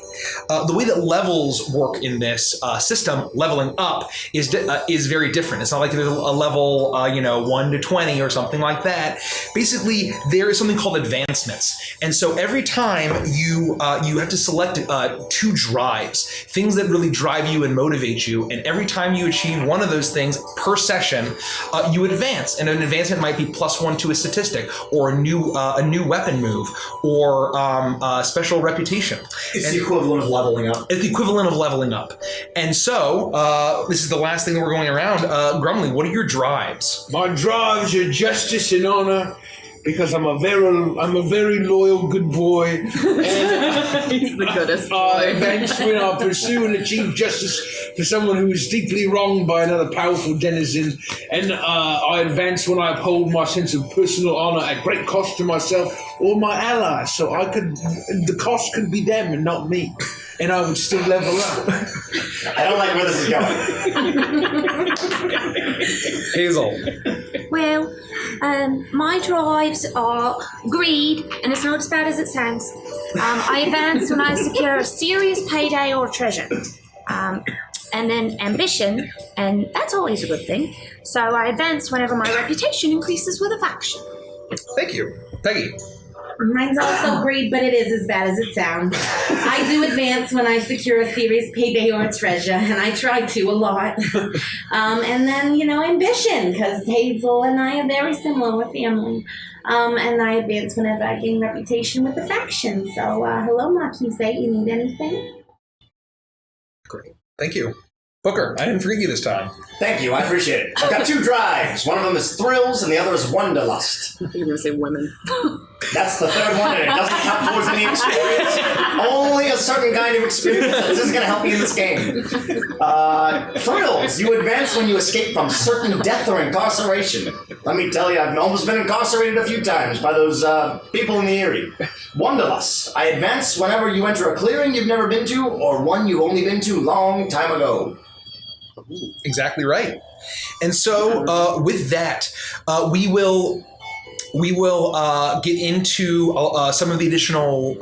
The way that levels work in this system, leveling up is very different. It's not like there's a level 1 to 20 or something like that. Basically, there is something called advancements, and so every time you have to select 2 drives, things that really drive you and motivate you, and every time you achieve one of those things per session, you advance. And an advancement might be +1 to a statistic, or a new weapon move, or a special reputation. It's the equivalent of leveling up. It's the equivalent of leveling up. And so, this is the last thing that we're going around. Grumly, what are your drives? My drives are justice and honor, because I'm a very loyal good boy. And He's the goodest boy. I advance when I pursue and achieve justice for someone who is deeply wronged by another powerful denizen. And I advance when I uphold my sense of personal honor at great cost to myself or my allies. So the cost could be them and not me. And I would still level up. I don't like where this is going. Hazel. Well, my drives are greed, and it's not as bad as it sounds. I advance when I secure a serious payday or treasure. And then ambition, and that's always a good thing. So I advance whenever my reputation increases with a faction. Thank you. Peggy. Mine's also great, but it is as bad as it sounds. I do advance when I secure a serious payday or treasure, and I try to a lot. And then, ambition, because Hazel and I are very similar with family. And I advance whenever I gain reputation with the faction. So, hello, Marquise. You need anything? Great. Thank you. Booker, I didn't forget you this time. Thank you, I appreciate it. I've got 2 drives. One of them is thrills, and the other is wanderlust. You're going to say women. That's the third one, and it doesn't count towards any experience. Only a certain kind of experience. This is going to help you in this game. Thrills. You advance when you escape from certain death or incarceration. Let me tell you, I've almost been incarcerated a few times by those people in the Erie. Wanderlust. I advance whenever you enter a clearing you've never been to, or one you've only been to long time ago. Exactly right. And so with that, we will get into some of the additional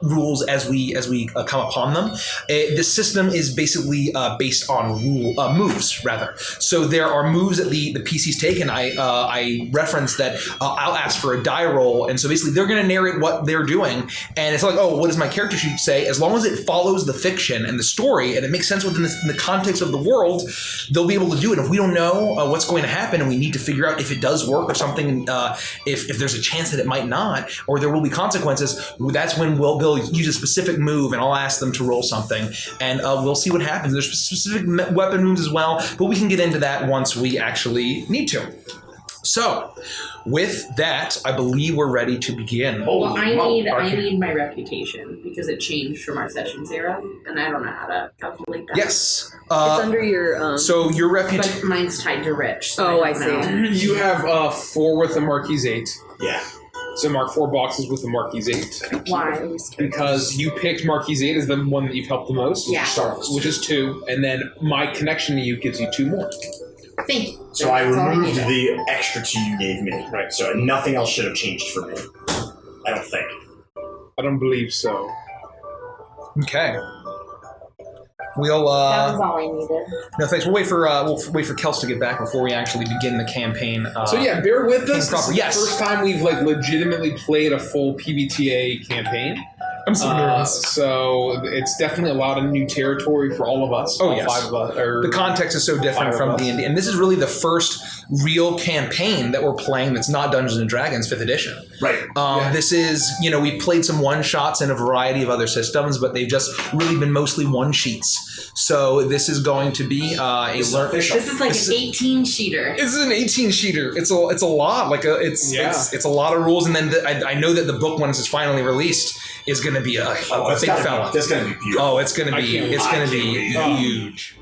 rules as we come upon them. This system is basically based on moves, rather. So there are moves that the PCs take, and I referenced that I'll ask for a die roll, and so basically they're going to narrate what they're doing, and it's like, oh, what does my character sheet say? As long as it follows the fiction and the story, and it makes sense within the context of the world, they'll be able to do it. If we don't know what's going to happen, and we need to figure out if it does work or something, if there's a chance that it might not, or there will be consequences, that's when they'll use a specific move, and I'll ask them to roll something, and we'll see what happens. There's specific weapon moves as well, but we can get into that once we actually need to. So, with that, I believe we're ready to begin. Well, I need my reputation because it changed from our session 0, and I don't know how to calculate that. Yes. It's under your... so your reputation... But mine's tied to Rich. So I see. You have 4 with the Marquis 8. Yeah. So mark 4 boxes with the Marquis 8. Why? Because you picked Marquis 8 as the one that you've helped the most. Yeah. Which is 2, and then my connection to you gives you 2 more. Thank you. So I removed the extra 2 you gave me. Right. So nothing else should have changed for me. I don't think. I don't believe so. Okay. We'll. That was all I needed. No thanks. We'll wait for Kels to get back before we actually begin the campaign. So yeah, bear with us. This is yes. the first time we've legitimately played a full PBTA campaign. I'm so nervous. So it's definitely a lot of new territory for all of us. Oh, yes. 5 of us. The context is so different from D&D. And this is really the first real campaign that we're playing that's not Dungeons & Dragons 5th edition. Right. This is, we've played some one-shots in a variety of other systems, but they've just really been mostly one-sheets. So this is going to be a learn. This is like an 18-sheeter. This is an 18-sheeter. It's a lot. It's a lot of rules. And then I know that the book, once it's finally released, is going to be a big fella. That's going to be beautiful. Oh, it's going to be huge.